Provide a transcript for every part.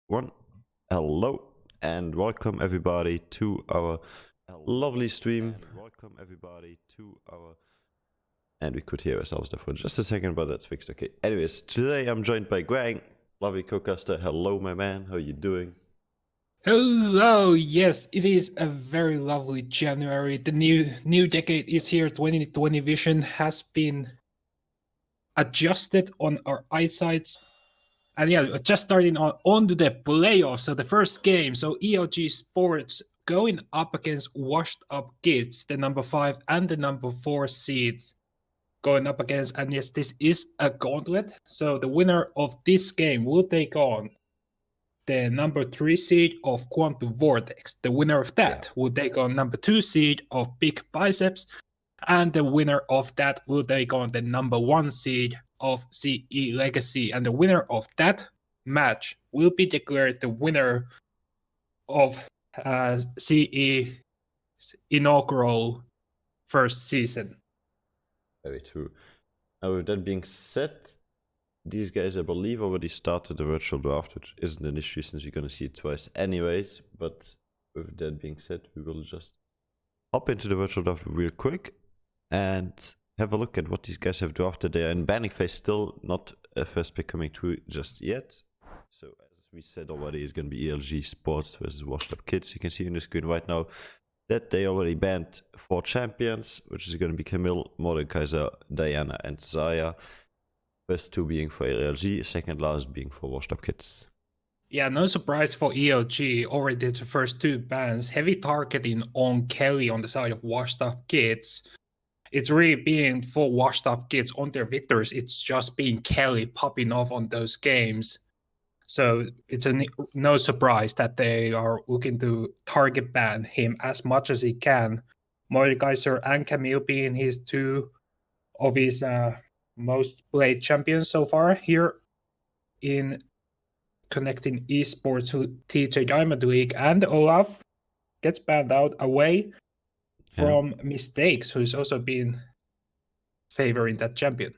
One. Hello and welcome everybody to our lovely stream. And we could hear ourselves there for just a second, but that's fixed. Okay. Anyways, today I'm joined by Gwang, lovely co-caster. Hello, my man. How are you doing? Hello, yes, it is a very lovely January. The new decade is here. 2020 vision has been adjusted on our eyesights. And yeah, just starting on to the playoffs. So the first game, so ELG Sports going up against Washed Up Kids, the number 5 and the number 4 seeds going up against. And yes, this is a gauntlet. So the winner of this game will take on the number 3 seed of Quantum Vortex. The winner of that will take on number 2 seed of Big Biceps, and the winner of that will take on the number 1 seed of CE Legacy. And the winner of that match will be declared the winner of CE inaugural first season. Very true. Now, with that being said, these guys, I believe, already started the virtual draft, which isn't an issue since you're going to see it twice anyways. But with that being said, we will just hop into the virtual draft real quick and have a look at what these guys have drafted there. And banning phase still not a first pick coming through just yet. So as we said already, it's going to be ELG Sports versus WashedUpKids. You can see on the screen right now that they already banned 4 champions, which is going to be Camille, Mordekaiser, Diana, and Zaya. First 2 being for ELG, second last being for WashedUpKids. Yeah, no surprise for ELG. Already the first 2 bans, heavy targeting on Kelly on the side of WashedUpKids. It's really being for WashedUpKids on their victories. It's just being Kelly popping off on those games. So it's no surprise that they are looking to target ban him as much as he can. Mordekaiser and Camille being his 2 of his most played champions so far here in connecting esports to TJ Diamond League. And Olaf gets banned out away from Mistakes, who's also been favoring that champion.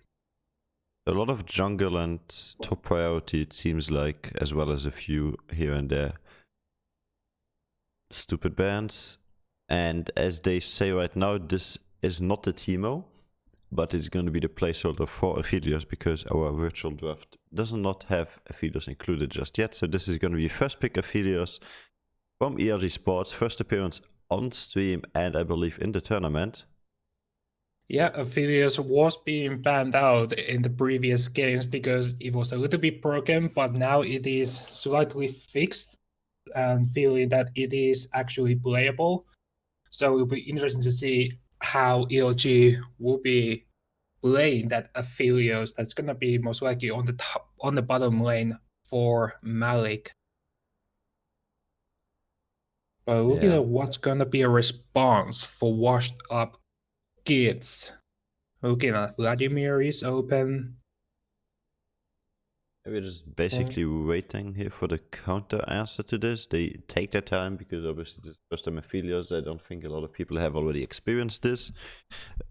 A lot of jungle and top priority, it seems like, as well as a few here and there stupid bans. And as they say right now, this is not the Teemo, but it's going to be the placeholder for Aphelios because our virtual draft does not have Aphelios included just yet. So this is going to be first pick Aphelios from ELG Sports, first appearance on stream and I believe in the tournament. Yeah, Aphelios was being banned out in the previous games because it was a little bit broken, but now it is slightly fixed and feeling that it is actually playable. So it'll be interesting to see how ELG will be playing that Aphelios. That's gonna be most likely on the bottom lane for Malik. But looking at what's gonna be a response for Washed Up Kids. Looking at Vladimir is open. We're just basically waiting here for the counter answer to this. They take their time because obviously this first time Aphelios, I don't think a lot of people have already experienced this.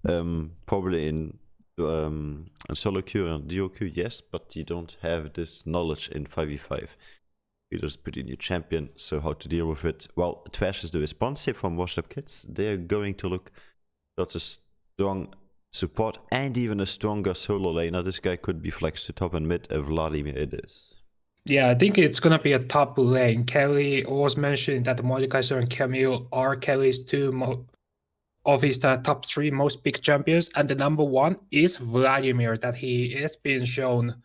Probably in solo queue and duo queue, yes, but you don't have this knowledge in 5v5. You just put in your champion, so how to deal with it. Well, Trash is the response here from WashedUpKids. They're going to look at a strong support and even a stronger solo laner. This guy could be flexed to top and mid. Vladimir it is. Yeah, I think it's gonna be a top lane. Kelly was mentioning that the Mordekaiser and Camille are Kelly's 2 of his top 3 most big champions, and the number 1 is Vladimir. That he is being shown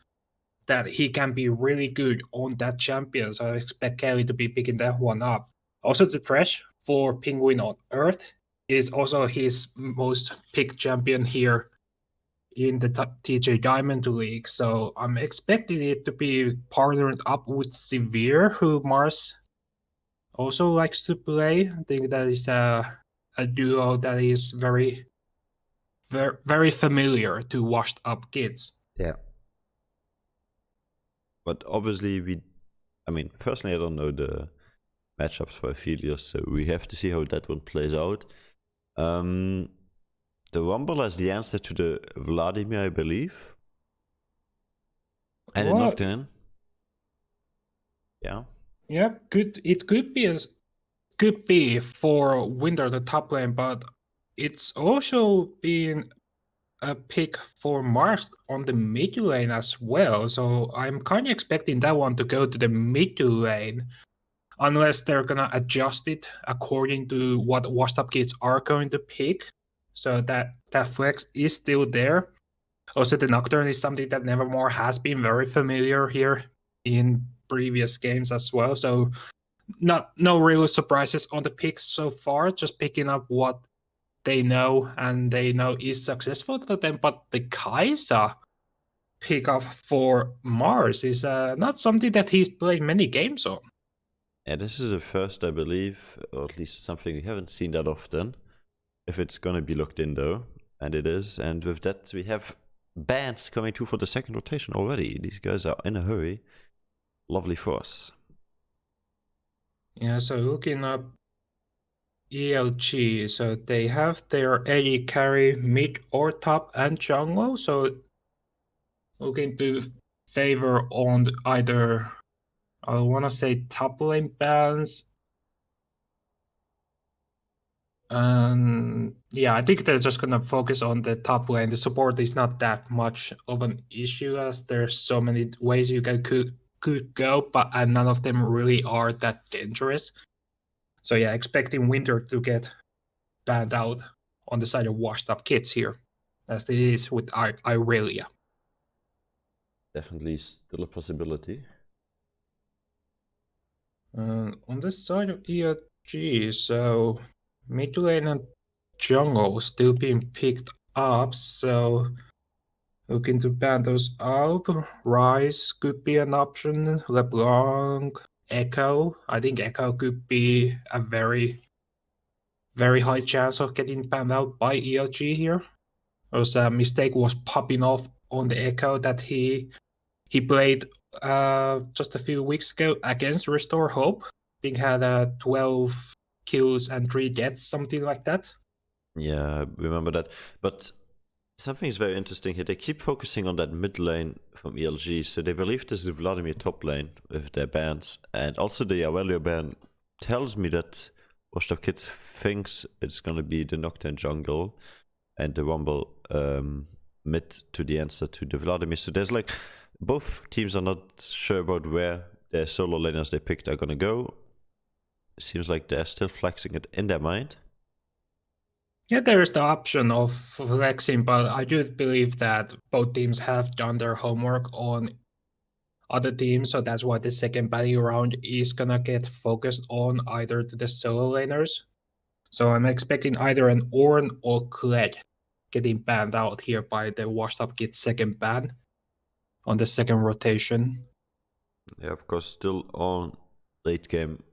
that he can be really good on that champion. So I expect Kelly to be picking that one up. Also, the Thresh for Penguin on Earth is also his most picked champion here in the TJ Diamond League. So I'm expecting it to be partnered up with Severe, who Mars also likes to play. I think that is a duo that is very, very, very familiar to Washed Up Kids. Yeah. But obviously personally I don't know the matchups for Aphelios, so we have to see how that one plays out. The Rumble has the answer to the Vladimir, I believe. And the Nocturne. Yeah. Yeah, it could be for Winter the top lane, but it's also been a pick for Mars on the mid lane as well. So I'm kind of expecting that one to go to the mid lane, unless they're gonna adjust it according to what WashedUpKids are going to pick. So that flex is still there. Also, the Nocturne is something that Nevermore has been very familiar here in previous games as well. So no real surprises on the picks so far. Just picking up what they know and they know is successful for them. But the Kai'Sa pickup for Mars is not something that he's played many games on. Yeah, this is a first, I believe, or at least something we haven't seen that often. If it's gonna be looked in though, and it is. And with that, we have bands coming through for the second rotation already. These guys are in a hurry. Lovely for us. Yeah, so looking up ELG, so they have their AD carry mid or top and jungle. So looking to favor on either, I want to say, top lane balance. Yeah, I think they're just gonna focus on the top lane. The support is not that much of an issue, as there's so many ways you could go, but and none of them really are that dangerous. So yeah, expecting Winter to get banned out on the side of WashedUpKids here, as it is with Irelia. Definitely still a possibility. On the side of ELG, so mid lane and jungle still being picked up, so looking to ban those out. Rise could be an option. LeBlanc, Echo. I think Echo could be a very, very high chance of getting banned out by ELG here. Because a mistake was popping off on the Echo that he played just a few weeks ago against Restore Hope. I think had 12 kills and 3 deaths, something like that. Yeah, I remember that. But something is very interesting here. They keep focusing on that mid lane from ELG, so they believe this is Vladimir top lane with their bans. And also the Aurelio ban tells me that WashedUpKids thinks it's going to be the Nocturne jungle and the Rumble mid to the answer to the Vladimir. So there's like, both teams are not sure about where their solo laners they picked are going to go. It seems like they're still flexing it in their mind. Yeah, there is the option of flexing, but I do believe that both teams have done their homework on other teams, so that's why the second battle round is gonna get focused on either to the solo laners. So I'm expecting either an Ornn or Kled getting banned out here by the WashedUpKids second ban on the second rotation. Yeah, of course, still on late game.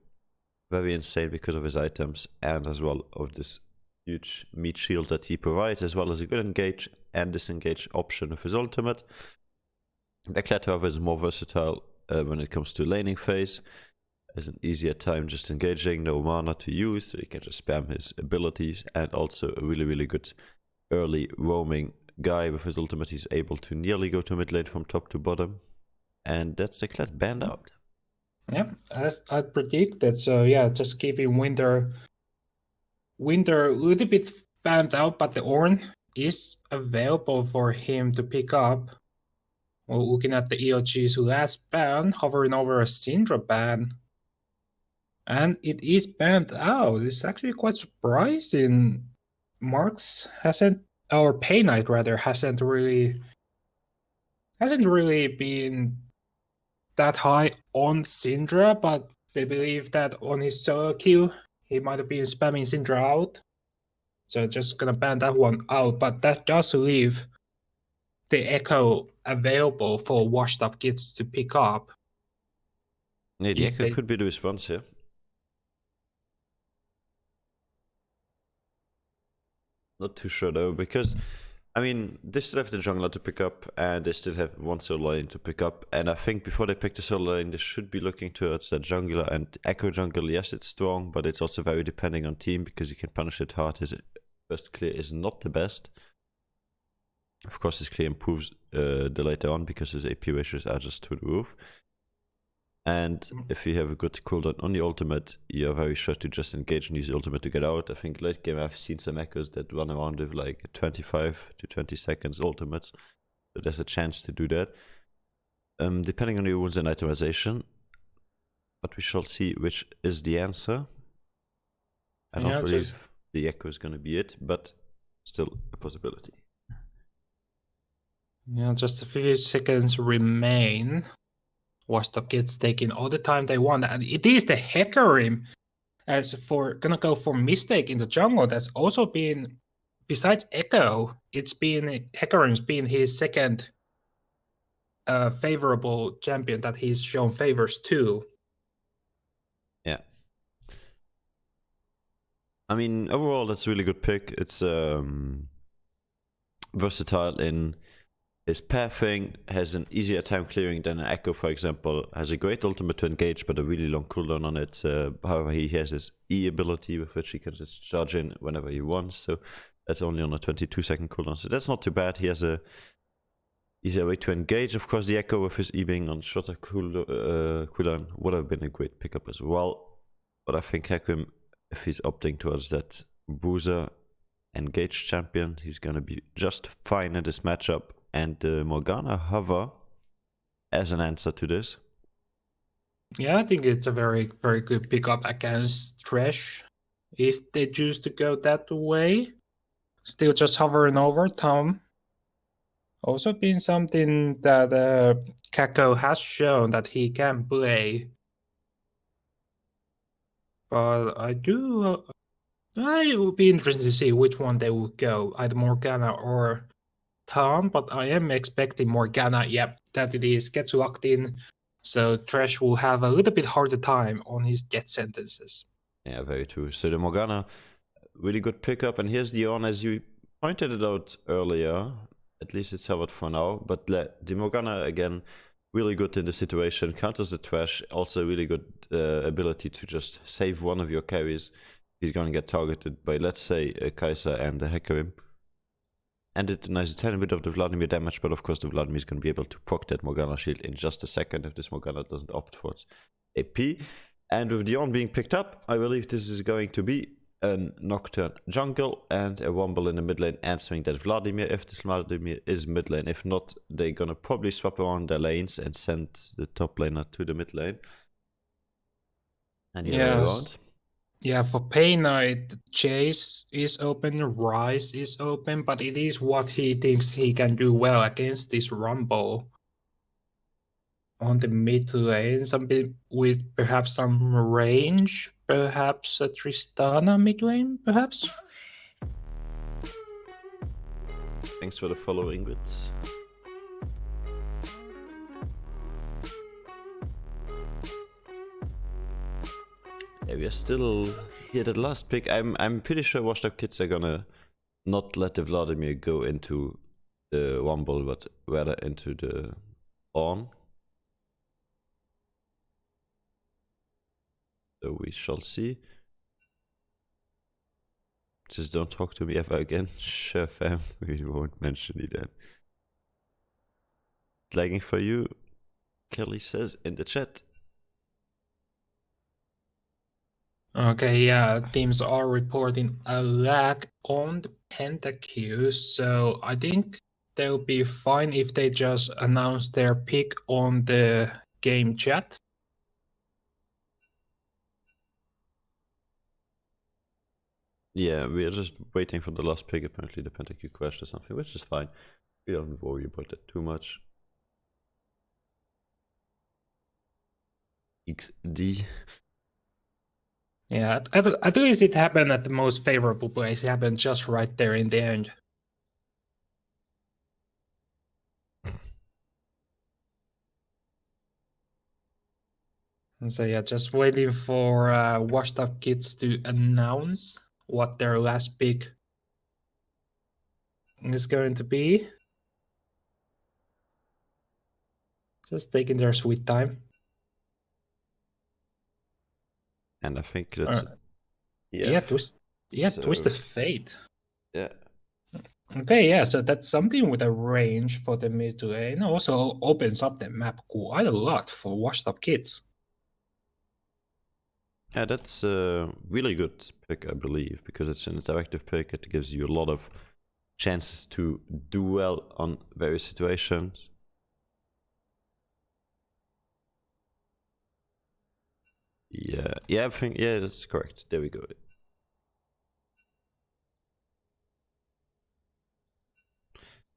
Very insane because of his items and as well of this huge meat shield that he provides, as well as a good engage and disengage option with his ultimate. Backlat, however, is more versatile when it comes to laning phase. Has an easier time just engaging, no mana to use, so he can just spam his abilities, and also a really, really good early roaming guy with his ultimate. He's able to nearly go to mid lane from top to bottom, and that's the Kled banned out. Yeah, as I predicted. So yeah, just keeping Winter a little bit banned out, but the Ornn is available for him to pick up. Well, looking at the ELG's last ban, hovering over a Syndra ban, and it is banned out. It's actually quite surprising. Marks hasn't, or Pay Knight rather, hasn't really been that high on Syndra, but they believe that on his solo queue, he might have been spamming Syndra out. So just gonna ban that one out, but that does leave the Echo available for WashedUpKids to pick up. Yeah, the If Echo they could be the response here. Not too sure though, because I mean, they still have the jungler to pick up, and they still have one solo lane to pick up. And I think before they pick the solo lane, they should be looking towards that jungler. And Echo jungle, yes, it's strong, but it's also very depending on team because you can punish it hard. His first clear is not the best. Of course, his clear improves the later on because his AP ratios are just through the roof. And if you have a good cooldown on the ultimate, you're very sure to just engage and use the ultimate to get out. I think late game I've seen some echoes that run around with like 25 to 20 seconds ultimates. So there's a chance to do that. Depending on your wounds and itemization. But we shall see which is the answer. I don't believe the echo is going to be it, but still a possibility. Yeah, just a few seconds remain. WashedUpKids taking all the time they want, and it is the Hecarim as for gonna go for mistake in the jungle. That's also been, besides Echo, it's been Hecarim's been his second favorable champion that he's shown favors to. Yeah. I mean, overall, that's a really good pick. It's versatile in his pathing, has an easier time clearing than an Echo, for example, has a great ultimate to engage, but a really long cooldown on it. However, he has his E ability with which he can just charge in whenever he wants, so that's only on a 22-second cooldown, so that's not too bad. He has a easier way to engage. Of course, the Echo with his E being on shorter cooldown would have been a great pickup as well, but I think Hecarim, if he's opting towards that Boozer engaged champion, he's gonna be just fine in this matchup. And Morgana Hover as an answer to this. Yeah, I think it's a very, very good pickup against Thresh if they choose to go that way. Still just hovering over Tom. Also been something that Kako has shown that he can play. But I would be interested to see which one they will go, either Morgana or Tom, but I am expecting Morgana, that it is, gets locked in, so Thresh will have a little bit harder time on his death sentences. Yeah, very true. So the Morgana, really good pickup, and here's the on, as you pointed it out earlier, at least it's covered for now, but the Morgana, again, really good in the situation, counters the Thresh, also really good ability to just save one of your carries. He's gonna get targeted by, let's say, a Kai'Sa and a Hecarim. And it denies a tiny bit of the Vladimir damage, but of course the Vladimir is going to be able to proc that Morgana shield in just a second if this Morgana doesn't opt for its AP. And with the on being picked up, I believe this is going to be a Nocturne jungle and a Womble in the mid lane answering that Vladimir if this Vladimir is mid lane. If not, they're going to probably swap around their lanes and send the top laner to the mid lane. And the other way around. Yeah, for Pain Knight, Chase is open, Rise is open, but it is what he thinks he can do well against this Rumble. On the mid lane, something with perhaps some range, perhaps a Tristana mid lane, perhaps? Thanks for the follow, Ingrid. Yeah, we are still here at the last pick. I'm pretty sure WashedUpKids are gonna not let the Vladimir go into the Womble, but rather into the Ornn. So we shall see. Just don't talk to me ever again. Sure, fam. We won't mention it then. Lagging for you, Kelly says in the chat. Okay, yeah, teams are reporting a lag on the Pentakill, so I think they'll be fine if they just announce their pick on the game chat. Yeah, we are just waiting for the last pick. Apparently the Pentakill crashed or something, which is fine. We don't worry about that too much. XD. Yeah, at least it happened at the most favorable place. It happened just right there in the end. And so yeah, just waiting for WashedUpKids to announce what their last pick is going to be. Just taking their sweet time. And I think that's Twisted Fate. Yeah. Okay, yeah, so that's something with a range for the mid lane. Also opens up the map quite a lot for WashedUpKids. Yeah, that's a really good pick, I believe, because it's an interactive pick. It gives you a lot of chances to do well on various situations. Yeah, I think, yeah, that's correct. There we go.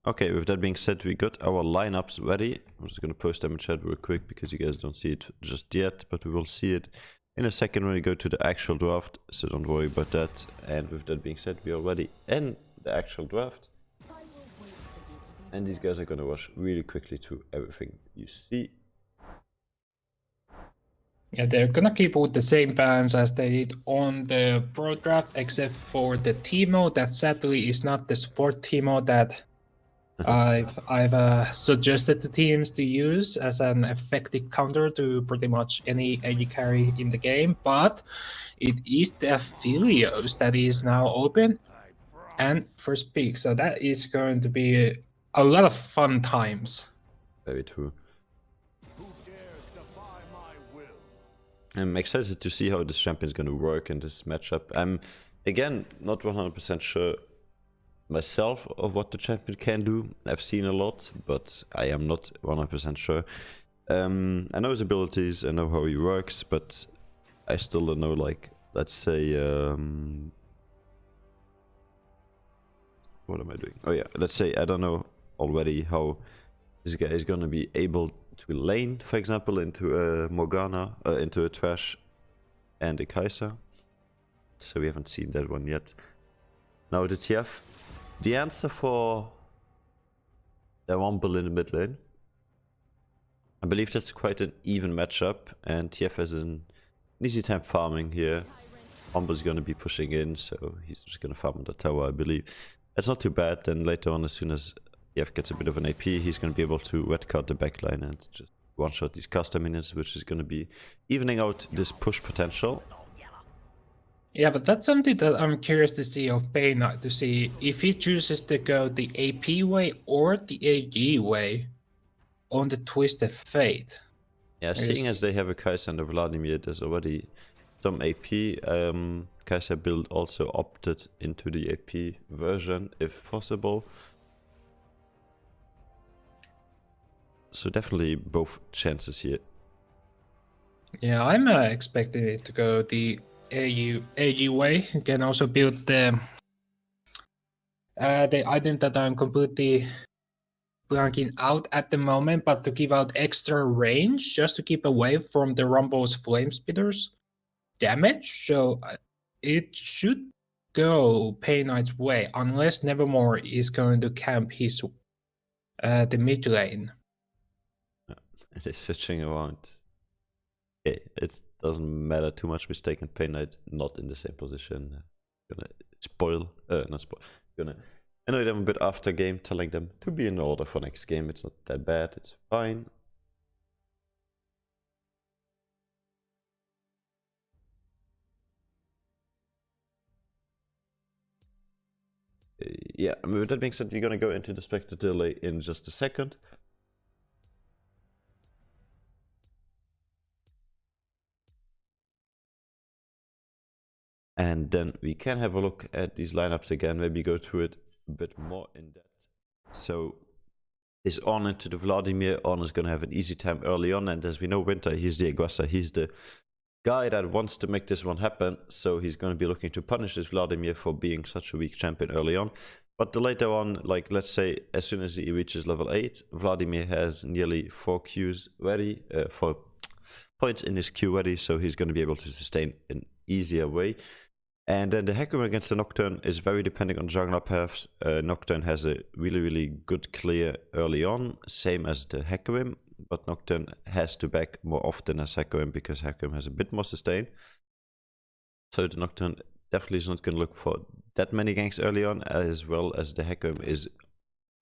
Okay, with that being said, we got our lineups ready. I'm just gonna post them in chat real quick because you guys don't see it just yet, but we will see it in a second when we go to the actual draft, so don't worry about that. And with that being said, we are ready in the actual draft. And these guys are gonna rush really quickly through everything you see. Yeah, they're gonna keep with the same balance as they did on the Pro Draft, except for the Teemo that sadly is not the support Teemo that I've suggested to teams to use as an effective counter to pretty much any AD carry in the game, but it is the Aphelios that is now open and first pick, so that is going to be a lot of fun times. Very true. I'm excited to see how this champion is going to work in this matchup. I'm, again, not 100% sure myself of what the champion can do. I've seen a lot, but I am not 100% sure. I know his abilities, I know how he works, but I still don't know, like, let's say, what am I doing? Oh yeah, let's say I don't know already how this guy is gonna be able to lane, for example, into a Morgana, into a Trash and a Kai'Sa. So we haven't seen that one yet. Now the TF, the answer for the Rumble in the mid lane. I believe that's quite an even matchup, and TF has an easy time farming here. Rumble's gonna be pushing in, so he's just gonna farm on the tower, I believe. That's not too bad. Then later on, as soon as TF gets a bit of an AP, he's gonna be able to red card the backline and just one-shot these caster minions, which is gonna be evening out this push potential. Yeah, but that's something that I'm curious to see of Bayna, to see if he chooses to go the AP way or the AG way on the Twisted Fate. Yeah, seeing as they have a Kai'Sa and a Vladimir, there's already some AP. Kai'Sa build also opted into the AP version if possible. So definitely both chances here. Yeah, I'm expecting it to go the AG way. You can also build the item that I'm completely blanking out at the moment, but to give out extra range just to keep away from the Rumble's Flame Spitters damage. So it should go Pay Knight's way, unless Nevermore is going to camp his the mid lane. They're switching around. Okay, it doesn't matter too much. Mistake and Pain Knight not in the same position. Gonna spoil, not spoil. Gonna annoy them a bit after game, telling them to be in order for next game. It's not that bad. It's fine. Yeah, I mean, with that being said, we're gonna go into the Spectre delay in just a second. And then we can have a look at these lineups again, maybe go through it a bit more in depth. So is on into the Vladimir. On is going to have an easy time early on, and as we know, Winter, he's the aggressor, he's the guy that wants to make this one happen, so he's going to be looking to punish this Vladimir for being such a weak champion early on. But the later on, like let's say as soon as he reaches level 8, Vladimir has nearly 4 Qs ready, 4 points in his Q ready, so he's going to be able to sustain an easier way. And then the Hecarim against the Nocturne is very depending on jungler paths. Nocturne has a really good clear early on, same as the Hecarim, but Nocturne has to back more often as Hecarim because Hecarim has a bit more sustain. So the Nocturne definitely is not going to look for that many ganks early on, as well as the Hecarim is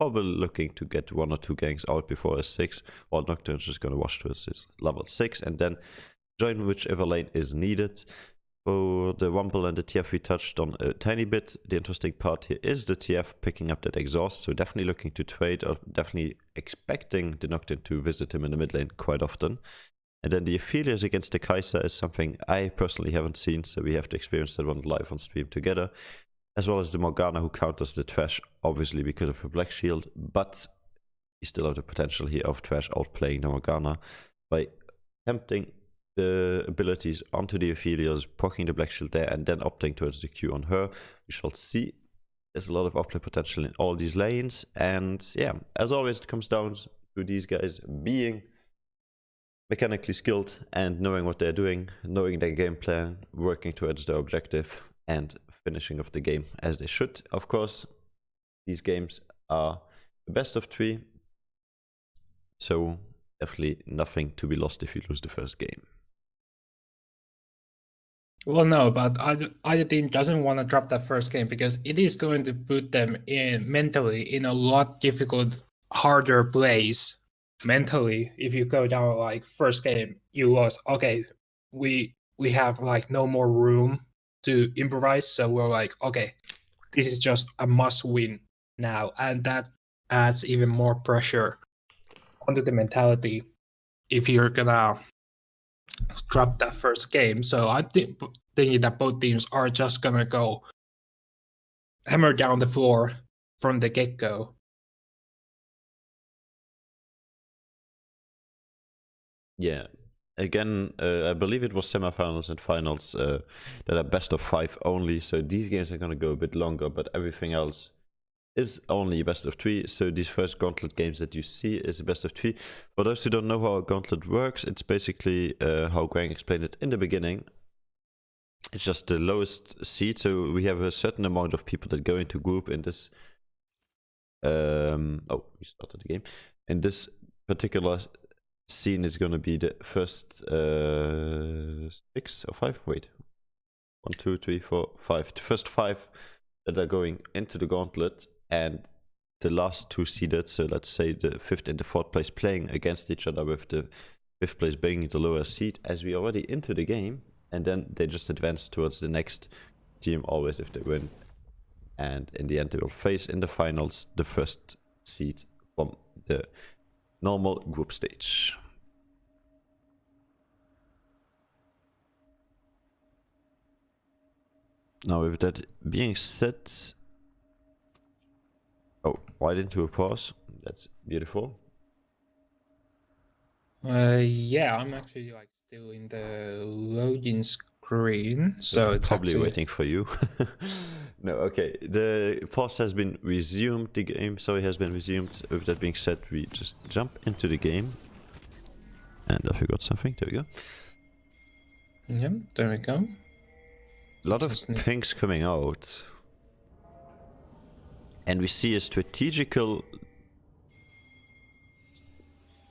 probably looking to get 1 or 2 ganks out before his 6, while Nocturne is just going to wash towards his level 6 and then join whichever lane is needed. For the Rumble and the TF we touched on a tiny bit. The interesting part here is the TF picking up that exhaust, so definitely looking to trade or definitely expecting the Nocturne to visit him in the mid lane quite often. And then the Aphelios against the Kaiser is something I personally haven't seen, so we have to experience that one live on stream together. As well as the Morgana, who counters the Thresh, obviously because of her Black Shield, but we still have the potential here of Thresh outplaying the Morgana by tempting the abilities onto the Aphelios, proccing the Black Shield there, and then opting towards the Q on her. We shall see. There's a lot of outplay potential in all these lanes, and yeah, as always, it comes down to these guys being mechanically skilled and knowing what they're doing, knowing their game plan, working towards their objective, and finishing off the game as they should. Of course, these games are the best of 3, so definitely nothing to be lost if you lose the first game. Well, no, but either team doesn't want to drop that first game because it is going to put them in mentally in a lot difficult, harder place. Mentally, if you go down like first game, you lost. Okay, we have like no more room to improvise, so we're like, okay, this is just a must win now, and that adds even more pressure onto the mentality if you're gonna drop that first game. So I think that both teams are just gonna go hammer down the floor from the get-go. Yeah, again, I believe it was semifinals and finals that are best of 5 only, so these games are gonna go a bit longer, but everything else is only best of 3. So these first Gauntlet games that you see is the best of 3. For those who don't know how a Gauntlet works, it's basically how Greg explained it in the beginning. It's just the lowest seed, so we have a certain amount of people that go into group in this. Oh, we started the game. In this particular scene is going to be the first 6 or 5. Wait, 1, 2, 3, 4, 5. The first 5 that are going into the Gauntlet, and the last 2 seeded. So let's say the 5th and the 4th place playing against each other, with the 5th place being the lower seed, as we already into the game. And then they just advance towards the next team, always if they win. And in the end, they will face in the finals the first seed from the normal group stage. Now, with that being said... Oh, why didn't you pause? That's beautiful. Yeah, I'm actually like still in the loading screen, so it's probably actually waiting for you. No, okay. The pause has been resumed. The game, sorry, has been resumed. With that being said, we just jump into the game. And I forgot something. There we go. Yeah, there we go. A lot of things coming out. And we see a strategical...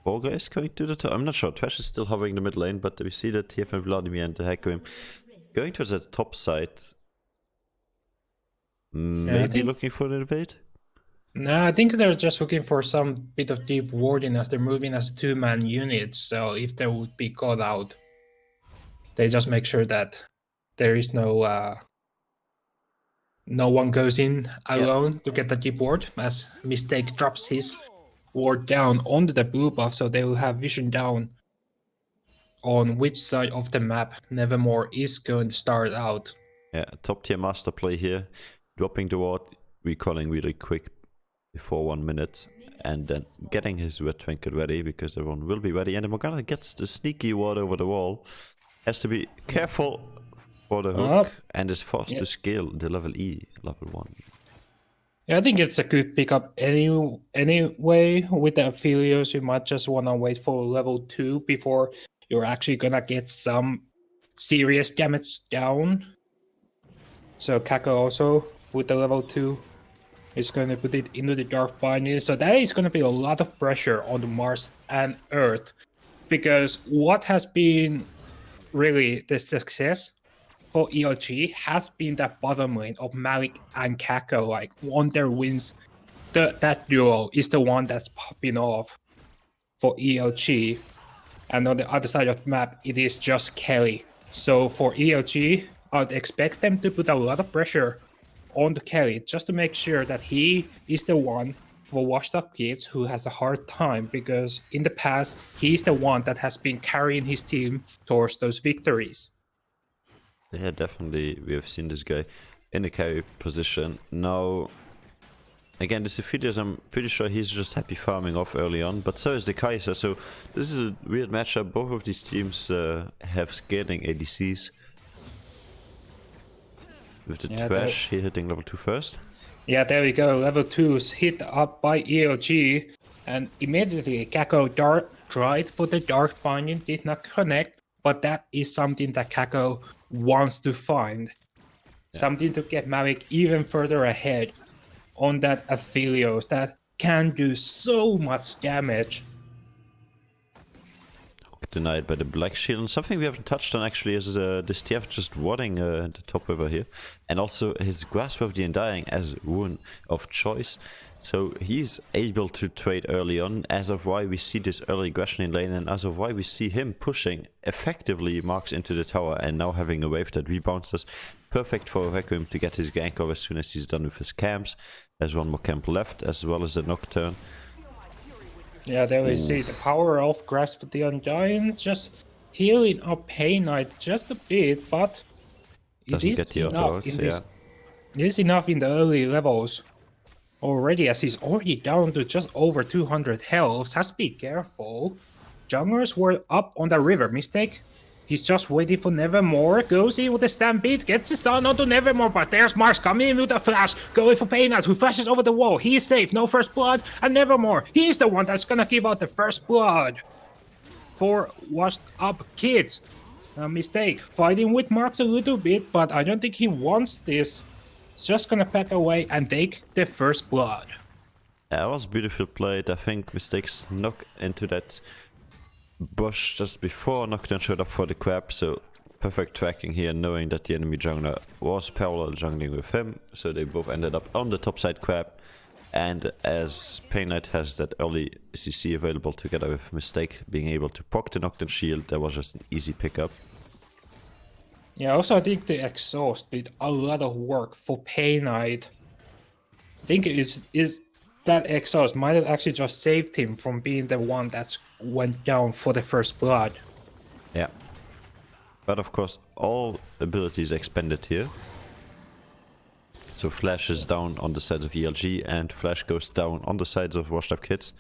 Borga is coming to the top. I'm not sure. Thresh is still hovering the mid lane, but we see that TFM Vladimir and the Hakim going towards the top side. Maybe looking for the invade? No, I think they're just looking for some bit of deep warding as they're moving as 2-man units. So if they would be caught out, they just make sure that there is no one goes in alone to get the deep ward, as Mistake drops his ward down onto the blue buff, so they will have vision down on which side of the map Nevermore is going to start out. Yeah, top tier master play here. Dropping the ward, recalling really quick before 1 minute, and then getting his red trinket ready, because everyone will be ready. And the Morgana gets the sneaky ward over the wall. Has to be careful for the hook, and is forced to scale the level E, level 1. Yeah, I think it's a good pickup anyway. With the Aphelios, you might just want to wait for level 2 before you're actually gonna get some serious damage down. So Kako also, with the level 2, is going to put it into the Dark Binding. So that is going to be a lot of pressure on Mars and Earth. Because what has been really the success for ELG has been that bottom lane of Malik and Kako. Like, on their wins, that duo is the one that's popping off for ELG. And on the other side of the map, it is just Kelly. So for ELG, I'd expect them to put a lot of pressure on the Kelly just to make sure that he is the one for WashedUpKids, who has a hard time because in the past he's the one that has been carrying his team towards those victories. Yeah, definitely. We have seen this guy in the carry position. Now, again, this Ophidius, I'm pretty sure he's just happy farming off early on, but so is the Kaiser. So this is a weird matchup. Both of these teams have scaling ADCs. With the Trash here hitting level 2 first. Yeah, there we go. Level 2's hit up by ELG. And immediately Kako tried for the Dark Binding, did not connect. But that is something that Kako wants to find. Yeah. Something to get Mavic even further ahead on that Aphelios that can do so much damage. Denied by the Black Shield. And something we haven't touched on actually is this TF just warding the top river here. And also his Grasp of the Undying as rune of choice. So he's able to trade early on, as of why we see this early aggression in lane, and as of why we see him pushing effectively Marks into the tower and now having a wave that rebounds us. Perfect for Requiem to get his gank off as soon as he's done with his camps. There's one more camp left, as well as the Nocturne. Yeah, there we see the power of Grasp of the Undying, just healing up Pain Knight just a bit, but it is enough in this. It is enough in the early levels already, as he's already down to just over 200 health. Has to be careful. Junglers were up on the river. Mistake. He's just waiting for Nevermore. Goes in with the Stampede, gets the stun onto Nevermore, but there's Mars coming in with a flash, going for Pain Knight, who flashes over the wall. He's safe, no first blood, and Nevermore, he's the one that's gonna give out the first blood for WashedUpKids. Mistake, fighting with Marks a little bit, but I don't think he wants this. He's just gonna pack away and take the first blood. That was beautiful played. I think Mistake snuck into that bush just before Nocturne showed up for the crab, so perfect tracking here, knowing that the enemy jungler was parallel jungling with him, so they both ended up on the top side crab. And as Pain Knight has that early CC available together with Mistake being able to proc the Nocturne shield, that was just an easy pickup. Yeah, also I think the exhaust did a lot of work for Pain Knight. I think that exhaust might have actually just saved him from being the one that went down for the first blood. Yeah. But of course, all abilities expended here. So Flash is down on the sides of ELG and Flash goes down on the sides of WashedUpKids.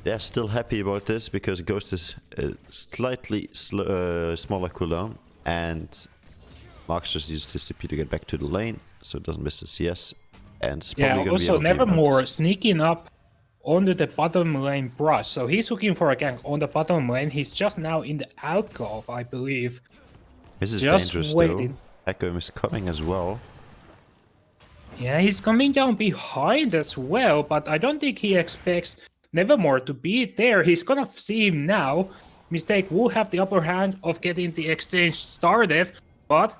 They're still happy about this because Ghost is a slightly smaller cooldown, and Marks just uses this TP to get back to the lane so it doesn't miss the CS. And yeah, also Nevermore sneaking up onto the bottom lane brush. So he's looking for a gank on the bottom lane. He's just now in the alcove, I believe. This is just dangerous waiting. Though. Echo is coming as well. Yeah, he's coming down behind as well, but I don't think he expects Nevermore to be there. He's gonna see him now. Mistake will have the upper hand of getting the exchange started, but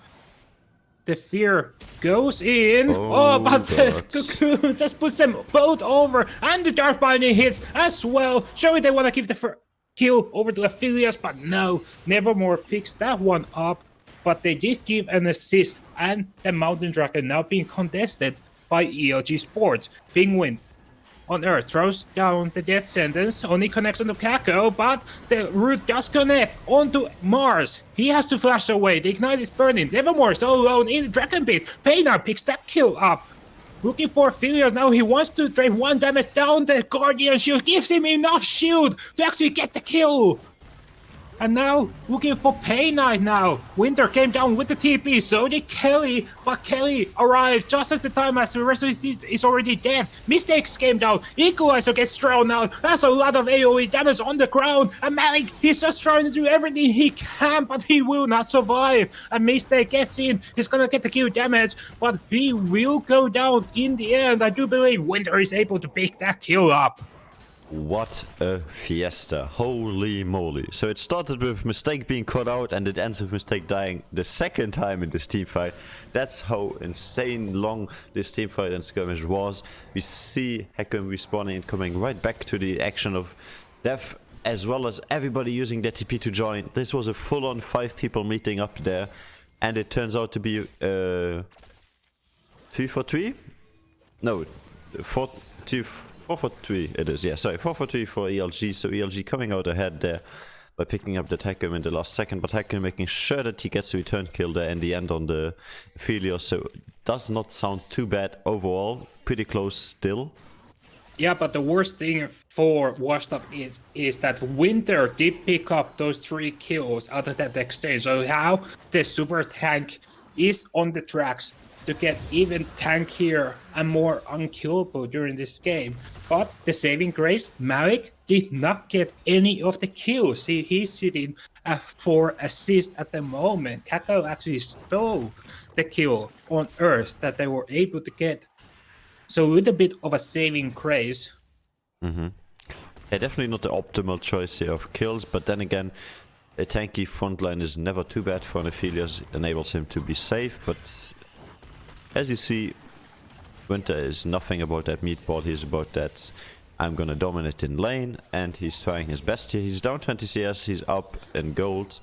the fear goes in. But Cocoon just puts them both over, and the Dark Binding hits as well, showing they want to give the kill over to Aphelios, but no, Nevermore picks that one up. But they did give an assist, and the Mountain Dragon now being contested by ELG Sports. Penguin on Earth throws down the death sentence, only connects on the Kako, but the root does connect onto Mars. He has to flash away, the Ignite is burning, Nevermore is all alone in the Dragon Pit. Paynar picks that kill up. Looking for Aphelios now, he wants to drain 1 damage down the Guardian Shield, gives him enough shield to actually get the kill. And now, looking for Pain Knight now. Winter came down with the TP, so did Kelly. But Kelly arrived just at the time as the rest of his team is already dead. Mistakes came down. Equalizer gets thrown out. That's a lot of AoE damage on the ground. And Malik, he's just trying to do everything he can, but he will not survive. A Mistake gets in. He's gonna get the kill damage, but he will go down in the end. I do believe Winter is able to pick that kill up. What a fiesta. Holy moly. So it started with Mistake being caught out and it ends with Mistake dying the second time in this teamfight. That's how insane long this teamfight and skirmish was. We see Hakim respawning and coming right back to the action of death, as well as everybody using their TP to join. This was a full-on 5 people meeting up there, and it turns out to be 3-4-3? No, 4 for 3 it is, yeah, sorry, 4 for 3 for ELG, so ELG coming out ahead there by picking up the Takum in the last second, but Takum making sure that he gets a return kill there in the end on the Aphelios, so does not sound too bad overall, pretty close still. Yeah, but the worst thing for WashedUp is that Winter did pick up those 3 kills out of that exchange, so now the super tank is on the tracks to get even tankier and more unkillable during this game. But the saving grace, Malik did not get any of the kills. He's sitting at 4 assists at the moment. Kako actually stole the kill on Earth that they were able to get. So a little bit of a saving grace. Yeah, definitely not the optimal choice here of kills, but then again, a tanky frontline is never too bad for an Aphelios, enables him to be safe, but as you see, Winter is nothing about that meatball, he's about that I'm gonna dominate in lane, and he's trying his best here. He's down 20 CS, he's up in gold,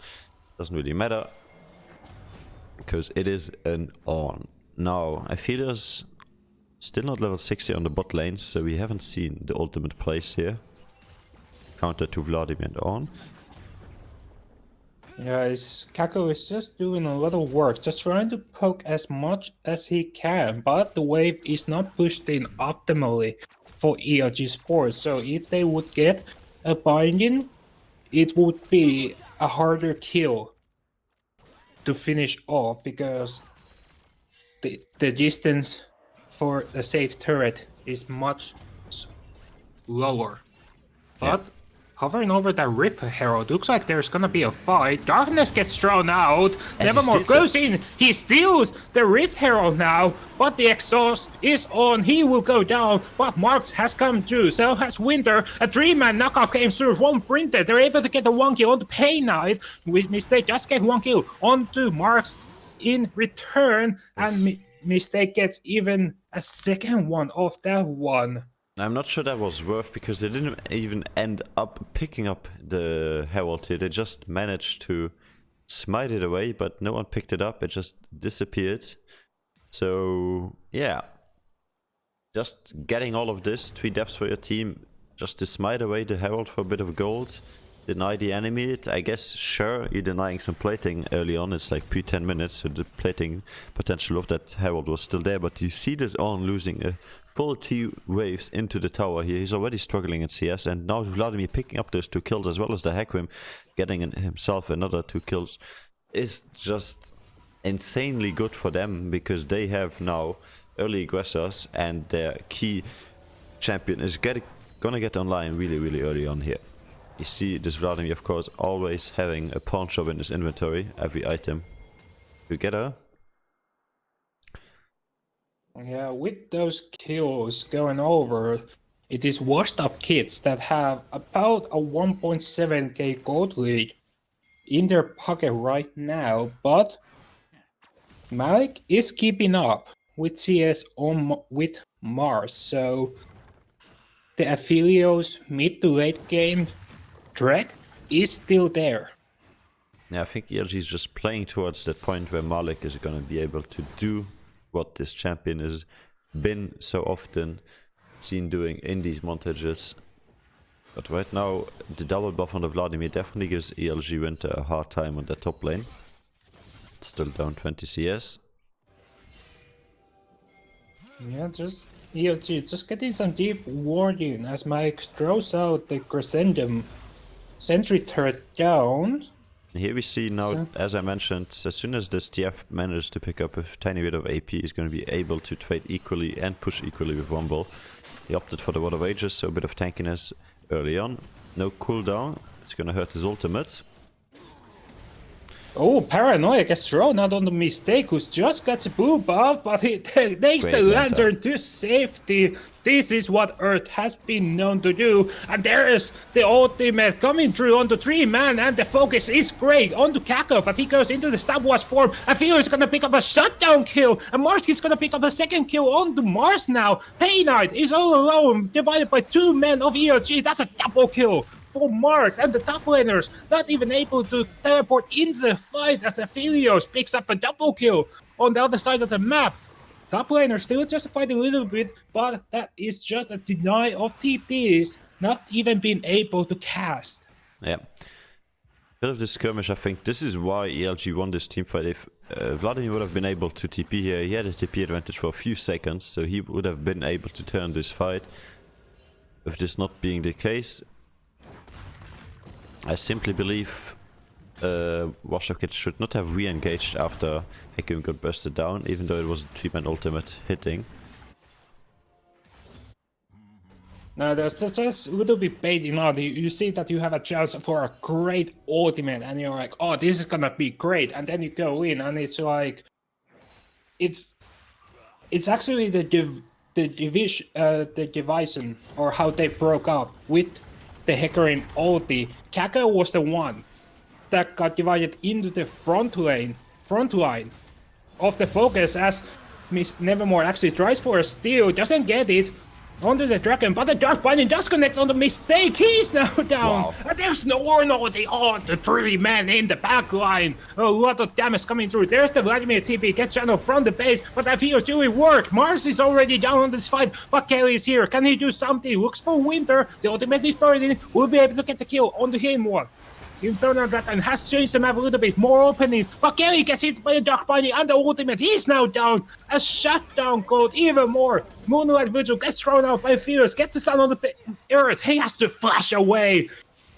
doesn't really matter, because it is an on. Now, Aphelios still not level 60 on the bot lane, so we haven't seen the ultimate place here. Counter to Vladimir and on. Yeah, Kako is just doing a lot of work, just trying to poke as much as he can, but the wave is not pushed in optimally for ELG Sports, so if they would get a binding, it would be a harder kill to finish off, because the distance for a safe turret is much lower. But hovering over that Rift Herald, looks like there's gonna be a fight. Darkness gets thrown out. Nevermore goes in. He steals the Rift Herald now, but the exhaust is on. He will go down, but Marks has come through. So has Winter. A 3-man knockout came through from Printer. They're able to get the 1 kill on the Pain Knight. With Mistake just get 1 kill onto Marks in return, and Mistake gets even a second one off that one. I'm not sure that was worth, because they didn't even end up picking up the Herald here. They just managed to smite it away, but no one picked it up. It just disappeared. So, yeah. Just getting all of this, 3 deaths for your team, just to smite away the Herald for a bit of gold. Deny the enemy it. I guess, sure, you're denying some plating early on. It's like pre-10 minutes, so the plating potential of that Herald was still there. But you see this on losing a full 2 waves into the tower here. He's already struggling in CS, and now Vladimir picking up those 2 kills, as well as the Hecarim getting himself another 2 kills, is just insanely good for them, because they have now early aggressors, and their key champion is gonna get online really, really early on here. You see this Vladimir, of course, always having a pawn shop in his inventory, every item together. Yeah, with those kills going over, it is WashedUpKids that have about a 1.7k gold lead in their pocket right now, but Malik is keeping up with CS with Mars, so the Aphelios mid to late game threat is still there. Yeah, I think ELG is just playing towards that point where Malik is going to be able to do what this champion has been so often seen doing in these montages. But right now, the double buff on the Vladimir definitely gives ELG Winter a hard time on the top lane. Still down 20 CS. Yeah, just ELG just getting some deep warding as Mike throws out the Crescendum sentry turret down. Here we see now, as I mentioned, as soon as this TF manages to pick up a tiny bit of AP, he's going to be able to trade equally and push equally with Rumble. He opted for the Water of Ages, so a bit of tankiness early on. No cooldown, it's going to hurt his ultimate. Oh, Paranoia gets thrown out on the Mistake, who's just got the blue buff, but he takes the Lantern to safety. This is what Earth has been known to do. And there is the ultimate coming through on the 3-man, and the focus is great onto Kako, but he goes into the stopwatch form. I feel he's gonna pick up a shutdown kill, and Mars is gonna pick up a second kill onto Mars now. Pain Knight is all alone, divided by 2 men of ELG. That's a double kill for Mars, and the top laners not even able to teleport into the fight as Aphelios picks up a double kill on the other side of the map. Top laner still justified a little bit, but that is just a deny of TPs, not even being able to cast. Yeah. Bit of the skirmish, I think this is why ELG won this teamfight. If Vladimir would have been able to TP here, he had a TP advantage for a few seconds, so he would have been able to turn this fight. With this not being the case, I simply believe WashedUpKids should not have re-engaged after Hecarim got busted down, even though it was a 3-man ultimate hitting. Now there's just a little bit baiting out. You see that you have a chance for a great ultimate, and you're like, oh, this is gonna be great. And then you go in, and it's like, it's actually the division, or how they broke up with the Hecarim ulti. Kaka was the one that got divided into the front line of the focus, as Miss Nevermore actually tries for a steal, doesn't get it onto the dragon, but the Dark Binding does connect on the mistake. He's now down. Wow. And there's no Ornalty. Oh, the 3 men in the back line. A lot of damage coming through. There's the Vladimir TP, gets channeled from the base, but that feels really work. Mars is already down on this fight, but Kelly is here. Can he do something? Looks for Winter. The ultimate is burning. Will be able to get the kill on the him one. Infernal Dragon has changed the map a little bit, more openings, but Kelly gets hit by the Dark Binding and the ultimate. He's now down. A shutdown code even more. Moonlight Vigil gets thrown out by Fierce, gets the sun on the earth. He has to flash away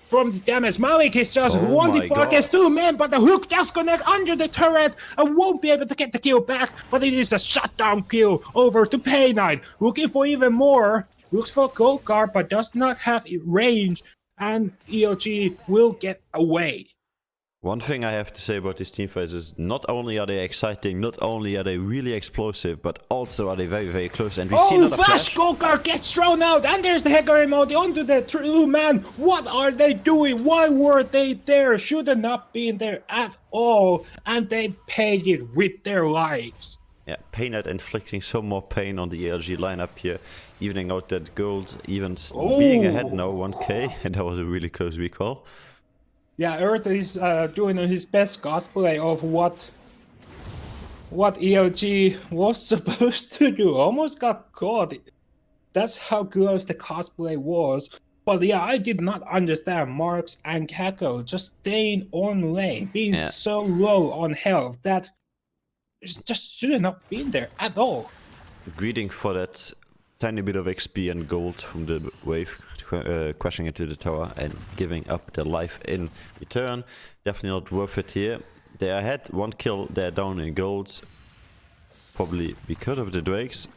from the damage. Malik is just 1v4 against 2 men, but the hook does connect under the turret and won't be able to get the kill back, but it is a shutdown kill over to Pay Knight, looking for even more. Looks for Gold Guard, but does not have range, and ELG will get away. One thing I have to say about these teamfights is not only are they exciting, not only are they really explosive, but also are they very, very close. And we see another flash. Golkar gets thrown out, and there's the Hecarim ulti onto the true man. What are they doing? Why were they there? Should have not been there at all, and they paid it with their lives. Yeah, Painhead inflicting some more pain on the ELG lineup here, evening out that gold, even being ahead now 1k, and that was a really close recall. Yeah, Earth is doing his best cosplay of what ELG was supposed to do. Almost got caught. That's how close the cosplay was. But yeah, I did not understand Marks and Kako just staying on lane, being so low on health that just should have not been there at all. Greeting for that tiny bit of XP and gold from the wave crashing into the tower and giving up their life in return. Definitely not worth it here. They are ahead, 1 kill, they're down in golds. Probably because of the Drakes.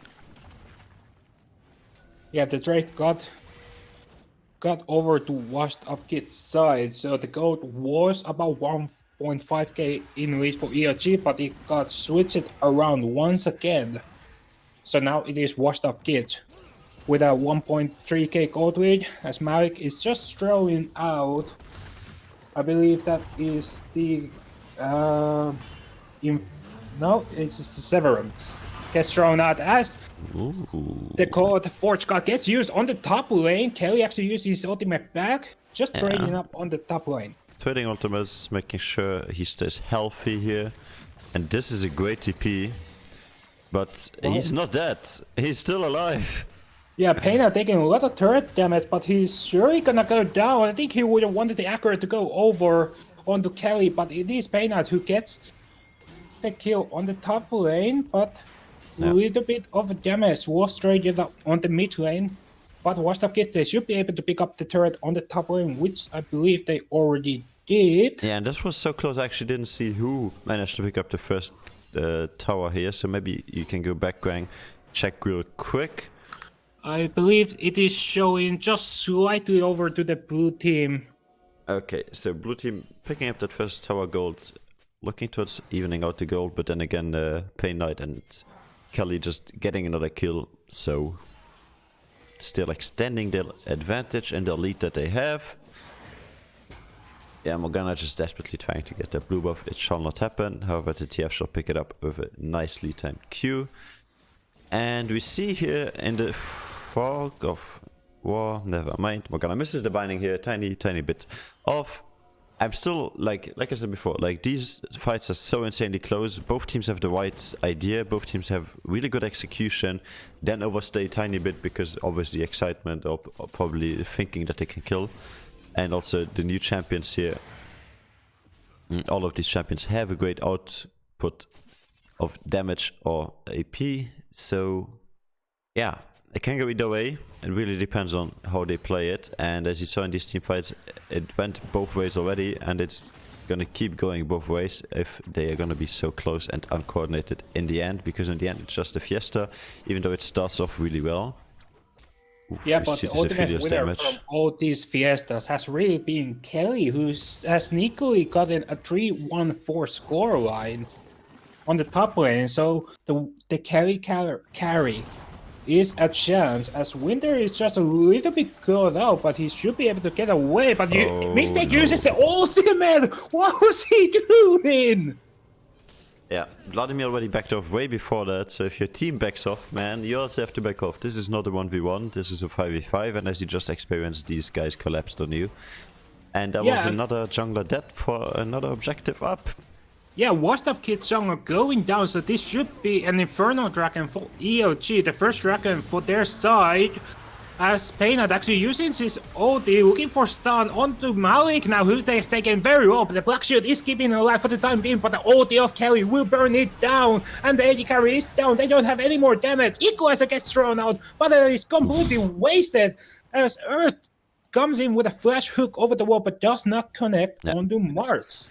Yeah, the Drake got over to WashedUpKids side, so the gold was about 1.5k in lead for ELG, but it got switched around once again. So now it is WashedUpKids with a 1.3k gold lead, as Malik is just throwing out, I believe that is the it's the Severance. Gets thrown out as the code Forge God gets used on the top lane. Kelly actually uses his ultimate back, just trading up on the top lane. Trading ultimates, making sure he stays healthy here. And this is a great TP, but he's not dead. He's still alive. Yeah, Payna taking a lot of turret damage, but he's surely gonna go down. I think he would have wanted the accurate to go over onto Kelly, but it is Payna who gets the kill on the top lane, but a little bit of damage was traded up on the mid lane. But WashedUpKids, they should be able to pick up the turret on the top lane, which I believe they already did. Yeah, and this was so close, I actually didn't see who managed to pick up the first tower here, so maybe you can go back, Grang, check real quick. I believe it is showing just slightly over to the blue team. Okay, so blue team picking up that first tower gold, looking towards evening out the gold, but then again Pain Knight and Kelly just getting another kill, so still extending their advantage and the lead that they have. Yeah, Morgana just desperately trying to get that blue buff. It shall not happen. However, the TF shall pick it up with a nicely timed Q. And we see here in the fog of war, never mind. Morgana misses the binding here, tiny bit off. I'm still like I said before, like these fights are so insanely close. Both teams have the right idea. Both teams have really good execution. Then overstay a tiny bit because obviously excitement or probably thinking that they can kill, and also the new champions here. All of these champions have a great output of damage or AP. So yeah, it can go either way. It really depends on how they play it. And as you saw in these team fights, it went both ways already, and it's gonna keep going both ways if they are gonna be so close and uncoordinated in the end, because in the end it's just a fiesta, even though it starts off really well. Oof, Yeah, but the ultimate winner from all these fiestas has really been Kelly, who has sneakily gotten a 3-1-4 scoreline on the top lane. So the Kelly carry is a chance, as Winter is just a little bit caught out, but he should be able to get away. But Mistake uses the ultimate. What was he doing? Yeah, Vladimir already backed off way before that, so if your team backs off, man, you also have to back off. This is not a 1v1, this is a 5v5, and as you just experienced, these guys collapsed on you. And there was another jungler dead for another objective up. Yeah, WashedUpKids jungler going down, so this should be an Inferno Dragon for ELG, the first dragon for their side. As Peanut actually using his ulti, looking for stun onto Malik now, who they is taken very well, but the Black Shield is keeping it alive for the time being, but the ulti of Kelly will burn it down, and the AD carry is down, they don't have any more damage. Equalizer gets thrown out, but it is completely wasted, as Earth comes in with a flash hook over the wall, but does not connect onto Mars.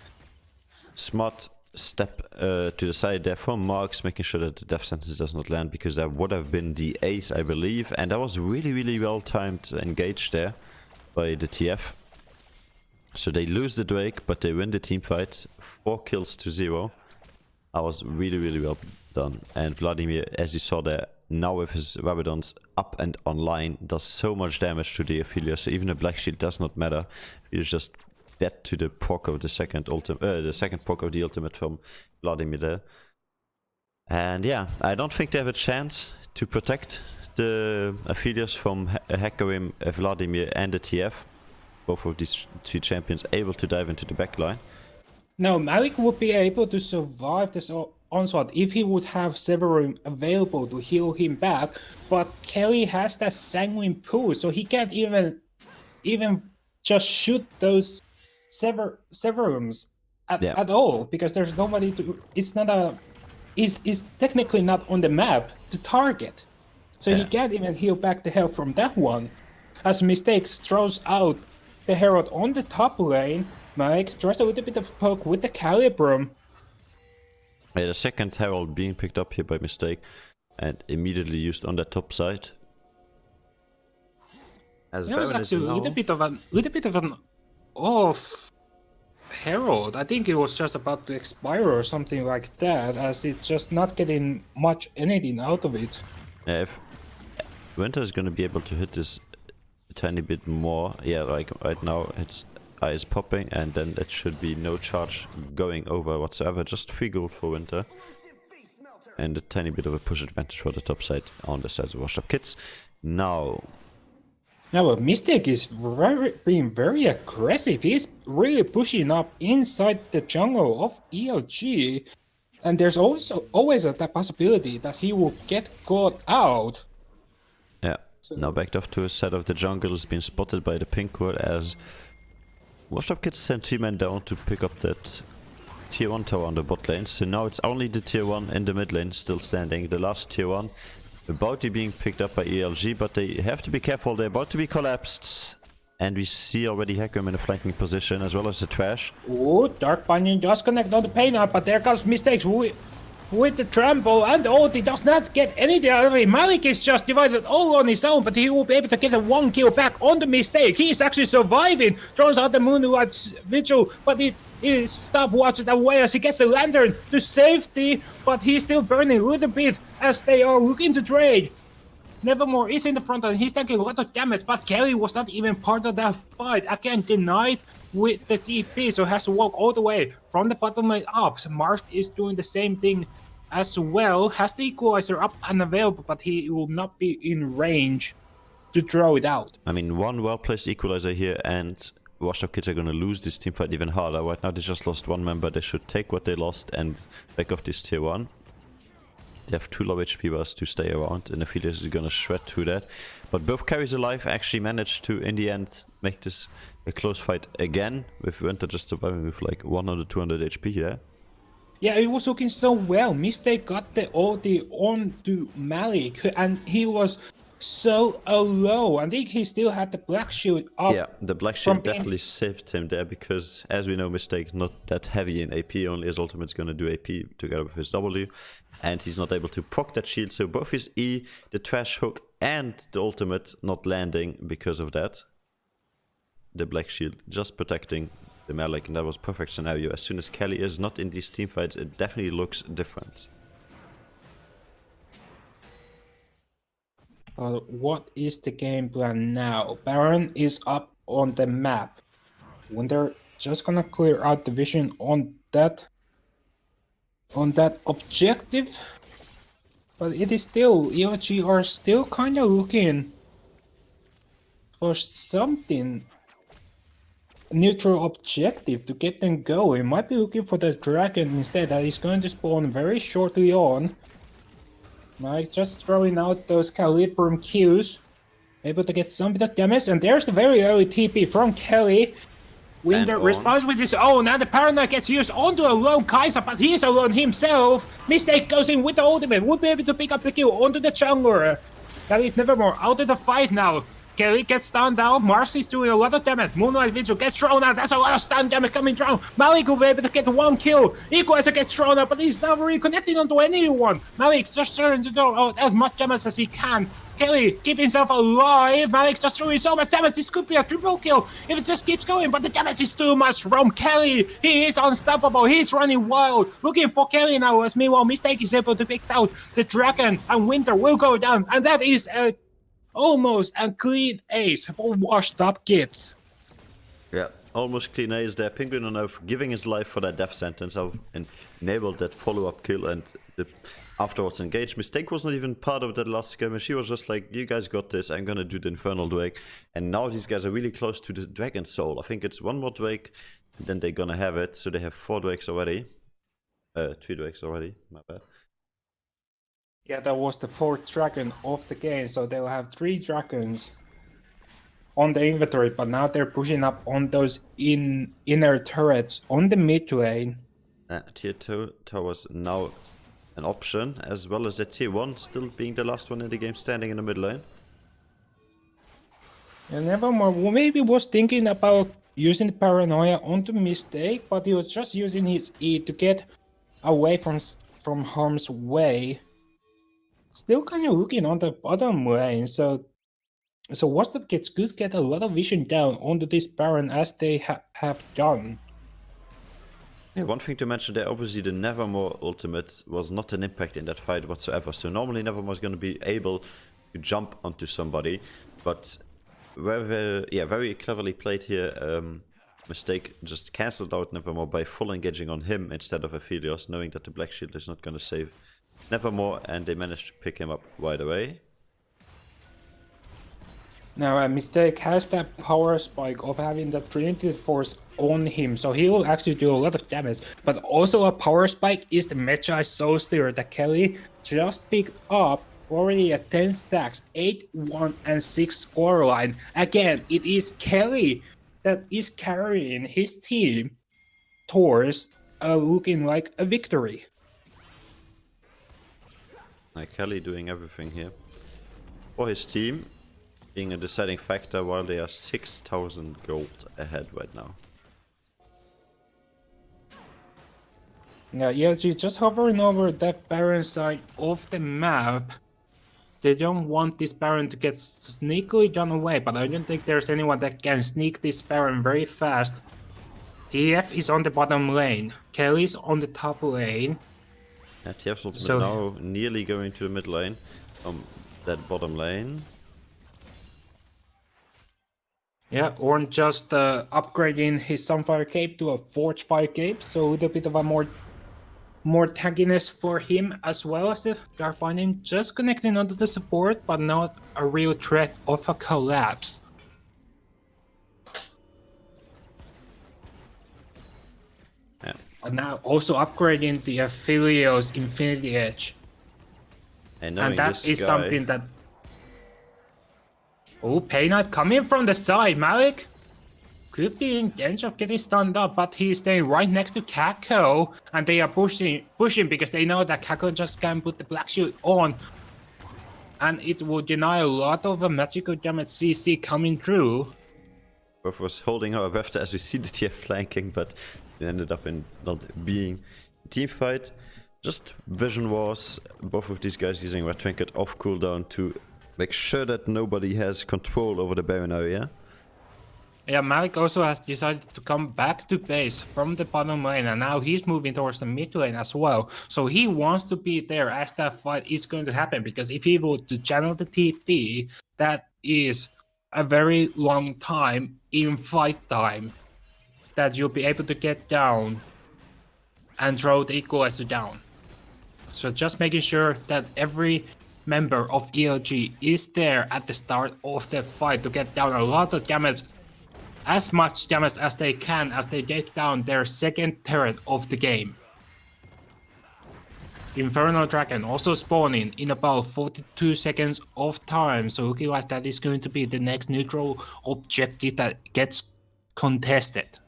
Smart step to the side there from Marks, making sure that the death sentence does not land, because that would have been the ace, I believe, and that was really well timed engage there by the TF. So they lose the Drake, but they win the team fight, 4 kills to 0. That was really well done. And Vladimir, as you saw there, now with his Rabadons up and online, does so much damage to the Ophelia, so even a Black Shield does not matter. He's just dead to the proc of the second proc of the ultimate from Vladimir there. And yeah, I don't think they have a chance to protect the Aphelios from Hecarim, Vladimir and the TF. Both of these two champions able to dive into the backline. No, Malik would be able to survive this onslaught if he would have Severin available to heal him back, but Kelly has that sanguine pool, so he can't even just shoot those Severums at all, because there's nobody to. It's not a. Is technically not on the map to target, so he can't even heal back the health from that one. As Mistakes throws out the Herald on the top lane, Mike tries a little bit of poke with the Calibrum. Yeah, the second Herald being picked up here by mistake and immediately used on the top side. As it was actually a little bit of an off Herald. I think it was just about to expire or something like that, as it's just not getting much anything out of it. Yeah, if Winter is going to be able to hit this a tiny bit more, yeah, like right now its eye is popping, and then it should be no charge going over whatsoever, just 3 gold for Winter. And a tiny bit of a push advantage for the top side on the sides of WashedUpKids. Now, but Mystic is being very aggressive. He's really pushing up inside the jungle of ELG. And there's also always that possibility that he will get caught out. Yeah, so now backed off to a side of the jungle, has been spotted by the pink ward as WashedUpKids sent 2 men down to pick up that tier 1 tower on the bot lane. So now it's only the tier 1 in the mid lane still standing. The last tier 1 about to being picked up by ELG, but they have to be careful, they're about to be collapsed. And we see already Hecarim in a flanking position, as well as the Trash. Oh, Dark Pinion does connect on the Peanut, but there comes Mistakes with the trample, and he does not get anything out of it. Malik is just divided all on his own, but he will be able to get a 1 kill back on the Mistake. He is actually surviving, throws out the Moonlight Vigil, but he stopwatches away as he gets a lantern to safety, but he's still burning a little bit as they are looking to trade. Nevermore is in the front and he's taking a lot of damage, but Kelly was not even part of that fight. Again, denied with the TP, so has to walk all the way from the bottom lane up. So Mark is doing the same thing as well, has the equalizer up and available, but he will not be in range to throw it out. I mean, one well-placed equalizer here, and WashedUpKids are gonna lose this team fight even harder. Right now they just lost one member, they should take what they lost and back off this tier 1. They have 2 low HP bars to stay around, and Aphelios is gonna shred through that. But both carries alive actually managed to, in the end, make this a close fight again, with Winter just surviving with like 100, 200 HP there. Yeah, it was looking so well. Mistake got the ulti onto Malik, and he was so low. I think he still had the black shield up. Yeah, the black shield definitely saved him there, because as we know, Mistake not that heavy in AP, only his ultimate's gonna do AP together with his W. And he's not able to proc that shield, so both his E, the trash hook, and the ultimate not landing because of that. The black shield just protecting the Malik, and that was perfect scenario. As soon as Kelly is not in these team fights, it definitely looks different. What is the game plan now? Baron is up on the map. When they're just gonna clear out the vision on that objective, but it is still, EOG are still kind of looking for something neutral objective to get them going. Might be looking for the dragon instead, that is going to spawn very shortly on. Like just throwing out those Calibrum Qs, able to get some bit of damage, and there's the very early TP from Kelly. Winder responds with his own, and the Paranoid gets used onto a lone Kaiser, but he is alone himself. Mistake goes in with the ultimate, would be able to pick up the kill onto the jungler. Kelly is Nevermore out of the fight now. Kelly gets stunned down, Marcy's doing a lot of damage, Moonlight Vigil gets thrown out, that's a lot of stun damage coming down. Malik will be able to get 1 kill, Equalizer gets thrown out, but he's not really connecting onto anyone. Malik's just trying to do as much damage as he can. Kelly keep himself alive, Malik's just throwing so much damage, this could be a triple kill if it just keeps going, but the damage is too much from Kelly. He is unstoppable, he's running wild, looking for Kelly now, as meanwhile Mistake is able to pick out the dragon, and Winter will go down, and that is a almost a clean ace for WashedUpKids. Yeah, almost clean ace there. Penguin on giving his life for that death sentence and enabled that follow-up kill, and the afterwards engaged. Mistake was not even part of that last skirmish. She was just like, you guys got this, I'm gonna do the Infernal Drake. And now these guys are really close to the Dragon Soul. I think it's 1 more Drake, and then they're gonna have it. So they have 4 Drakes already. 3 Drakes already, my bad. Yeah, that was the 4th dragon of the game, so they'll have 3 dragons on the inventory, but now they're pushing up on those inner turrets on the mid lane. Tier 2 towers now an option, as well as the tier 1 still being the last one in the game standing in the mid lane. And Nevermore maybe was thinking about using the Paranoia onto Mistake, but he was just using his E to get away from harm's way. Still kind of looking on the bottom lane, so WashedUpKids could get a lot of vision down onto this Baron as they have done. Yeah, one thing to mention there, obviously the Nevermore ultimate was not an impact in that fight whatsoever, so normally Nevermore is going to be able to jump onto somebody, but very cleverly played here. Mistake just cancelled out Nevermore by full engaging on him instead of Aphelios, knowing that the Black Shield is not going to save Nevermore, and they managed to pick him up right away. Now, Mistake has that power spike of having the Trinity Force on him, so he will actually do a lot of damage. But also a power spike is the Magi Soul Stealer that Kelly just picked up, already at 10 stacks, 8, 1, and 6 scoreline. Again, it is Kelly that is carrying his team towards looking like a victory. Kelly doing everything here for his team, being a deciding factor, while they are 6,000 gold ahead right now. Yeah, just hovering over that Baron side of the map. They don't want this Baron to get sneakily done away, but I don't think there's anyone that can sneak this Baron very fast. TF is on the bottom lane, Kelly's on the top lane. TF's ultimate now nearly going to the mid lane from that bottom lane. Yeah, Ornn just upgrading his Sunfire Cape to a Forge Fire Cape, so a little bit of a more tankiness for him, as well as the Dark-Binding just connecting onto the support, but not a real threat of a collapse. And now also upgrading the Aphelios Infinity Edge. And that is something that... Oh, Paynite coming from the side, Malik! Could be in danger of getting stunned up, but he's staying right next to Kako, and they are pushing because they know that Kako just can put the Black Shield on, and it will deny a lot of magical damage CC coming through. Both was holding our breath as we see the TF flanking, but it ended up in not being a team fight. Just vision wars, both of these guys using Red Trinket off cooldown to make sure that nobody has control over the Baron area. Yeah, Malik also has decided to come back to base from the bottom lane, and now he's moving towards the mid lane as well. So he wants to be there as that fight is going to happen, because if he were to channel the TP, that is a very long time in fight time that you'll be able to get down and throw the equalizer down. So just making sure that every member of ELG is there at the start of the fight to get down a lot of damage, as much damage as they can, as they take down their second turret of the game. Infernal Dragon also spawning in about 42 seconds of time, so looking like that is going to be the next neutral objective that gets contested.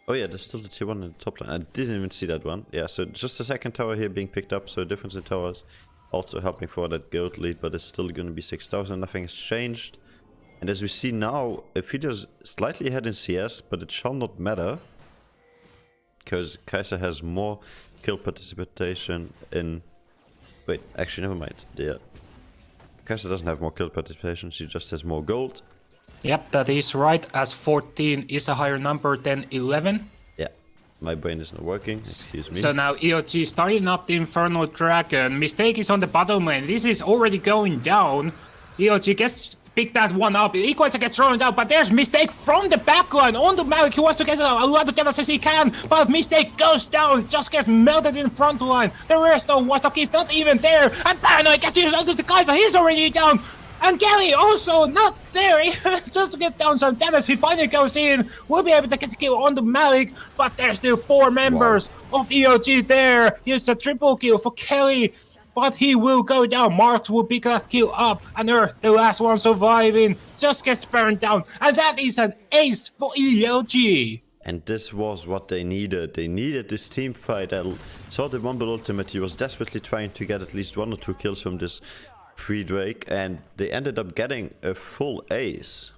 Oh yeah, there's still the tier 1 in the top line. I didn't even see that one. Yeah, so just the second tower here being picked up, so difference in towers. Also helping for that gold lead, but it's still going to be 6,000. Nothing has changed. And as we see now, Aphelios slightly ahead in CS, but it shall not matter. Because Kaiser has more kill participation in... Wait, actually never mind. Yeah. Kaiser doesn't have more kill participation, she just has more gold. Yep, that is right, as 14 is a higher number than 11. Yeah, my brain is not working, excuse me. So now EOG starting up the Infernal Dragon. Mistake is on the bottom lane. This is already going down. EOG gets pick that one up. Equalizer gets thrown down, but there's Mistake from the backline onto Malik. He wants to get a lot of damage as he can, but Mistake goes down, just gets melted in front line. The rest of WashedUpKids not even there, and Paranoid gets used onto the Kaiser. He's already down. And Gary also not there, just to get down some damage. He finally goes in, will be able to get the kill on the Malik, but there's still 4 members of EOG there. Here's a triple kill for Kelly, but he will go down. Marks will pick that kill up, and Earth, the last one surviving, just gets burned down. And that is an ace for ELG. And this was what they needed. They needed this team fight. I saw the Wumble ultimate. He was desperately trying to get at least 1 or 2 kills from this pre-Drake, and they ended up getting a full ace.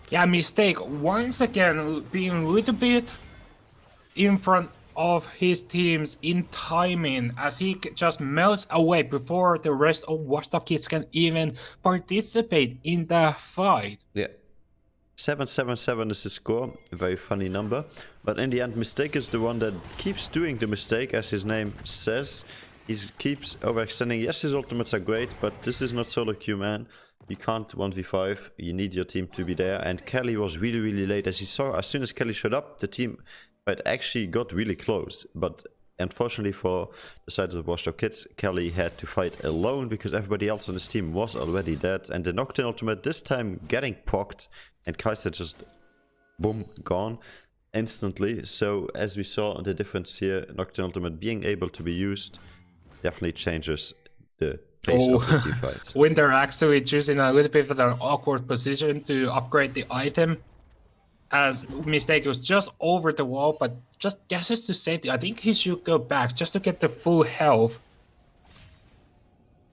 Yeah, Mistake once again being a little bit in front of his teams in timing, as he just melts away before the rest of WashedUpKids can even participate in the fight. Yeah. 777 is the score, a very funny number. But in the end, Mistake is the one that keeps doing the mistake, as his name says. He keeps overextending. Yes, his ultimates are great, but this is not solo queue, man. You can't 1v5. You need your team to be there. And Kelly was really, really late. As you saw, as soon as Kelly showed up, the team fight actually got really close. But unfortunately for the side of the WashedUpKids, Kelly had to fight alone because everybody else on his team was already dead. And the Nocturne ultimate this time getting pocked, and Kaiser just, boom, gone instantly. So as we saw the difference here, Nocturne ultimate being able to be used definitely changes the pace of the team fights. Winter actually choosing a little bit of an awkward position to upgrade the item, as Mistake was just over the wall, but just guesses to safety. I think he should go back just to get the full health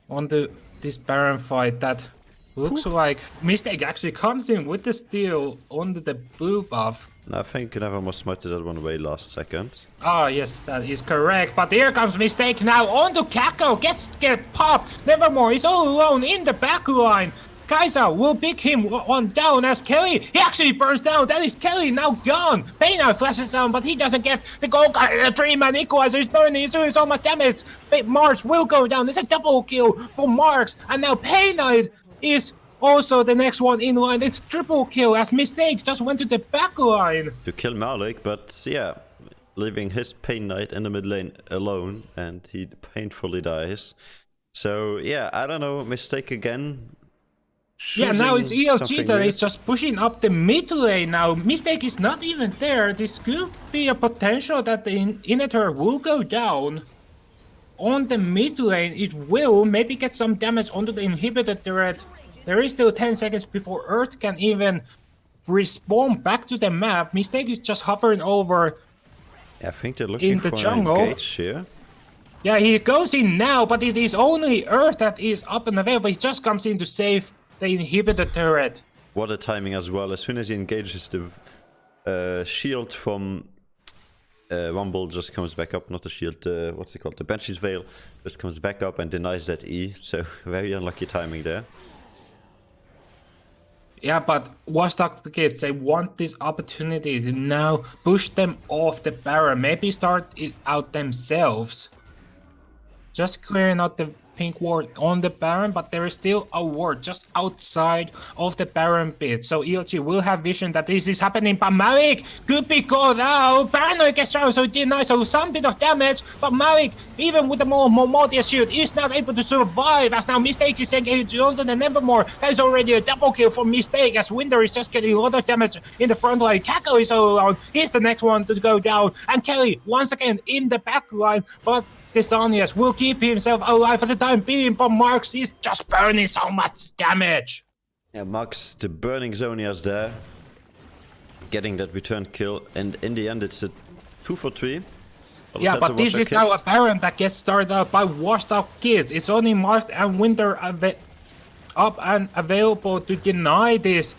onto this Baron fight. That looks like Mistake actually comes in with the steal onto the blue buff. I think Nevermore smited that one away last second. Ah, yes, that is correct. But here comes Mistake now onto Kako. Get popped. Nevermore is all alone in the back line. Kaiser will pick him on down as Kelly. He actually burns down. That is Kelly now gone. Payna flashes down, but he doesn't get the gold card. The 3-man equalizer is burning. He's doing so much damage. Marks will go down. It's a double kill for Marks. And now Payna is also the next one in line. It's triple kill as Mistakes just went to the back line to kill Malik, but yeah, leaving his Pain Knight in the mid lane alone, and he painfully dies. So yeah, I don't know, Mistake again. Yeah, now it's choosing ELG something that weird. is just pushing up the mid lane now. Mistake is not even there. This could be a potential that the inhibitor will go down. On the mid lane, it will maybe get some damage onto the inhibitor turret. There is still 10 seconds before Earth can even respawn back to the map. Mistake is just hovering over I think they're looking in the for an jungle. engage here. Yeah, he goes in now, but it is only Earth that is up and available. He just comes in to save the inhibitor turret. What a timing as well. As soon as he engages, the shield from Rumble just comes back up. Not the shield, what's it called? The Banshee's Veil just comes back up and denies that E. So very unlucky timing there. Yeah, but WashedUpKids, they want this opportunity to now push them off the Baron. Maybe start it out themselves. Just clearing out the pink ward on the Baron, but there is still a ward just outside of the Baron pit. So ELG will have vision that this is happening, but Malik could be called out. Paranoid gets down, so it denies, so some bit of damage, but Malik, even with the more Mortier shield, is not able to survive, as now Mistake is engaging Johnson and Nevermore. That is already a double kill for Mistake, as Winter is just getting a lot of damage in the front line. Kako is all around. He's the next one to go down, and Kelly once again in the back line, but Desanias will keep himself alive for the time being, but Marks is just burning so much damage. Yeah, Max, the burning Zonias there, getting that return kill, and in the end it's a 2 for 3. Yeah, but this is now a Baron that gets started out by WashedUpKids. It's only Marks and Winter up and available to deny this.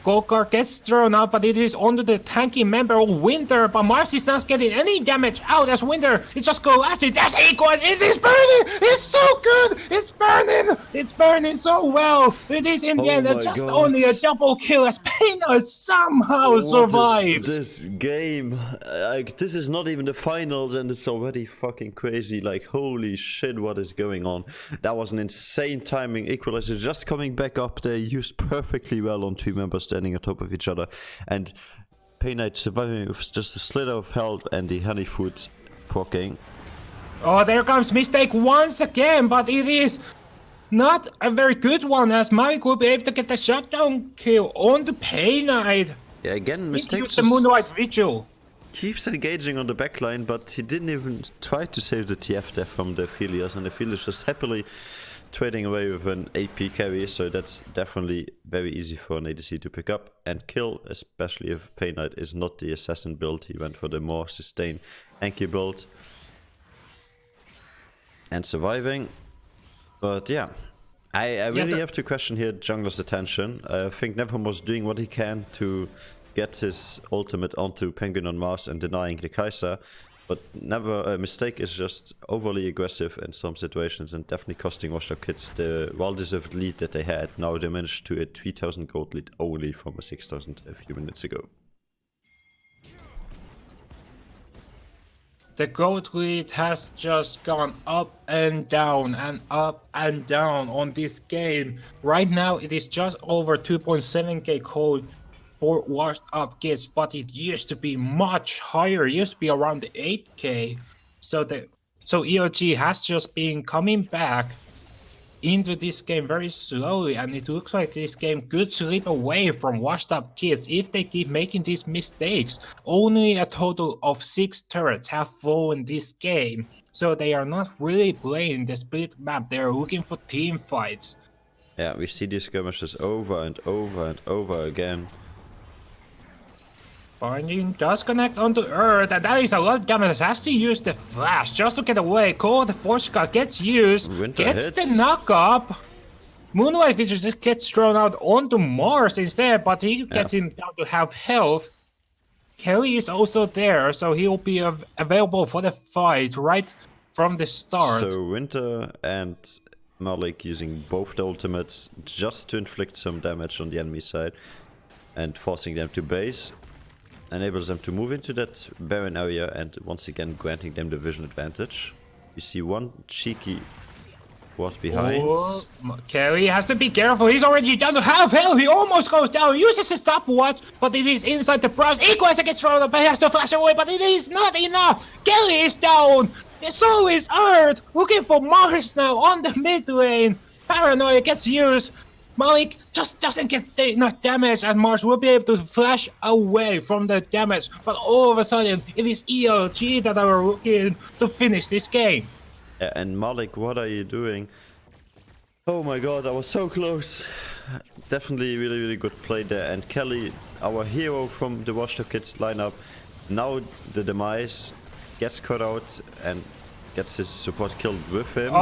Golkar gets thrown out, but it is onto the tanky member of Winter, but Marks is not getting any damage out as Winter is just collapsing. That's equals. It is burning! It's so good! It's burning! It's burning so well! It is in the end just only a double kill as Pena somehow survives! What is this game? Like, this is not even the finals and it's already fucking crazy. Like, holy shit, what is going on? That was an insane timing. Equalizer just coming back up there, used perfectly well on two members standing on top of each other, and Payknight surviving with just a slither of health and the honeyfoot proccing. Oh, there comes Mistake once again, but it is not a very good one, as Mavik will be able to get the shutdown kill on the Payknight. Yeah, again, Mistake the Moonlight Vigil. Keeps engaging on the backline, but he didn't even try to save the TF there from the Aphelios, and the Aphelios just happily trading away with an AP carry, so that's definitely very easy for an ADC to pick up and kill, especially if Payknight is not the assassin build. He went for the more sustained Anki build and surviving. But yeah, I really have to question here jungler's attention. I think Nevermore was doing what he can to get his ultimate onto Penguin on Mars and denying the Kai'Sa. But Mistake is just overly aggressive in some situations and definitely costing WashedUpKids the well-deserved lead that they had. Now they managed to a 3,000 gold lead only from a 6,000 a few minutes ago. The gold lead has just gone up and down on this game. Right now it is just over 2.7k gold for WashedUpKids, but it used to be much higher. It used to be around the 8k. So ELG has just been coming back into this game very slowly, and it looks like this game could slip away from WashedUpKids if they keep making these mistakes. Only a total of 6 turrets have fallen this game, so they are not really playing the split map. They are looking for team fights. Yeah, we see these skirmishes over and over and over again. Binding does connect onto Earth, and that is a lot of damage. Has to use the flash just to get away. Call the Force Guard gets used, Winter gets hits. the knock up. Moonlight Vigil just gets thrown out onto Mars instead, but he gets him down to half health. Kelly is also there, so he'll be available for the fight right from the start. So Winter and Malik using both the ultimates just to inflict some damage on the enemy side and forcing them to base. Enables them to move into that barren area and once again granting them the vision advantage. You see one cheeky ward behind. Oh, Kelly has to be careful. He's already down to half health. He almost goes down. Uses his stopwatch, but it is inside the brush. Equalizer gets thrown up. He has to flash away, but it is not enough. Kelly is down. So is Earth. Looking for Mars now on the mid lane. Paranoia gets used. Malik just doesn't get enough damage, and Mars will be able to flash away from the damage. But all of a sudden, it is ELG that are looking to finish this game. Yeah, and Malik, what are you doing? Oh my god, I was so close. Definitely really, really good play there. And Kelly, our hero from the WashedUpKids lineup, now the demise, gets cut out and gets his support killed with him.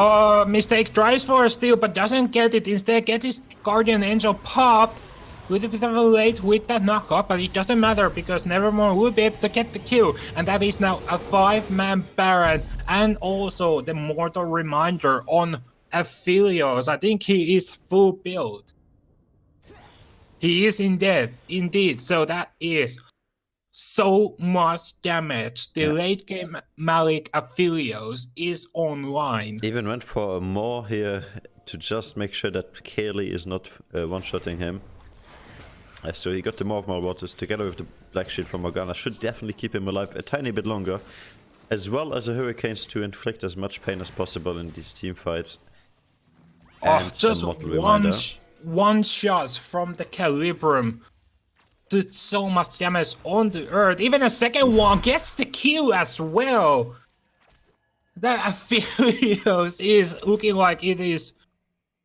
Mistake tries for a steal, but doesn't get it. Instead, gets his Guardian Angel popped. A little bit of a late with that knockup, but it doesn't matter because Nevermore will be able to get the kill. And that is now a 5-man Baron. And also the mortal reminder on Aphelios. I think he is full build. He is indeed. So that is so much damage. The late game Malik Aphelios is online. Even went for a more here to just make sure that Kaylee is not one-shotting him. So he got the Maw of Waters together with the Black Shield from Morgana. Should definitely keep him alive a tiny bit longer. As well as the Hurricanes to inflict as much pain as possible in these team fights. Oh, just one shot from the Calibrum did so much damage on the earth. Even a second one gets the kill as well. That Aphelios is looking like it is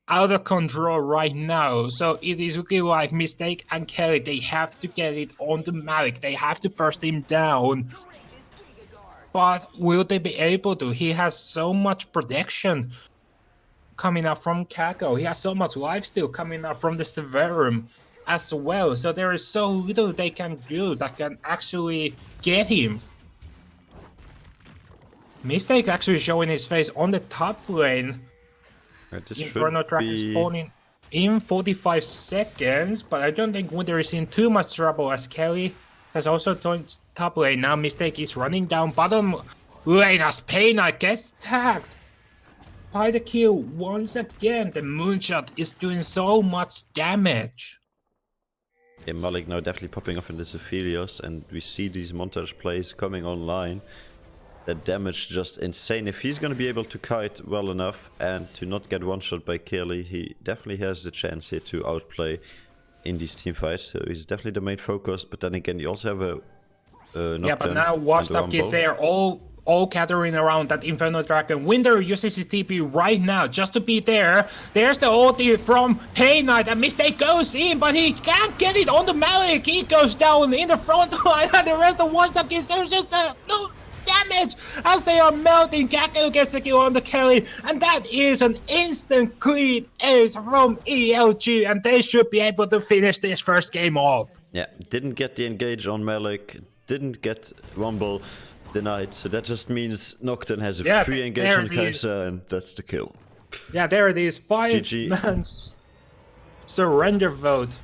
out of control right now. So it is looking like Mistake and Kelly, they have to get it on the Malik. They have to burst him down. But will they be able to? He has so much protection coming up from Kako. He has so much lifesteal coming up from the Severum as well. So there is so little they can do that can actually get him. Mistake actually showing his face on the top lane. Inferno Dragon spawning in 45 seconds, but I don't think Winter is in too much trouble as Kelly has also joined top lane. Now Mistake is running down bottom lane as Pain Knight gets tagged by the kill once again. The Moonshot is doing so much damage. Yeah, Malik now definitely popping off in this Aphelios, and we see these montage plays coming online. That damage just insane. If he's going to be able to kite well enough and to not get one-shot by Kelly, he definitely has the chance here to outplay in these team fights. So he's definitely the main focus, but then again, you also have a yeah, but now WashedUpKids, they are all gathering around that Inferno Dragon. Winter uses his TP right now just to be there. There's the ulti from Pain Knight, and Mistake goes in, but he can't get it on the Malik. He goes down in the front line, and the rest of WashedUpKids, there's just no damage as they are melting. Kako gets the kill on the Kelly, and that is an instant clean ace from ELG, and they should be able to finish this first game off. Yeah, didn't get the engage on Malik, didn't get Rumble denied, so that just means Nocturne has a free engage on Kai'Sa, and that's the kill. Yeah, there it is. 5-man surrender vote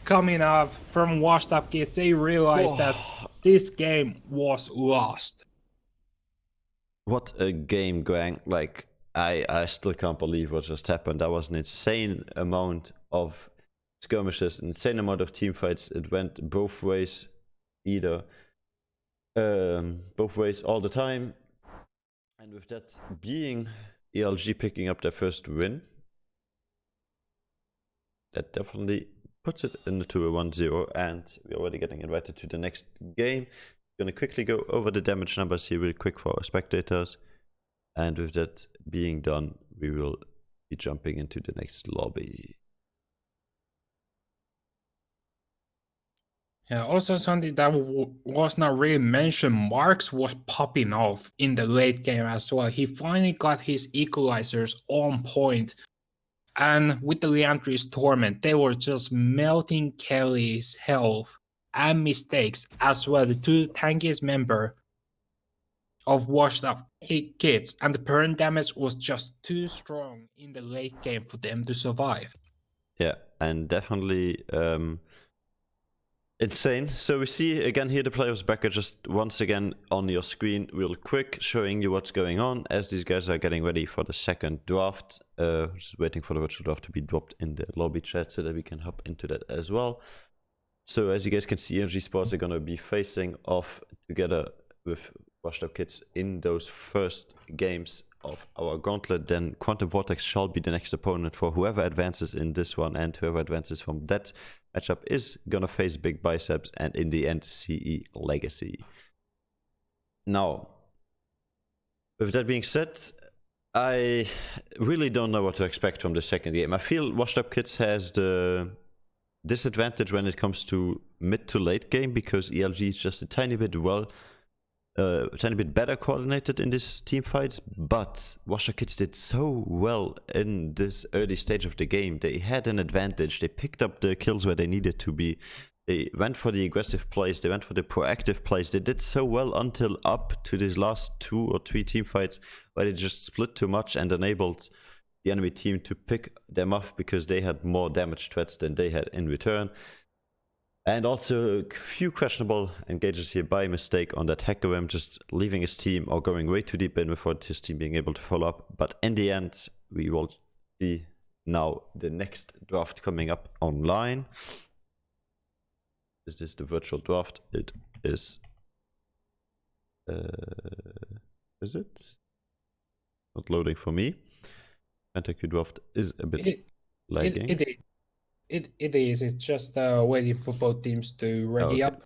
coming up from WashedUpKids. They realized that this game was lost. What a game, Guang. Like, I still can't believe what just happened. That was an insane amount of skirmishes, an insane amount of team fights. It went both ways, both ways all the time. And with that being ELG picking up their first win, that definitely puts it into a 1-0, and we're already getting invited to the next game. Gonna quickly go over the damage numbers here real quick for our spectators, and with that being done, we will be jumping into the next lobby. Yeah, also something that was not really mentioned, Marks was popping off in the late game as well. He finally got his equalizers on point. And with the Leandri's Torment, they were just melting Kelly's health and Mistakes as well, the two tankiest member of WashedUpKids, and the burn damage was just too strong in the late game for them to survive. Yeah, and definitely insane. So we see again here the players back just once again on your screen real quick, showing you what's going on as these guys are getting ready for the second draft. Just waiting for the virtual draft to be dropped in the lobby chat so that we can hop into that as well. So as you guys can see, ELG Sports are going to be facing off together with WashedUpKids in those first games of our gauntlet, then Quantum Vortex shall be the next opponent for whoever advances in this one, and whoever advances from that matchup is gonna face Big Biceps and in the end CE Legacy. Now, with that being said, I really don't know what to expect from the second game. I feel WashedUpKids has the disadvantage when it comes to mid to late game because ELG is just a tiny bit better coordinated in this team fights, but WashedUpKids did so well in this early stage of the game. They had an advantage. They picked up the kills where they needed to be. They went for the aggressive plays. They went for the proactive plays. They did so well until up to these last 2 or 3 team fights where they just split too much and enabled the enemy team to pick them off because they had more damage threats than they had in return. And also a few questionable engages here by mistake on that Hecarim, just leaving his team or going way too deep in before his team being able to follow up. But in the end, we will see now the next draft coming up online. Is this the virtual draft? It is. Is it? Not loading for me. PentaQ draft is a bit lagging. It is. It's just waiting for both teams to ready up.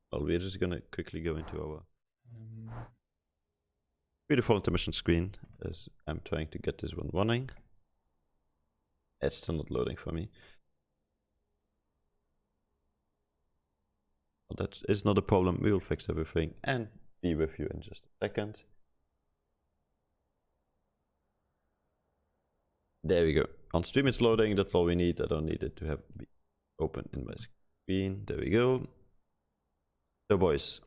Well, we're just gonna quickly go into our beautiful intermission screen as I'm trying to get this one running. It's still not loading for me. Well, that is not a problem. We will fix everything and be with you in just a second. There we go. On stream it's loading. That's all we need. I don't need it to have be open in my screen. There we go. So boys,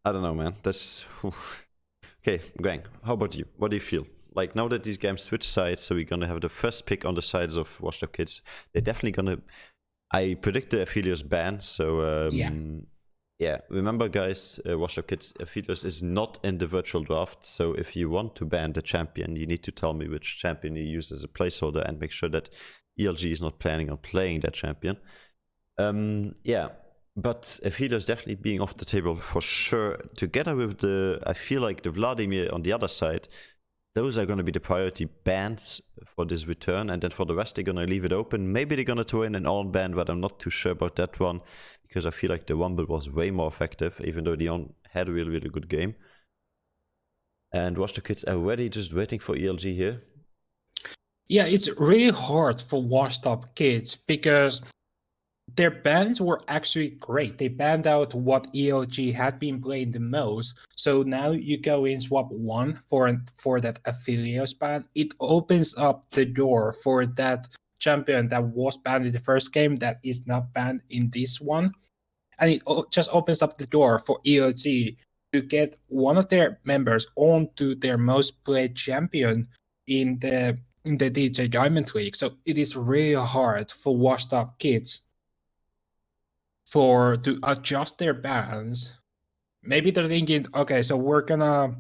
I don't know, man. That's okay. Gang, how about you? What do you feel? Like now that these games switch sides, so we're gonna have the first pick on the sides of WashedUpKids. They're definitely gonna. I predict the Aphelios ban. So yeah. Remember, guys, WashedUpKids Aphelios is not in the virtual draft. So if you want to ban the champion, you need to tell me which champion you use as a placeholder and make sure that ELG is not planning on playing that champion. Yeah. But Aphelios definitely being off the table for sure. Together with I feel like the Vladimir on the other side, those are going to be the priority bans for this return. And then for the rest, they're going to leave it open. Maybe they're going to throw in an on ban, but I'm not too sure about that one. Because I feel like the Rumble was way more effective, even though the on had a really, really good game. And WashedUpKids are already just waiting for ELG here. Yeah, it's really hard for WashedUpKids because their bans were actually great. They banned out what ELG had been playing the most. So now you go in swap 1 for that Aphelios ban. It opens up the door for that champion that was banned in the first game that is not banned in this one. And it just opens up the door for ELG to get one of their members onto their most played champion in the DJ Diamond League. So it is really hard for WashedUpKids to adjust their bans. Maybe they're thinking, okay, so we're gonna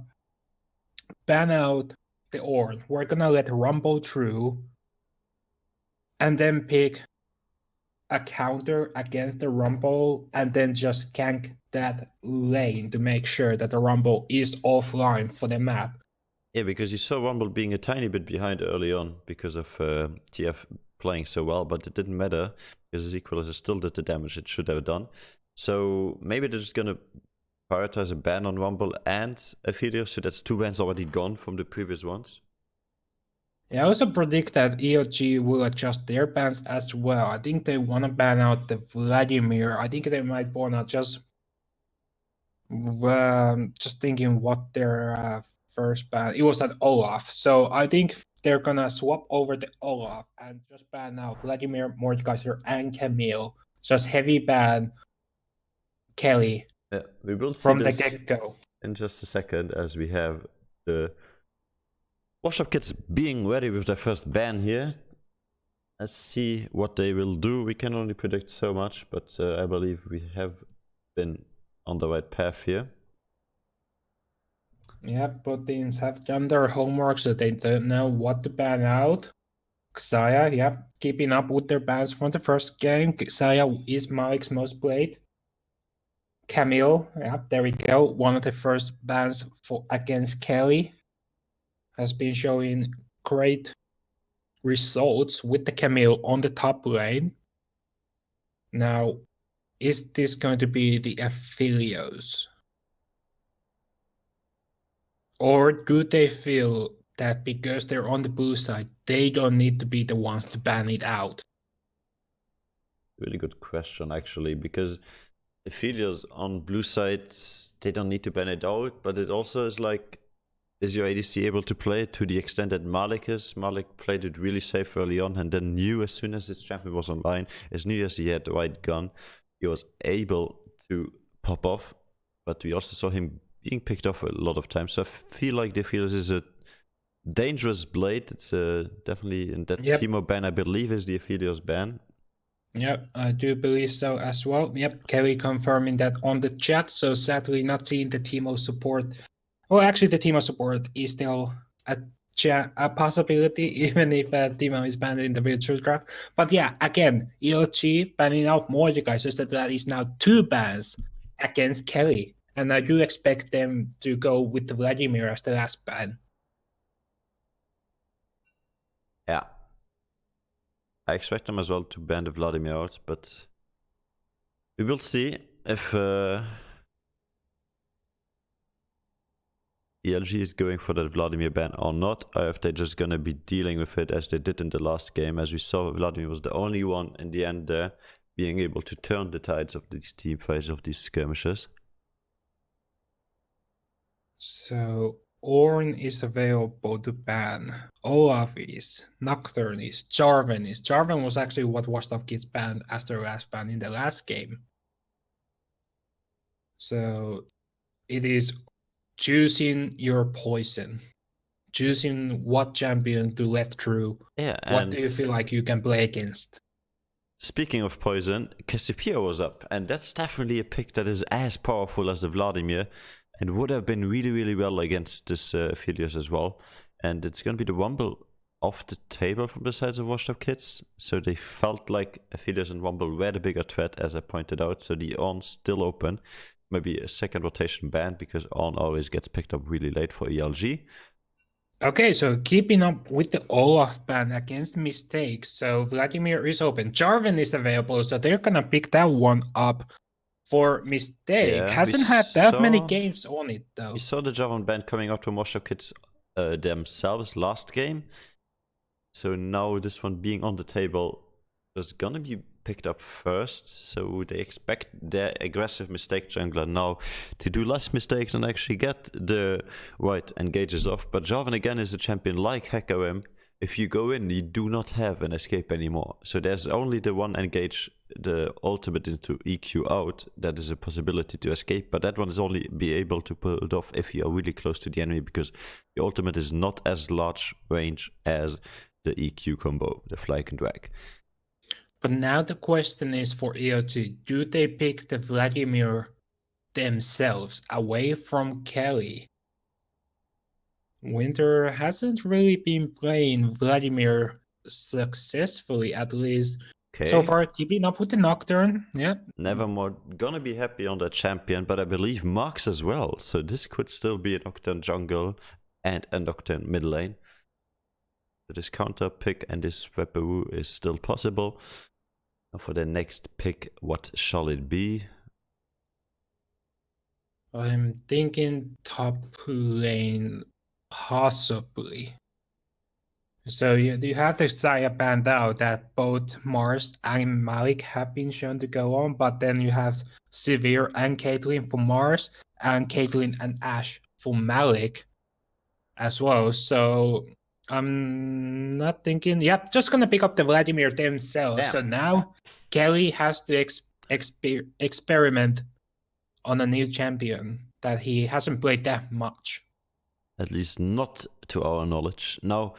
ban out the Orn. We're gonna let Rumble through and then pick a counter against the Rumble and then just gank that lane to make sure that the Rumble is offline for the map. Yeah, because you saw Rumble being a tiny bit behind early on because of TF playing so well, but it didn't matter because his equalizer still did the damage it should have done. So maybe they're just gonna prioritize a ban on Rumble and Aphelios, so that's 2 bans already gone from the previous ones. Yeah, I also predict that ELG will adjust their bans as well. I think they want to ban out the Vladimir. I think they might want to just thinking what their first ban. It was at Olaf. So I think they're gonna swap over the Olaf and just ban out Vladimir, Mordekaiser, and Camille. Just heavy ban Kelly. Yeah, we will see from this the get-go in just a second as we have the WashedUpKids being ready with their first ban here. Let's see what they will do. We can only predict so much, but I believe we have been on the right path here. Yeah, both teams have done their homework, so they don't know what to ban out. Xayah, yeah, keeping up with their bans from the first game. Xayah is Malik's most played. Camille, yeah, there we go. One of the first bans against Kelly has been showing great results with the Camille on the top lane. Now, is this going to be the Aphelios? Or do they feel that because they're on the blue side, they don't need to be the ones to ban it out? Really good question, actually, because Aphelios on blue side, they don't need to ban it out, but it also is like, is your ADC able to play it to the extent that Malik is? Malik played it really safe early on and then knew as soon as his champion was online, as new as he had the right gun, he was able to pop off, but we also saw him being picked off a lot of times, so I feel like the Aphelios is a dangerous blade. It's definitely in that Teemo ban, I believe, is the Aphelios ban. Yep, I do believe so as well. Yep, Kelly confirming that on the chat. So sadly, not seeing the Teemo support. Well, actually, the Teemo support is still a possibility, even if Teemo is banned in the virtual draft. But yeah, again, ELG banning out Mordecai, so that is now 2 bans against Kelly. And I do expect them to go with the Vladimir as the last ban. Yeah. I expect them as well to ban the Vladimir out, but we will see if ELG is going for that Vladimir ban or not, or if they're just gonna be dealing with it as they did in the last game. As we saw, Vladimir was the only one in the end there being able to turn the tides of these team fights, of these skirmishes. So Ornn is available to ban. Olaf is. Nocturne is. Jarvan is. Jarvan was actually what WashedUpKids banned as their last ban in the last game. So it is choosing your poison. Choosing what champion to let through. Yeah, what do you feel like you can play against? Speaking of poison, Cassiopeia was up, and that's definitely a pick that is as powerful as the Vladimir, and would have been really, really well against this Aphelios as well. And it's going to be the Wumble off the table from the sides of WashedUpKids, so they felt like Aphelios and Wumble were the bigger threat, as I pointed out, so the Ornn's still open. Maybe a second rotation ban, because Ornn always gets picked up really late for ELG. Okay, so keeping up with the Olaf ban against mistakes. So Vladimir is open. Jarvan is available, so they're gonna pick that one up for mistake. Yeah, Hasn't had that many games on it though. We saw the Jarvan ban coming out from WashedUpKids themselves last game. So now this one being on the table is gonna be picked up first. So they expect their aggressive mistake jungler now to do less mistakes and actually get the right engages off. But Jarvan again is a champion like Hecarim. If you go in, you do not have an escape anymore. So there's only the one engage, the ultimate into EQ out, that is a possibility to escape. But that one is only be able to pull it off if you are really close to the enemy, because the ultimate is not as large range as the EQ combo, the fly and drag. But now the question is for EOT, do they pick the Vladimir themselves away from Kelly? Winter hasn't really been playing Vladimir successfully, at least so far, keeping up with the Nocturne. Yeah. Nevermore gonna be happy on that champion, but I believe Marks as well. So this could still be a Nocturne jungle and a Nocturne mid lane. So this counter pick and this Weperu is still possible. Now for the next pick, what shall it be? I'm thinking top lane, possibly. So you have the Xayah banned out that both Mars and Malik have been shown to go on, but then you have Severe and Caitlyn for Mars and Caitlyn and Ashe for Malik as well. So I'm not thinking. Yep, just gonna pick up the Vladimir themselves. Damn. So now Kelly has to experiment on a new champion that he hasn't played that much. At least not to our knowledge. Now,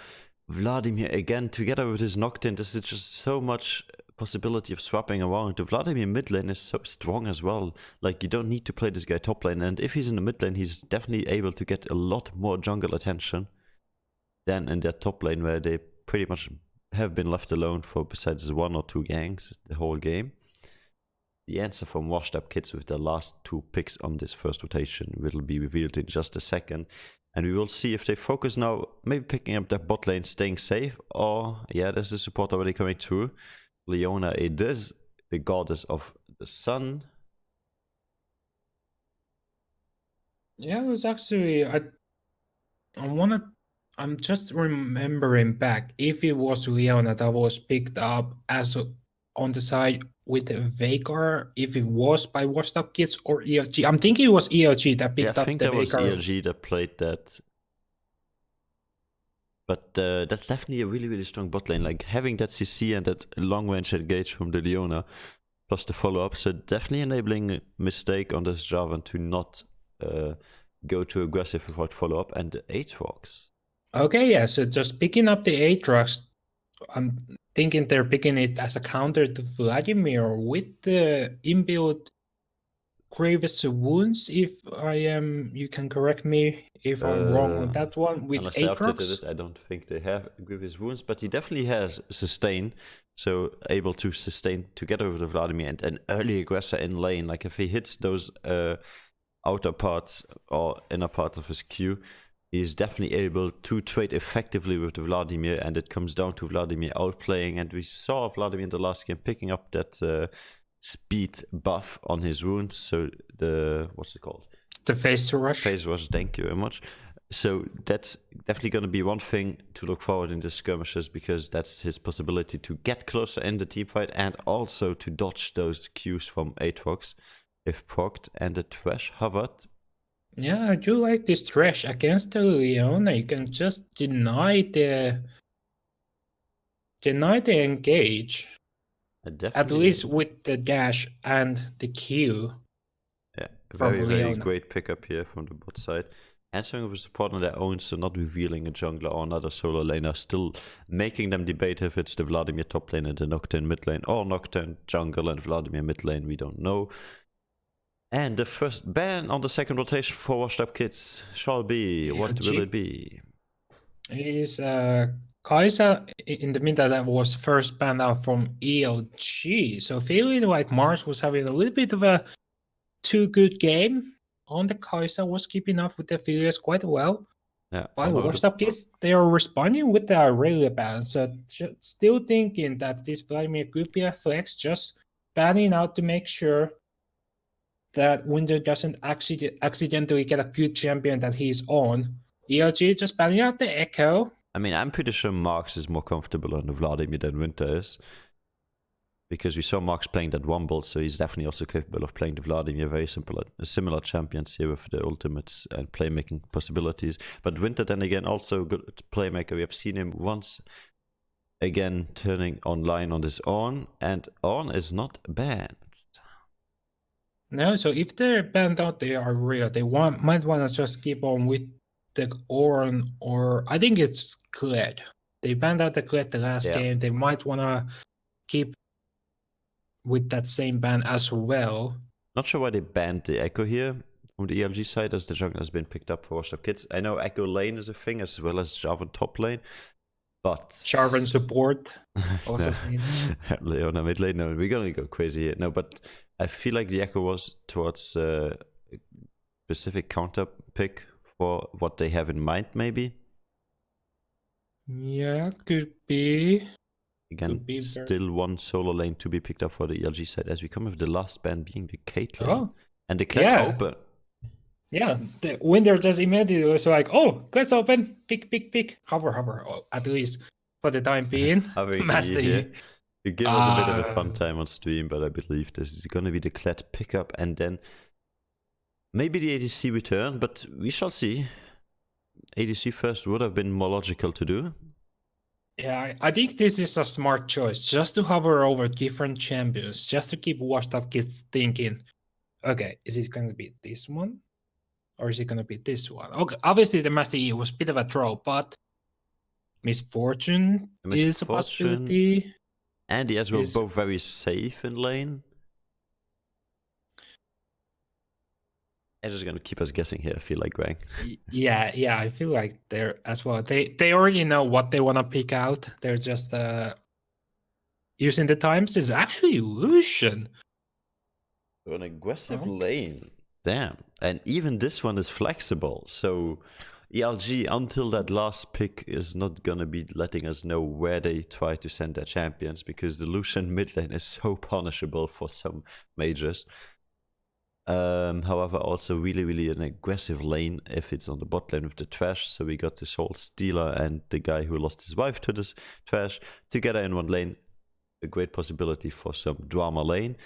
Vladimir again, together with his Nocturne, this is just so much possibility of swapping around. The Vladimir mid lane is so strong as well. Like, you don't need to play this guy top lane, and if he's in the mid lane, he's definitely able to get a lot more jungle attention than in that top lane, where they pretty much have been left alone for besides 1 or 2 ganks the whole game? The answer from WashedUpKids with the last 2 picks on this first rotation will be revealed in just a second. And we will see if they focus now, maybe picking up that bot lane, staying safe, or, yeah, there's the support already coming through. Leona, it is the goddess of the sun. Yeah, it was actually I'm just remembering back if it was Leona that was picked up as on the side with Veigar, if it was by WashedUpKids or ELG. I'm thinking it was ELG that picked I up think the that was Veigar. ELG that played that. But that's definitely a really, really strong bot lane. Like having that CC and that long range engage from the Leona, plus the follow up, so definitely enabling a mistake on this Jarvan to not go too aggressive without follow up. And the Aatrox. Okay, yeah, so just picking up the Aatrox, I'm thinking they're picking it as a counter to Vladimir with the inbuilt grievous wounds. If I am, you can correct me if I'm wrong on that one. With Unless I updated Aatrox, it, I don't think they have grievous wounds, but he definitely has sustain, so able to sustain together with the Vladimir and an early aggressor in lane. Like if he hits those outer parts or inner parts of his Q, he's definitely able to trade effectively with the Vladimir, and it comes down to Vladimir outplaying. And we saw Vladimir in the last game picking up that speed buff on his runes. So the what's it called? the phase rush. Phase rush. Thank you very much. So that's definitely going to be one thing to look forward in the skirmishes, because that's his possibility to get closer in the team fight and also to dodge those Qs from Aatrox if procced. And the Thresh hovered. Yeah, I do like this Thresh against the Leona. You can just deny the engage. At least with the dash and the Q. Yeah, very great pickup here from the bot side. Answering with support on their own, so not revealing a jungler or another solo laner, still making them debate if it's the Vladimir top lane and the Nocturne mid lane, or Nocturne jungle and Vladimir mid lane, we don't know. And the first ban on the second rotation for WashedUpKids shall be, what will it be? It is Kai'Sa in the mid that was first banned out from ELG. So feeling like Mars was having a little bit of a too good game on the Kai'Sa, was keeping up with the affiliates quite well. Yeah, but WashedUpKids, they are responding with the Aurelia ban. So still thinking that this Vladimir could be a flex, just banning out to make sure that Winter doesn't accidentally get a good champion that he's on. ELG just banning out the Echo. I mean, I'm pretty sure Marx is more comfortable on the Vladimir than Winter is, because we saw Marx playing that Womble, so he's definitely also capable of playing the Vladimir. Very similar champions here with the ultimates and playmaking possibilities. But Winter, then again, also good playmaker. We have seen him once again turning online on this Ornn, and Ornn is not banned. No, so if they're banned out, they are real. They might want to just keep on with the Ornn, or I think it's Kled. They banned out the Kled the last game. They might want to keep with that same ban as well. Not sure why they banned the Echo here from the ELG side, as the jungle has been picked up for WashedUpKids. I know Echo lane is a thing, as well as Jarvan top lane, but Jarvan support also. Leona mid lane. No, we're gonna go crazy here. No, but I feel like the Echo was towards a specific counter pick for what they have in mind, maybe. Yeah, could be. Again, still one solo lane to be picked up for the ELG side, as we come with the last ban being the Caitlyn. Oh. And the Kled open. Yeah, the Winter just immediately was like, oh, Kled's open, pick, hover, at least for the time being. Master E. It gave us a bit of a fun time on stream, but I believe this is going to be the Kled pickup, and then maybe the ADC return, but we shall see. ADC first would have been more logical to do. Yeah, I think this is a smart choice, just to hover over different champions, just to keep WashedUpKids thinking, okay, is it going to be this one? Or is it going to be this one? Okay, obviously the Master E was a bit of a throw, but Misfortune is a possibility. And the Ezreal both very safe in lane. It's just gonna keep us guessing here, I feel like, Greg. Yeah, I feel like they're as well. They already know what they want to pick out. They're just using the times. This is actually Lucian. So an aggressive Okay. lane. Damn. And even this one is flexible. So ELG, until that last pick, is not gonna be letting us know where they try to send their champions, because the Lucian mid lane is so punishable for some majors. However, also really an aggressive lane if it's on the bot lane with the trash. So we got this whole Stealer and the guy who lost his wife to this trash together in one lane. A great possibility for some drama lane.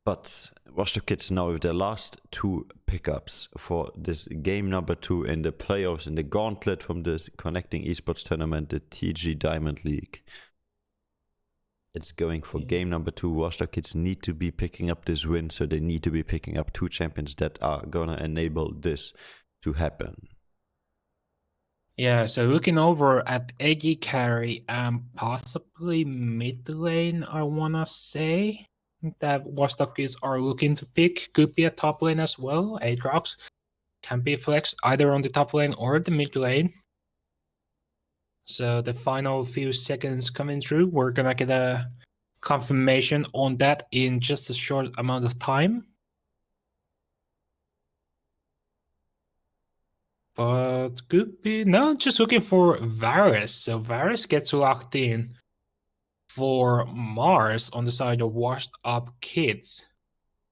But WashedUpKids now with their last two pickups for this game number 2 in the playoffs, in the gauntlet from this connecting esports tournament, the TG Diamond League. It's going for game number 2. WashedUpKids need to be picking up this win, so they need to be picking up 2 champions that are gonna enable this to happen. Yeah, so looking over at AD carry and possibly mid lane, I wanna say that WashedUpKids are looking to pick. Could be a top lane as well. Aatrox can be flexed either on the top lane or the mid lane. So the final few seconds coming through, we're gonna get a confirmation on that in just a short amount of time. But could be no, just looking for Varus. So Varus gets locked in for Mars on the side of WashedUpKids.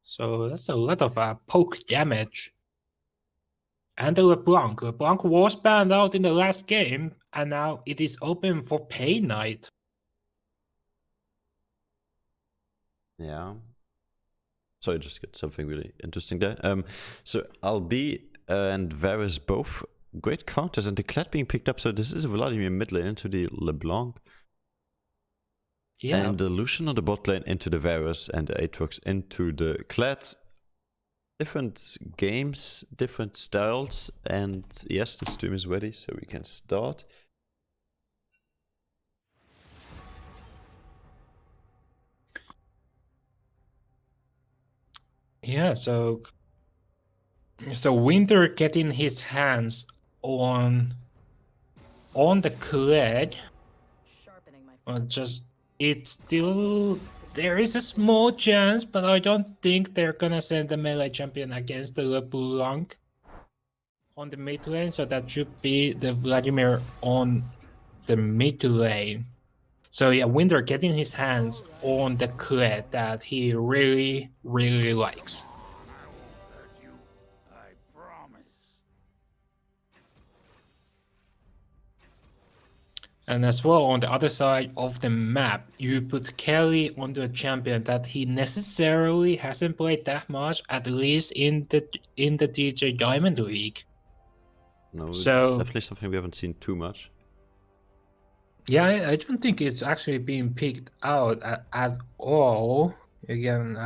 So that's a lot of poke damage. And the LeBlanc. LeBlanc was banned out in the last game, and now it is open for Pay Night. Yeah. So I just get something really interesting there. So Albi and Varus both great counters, and the Kled being picked up. So this is Vladimir mid lane into the LeBlanc. Yeah. And the Lucian on the bot lane into the Varus, and the Aatrox into the Kled. Different games, different styles, and yes, the stream is ready, so we can start. Yeah, so Winter getting his hands on the Kled. Just it's still there is a small chance, but I don't think they're gonna send the melee champion against the LeBlanc on the mid lane, so that should be the Vladimir on the mid lane. So yeah, Winter getting his hands on the Kled that he really likes. And as well, on the other side of the map, you put Kelly on the champion that he necessarily hasn't played that much, at least in the DJ Diamond League. No, So it's definitely something we haven't seen too much. Yeah, I don't think it's actually being picked out at all. Again,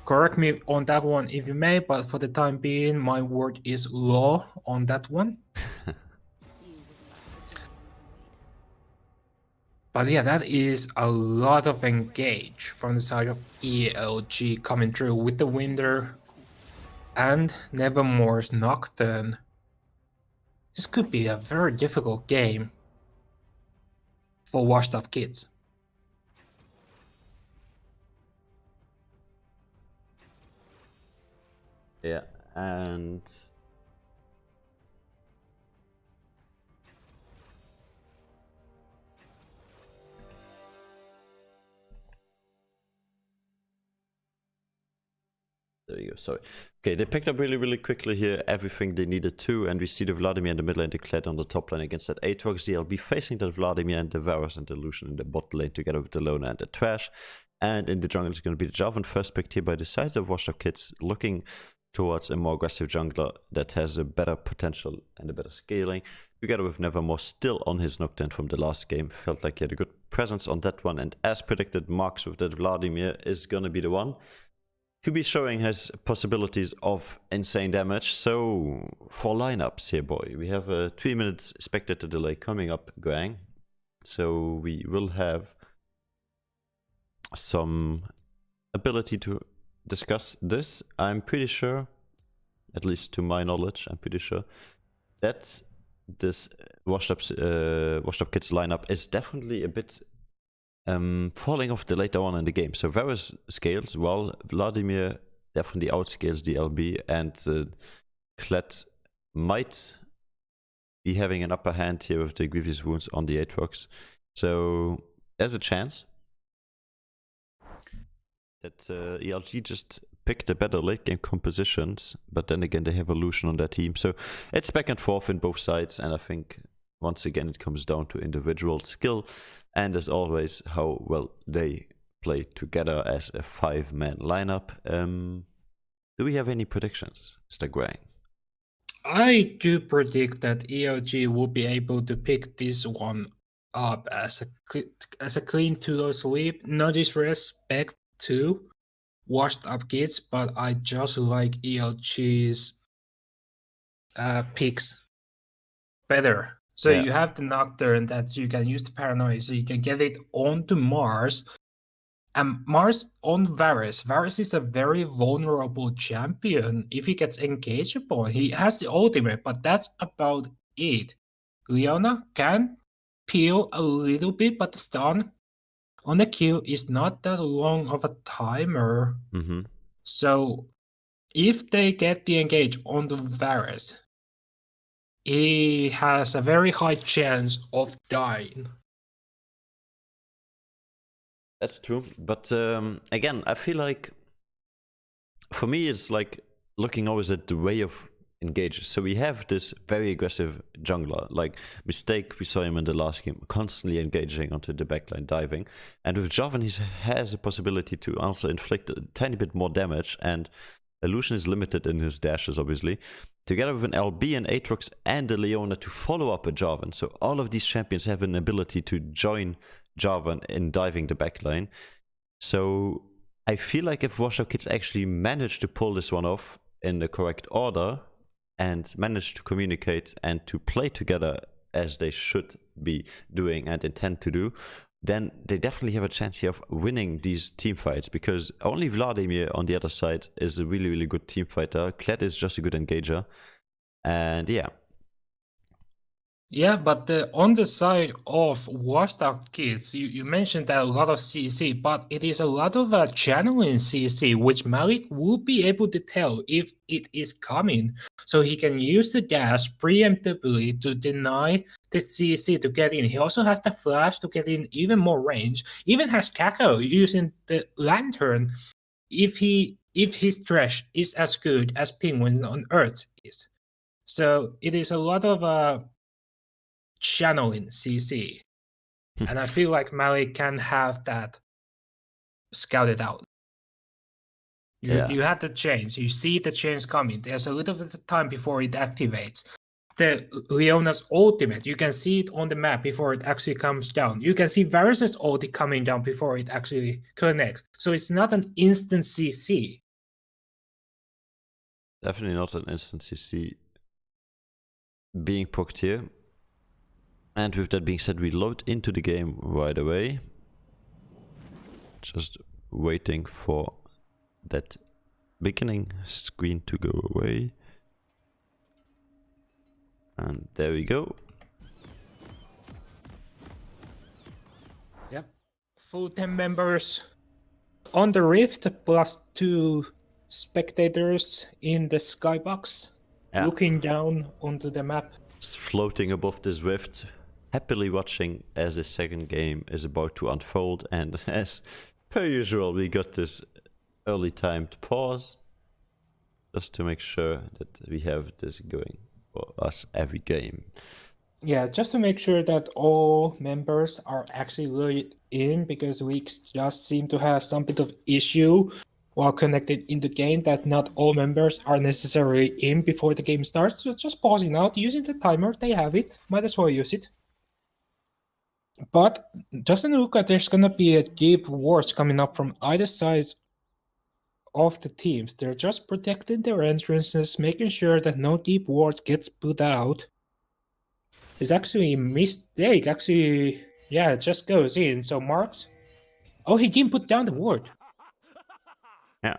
correct me on that one if you may, but for the time being, my word is law on that one. But yeah, that is a lot of engage from the side of ELG coming through with the Winter and Nevermore's Nocturne. This could be a very difficult game for WashedUpKids. Yeah, and there you go, sorry. Okay, they picked up really quickly here everything they needed to, and we see the Vladimir in the mid lane, the Kled on the top lane against that Aatrox. They'll be facing that Vladimir and the Varus and the Lucian in the bot lane together with the Lona and the Trash. And in the jungle is going to be the Jarvan, first picked here by the sides of WashedUpKids, looking towards a more aggressive jungler that has a better potential and a better scaling. Together with Nevermore still on his Nocturne from the last game. Felt like he had a good presence on that one, and as predicted, Marks with that Vladimir is going to be the one to be showing his possibilities of insane damage. So for lineups here, boy, we have a 3 minutes spectator delay coming up, Grang. So we will have some ability to discuss this. I'm pretty sure at least to my knowledge, I'm pretty sure, that this Washed Up Kids lineup is definitely a bit falling off the later on in the game. So Varus scales well, Vladimir definitely outscales the LB, and Kled might be having an upper hand here with the Grievous Wounds on the Aatrox. So there's a chance that ELG just picked the better late game compositions, but then again they have Illusion on their team. So it's back and forth in both sides, and I think once again it comes down to individual skill, and as always how well they play together as a 5-man lineup. Do we have any predictions, Mr. Grang? I do predict that ELG will be able to pick this one up as a clean 2-0 sweep. No disrespect to WashedUpKids, but I just like ELG's picks better. So Yeah. you have the Nocturne that you can use the Paranoia, so you can get it onto Mars. And Mars on Varus. Varus is a very vulnerable champion. If he gets engageable, he has the ultimate, but that's about it. Leona can peel a little bit, but the stun on the Q is not that long of a timer. Mm-hmm. So if they get the engage on the Varus, he has a very high chance of dying. That's true, but again, I feel like for me it's like looking always at the way of engage. So we have this very aggressive jungler, like Mistake, we saw him in the last game, constantly engaging onto the backline, diving. And with Jarvan, he has a possibility to also inflict a tiny bit more damage, and Illusion is limited in his dashes, obviously. Together with an LB, an Aatrox, and a Leona to follow up a Jarvan. So all of these champions have an ability to join Jarvan in diving the backline. So I feel like if WashedUpKids actually manage to pull this one off in the correct order and manage to communicate and to play together as they should be doing and intend to do, then they definitely have a chance here of winning these team fights, because only Vladimir on the other side is a really, really good team fighter. Kled is just a good engager. And yeah. Yeah, but on the side of WashedUpKids, you mentioned that a lot of CC, but it is a lot of channeling CC, which Malik will be able to tell if it is coming. So he can use the dash preemptively to deny the CC to get in. He also has the flash to get in even more range. Even has Kako using the lantern if his trash is as good as Penguins on Earth is. So it is a lot of channeling CC. And I feel like Malik can have that scouted out. You have the chains. You see the chains coming. There's a little bit of time before it activates. The Leona's ultimate, you can see it on the map before it actually comes down. You can see Varus's ulti coming down before it actually connects. So it's not an instant CC. Definitely not an instant CC being procced here. And with that being said, we load into the game right away. Just waiting for that beginning screen to go away. And there we go. Yep. Full 10 members on the Rift, plus 2 spectators in the skybox, looking down onto the map. Just floating above this rift, happily watching as the second game is about to unfold, and as per usual we got this early timed pause just to make sure that we have this going for us every game. Yeah, just to make sure that all members are actually logged in, because we just seem to have some bit of issue while connected in the game that not all members are necessarily in before the game starts. So just pausing out, using the timer, they have it, might as well use it. But just look at, there's gonna be a deep wars coming up from either side of the teams. They're just protecting their entrances, making sure that no deep ward gets put out. It's actually a mistake. Actually, yeah, it just goes in. So Marks, oh, he didn't put down the ward. Yeah,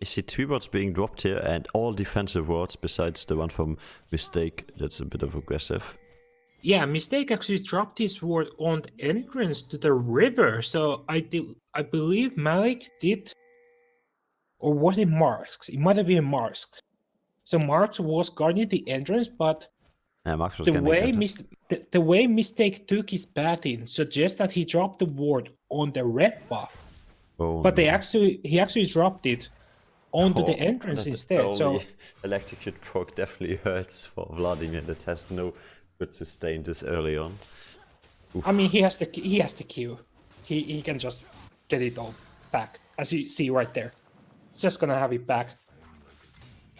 I see 3 wards being dropped here, and all defensive wards besides the one from Mistake. That's a bit of aggressive. Yeah, Mistake actually dropped his ward on the entrance to the river. So I believe Malik did, or was it Marks? It might have been Marks. So Marks was guarding the entrance, but Yeah, Max was the getting way entered. the way Mistake took his path in suggests that he dropped the ward on the red buff. Oh, But no. he actually dropped it onto the Oh, entrance that instead. So early electrocute proc definitely hurts for Vladimir that has no good sustain this early on. I mean, he has the Q. He can just get it all back, as you see right there. It's just gonna have it back.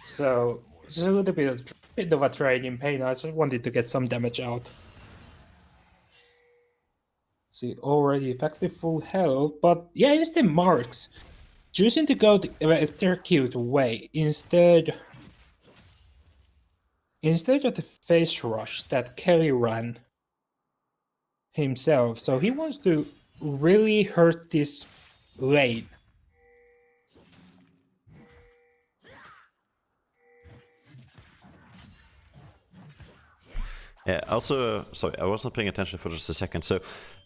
So it's a little bit of a trade-in pain. I just wanted to get some damage out. See, already effective full health, but yeah, it's the Marks choosing to go the electrocute way instead of the face rush that Kelly ran himself. So he wants to really hurt this lane. Yeah, also, sorry, I wasn't paying attention for just a second. So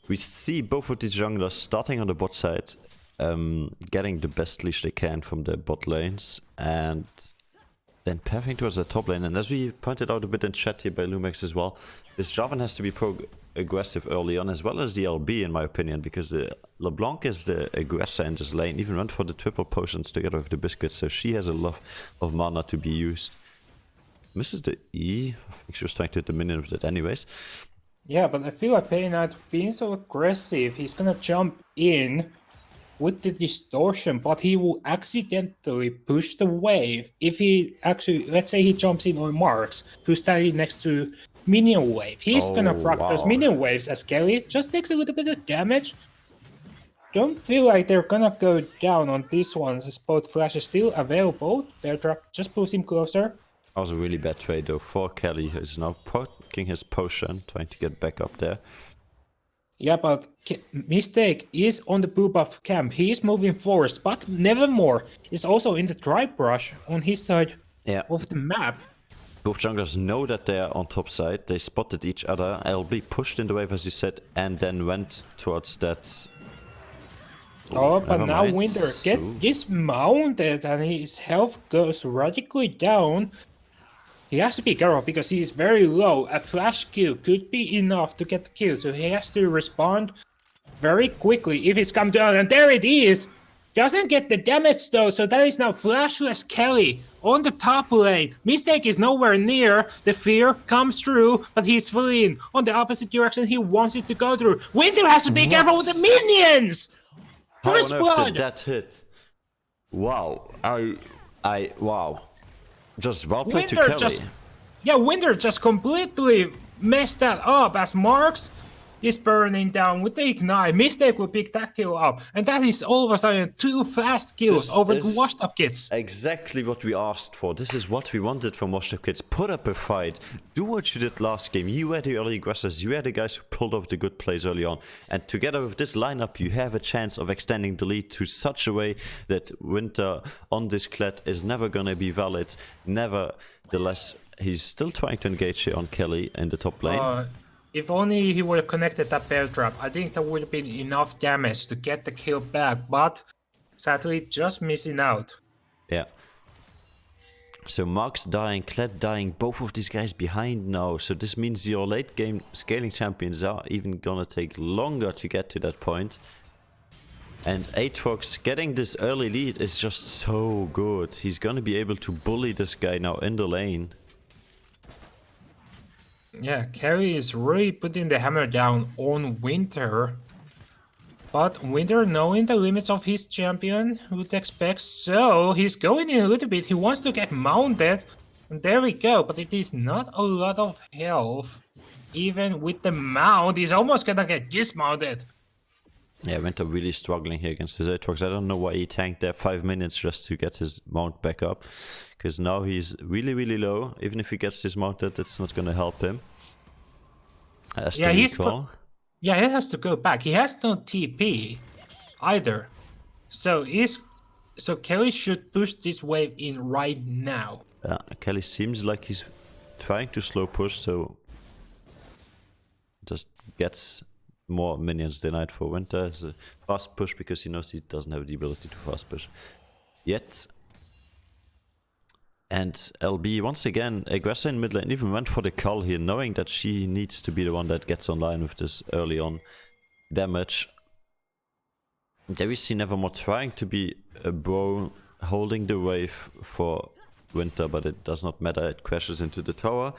we see both of these junglers starting on the bot side, getting the best leash they can from the bot lanes, and then pathing towards the top lane. And as we pointed out a bit in chat here by Lumex as well, this Jarvan has to be aggressive early on, as well as the LB in my opinion, because the LeBlanc is the aggressor in this lane, even went for the triple potions together with the biscuits, so she has a lot of mana to be used. Misses the E. I think she was trying to hit the minion with it anyways. Yeah, but I feel like Pain Knight being so aggressive, he's gonna jump in with the distortion, but he will accidentally push the wave. If he actually, let's say he jumps in on Marks, who's standing next to minion wave. He's gonna proc those minion waves as Kelly. Just takes a little bit of damage. Don't feel like they're gonna go down on this one, as both Flash is still available. Bear Trap just pulls him closer. That was a really bad trade though for Kelly, who is now poking his potion, trying to get back up there. Yeah, but Mistake is on the blue buff camp. He is moving forward, but Nevermore is also in the dry brush on his side of the map. Both junglers know that they are on top side. They spotted each other. LB pushed in the wave, as you said, and then went towards that. Oh, but now Winter gets mounted and his health goes radically down. He has to be careful because he is very low. A flash kill could be enough to get the kill, so he has to respond very quickly if he's come down. And there it is! Doesn't get the damage though, so that is now flashless Kelly on the top lane. Mistake is nowhere near. The fear comes through, but he's fleeing on the opposite direction he wants it to go through. Winter has to be careful with the minions! First How on earth blood! did that hit? Wow. Wow. Just well played to Kelly. Winter just completely messed that up as Marks is burning down with the Ignite. Mistake will pick that kill up. And that is all of a sudden 2 fast kills over the WashedUpKids. Exactly what we asked for. This is what we wanted from WashedUpKids. Put up a fight. Do what you did last game. You were the early aggressors. You were the guys who pulled off the good plays early on. And together with this lineup, you have a chance of extending the lead to such a way that Winter on this Kled is never going to be valid. Nevertheless, he's still trying to engage here on Kelly in the top lane. If only he would have connected that bear trap, I think that would have been enough damage to get the kill back, but sadly just missing out. Yeah. So Mark's dying, Kled dying, both of these guys behind now, so this means your late game scaling champions are even gonna take longer to get to that point. And Aatrox getting this early lead is just so good. He's gonna be able to bully this guy now in the lane. Yeah, Kerry is really putting the hammer down on Winter. But Winter, knowing the limits of his champion, would expect so. He's going in a little bit. He wants to get mounted. And there we go. But it is not a lot of health. Even with the mount, he's almost gonna get dismounted. Yeah, Winter really struggling here against his Aatrox. I don't know why he tanked there 5 minutes just to get his mount back up. Because now he's really, really low. Even if he gets dismounted, it's not going to help him. He has to go back. He has no TP either. So he's So Kelly should push this wave in right now. Kelly seems like he's trying to slow push, so just gets more minions denied for Winter. It's a fast push because he knows he doesn't have the ability to fast push yet. And LB once again aggressive in mid lane, even went for the cull here, knowing that she needs to be the one that gets online with this early on damage. There we see Nevermore trying to be a bro, holding the wave for Winter, but it does not matter, it crashes into the tower.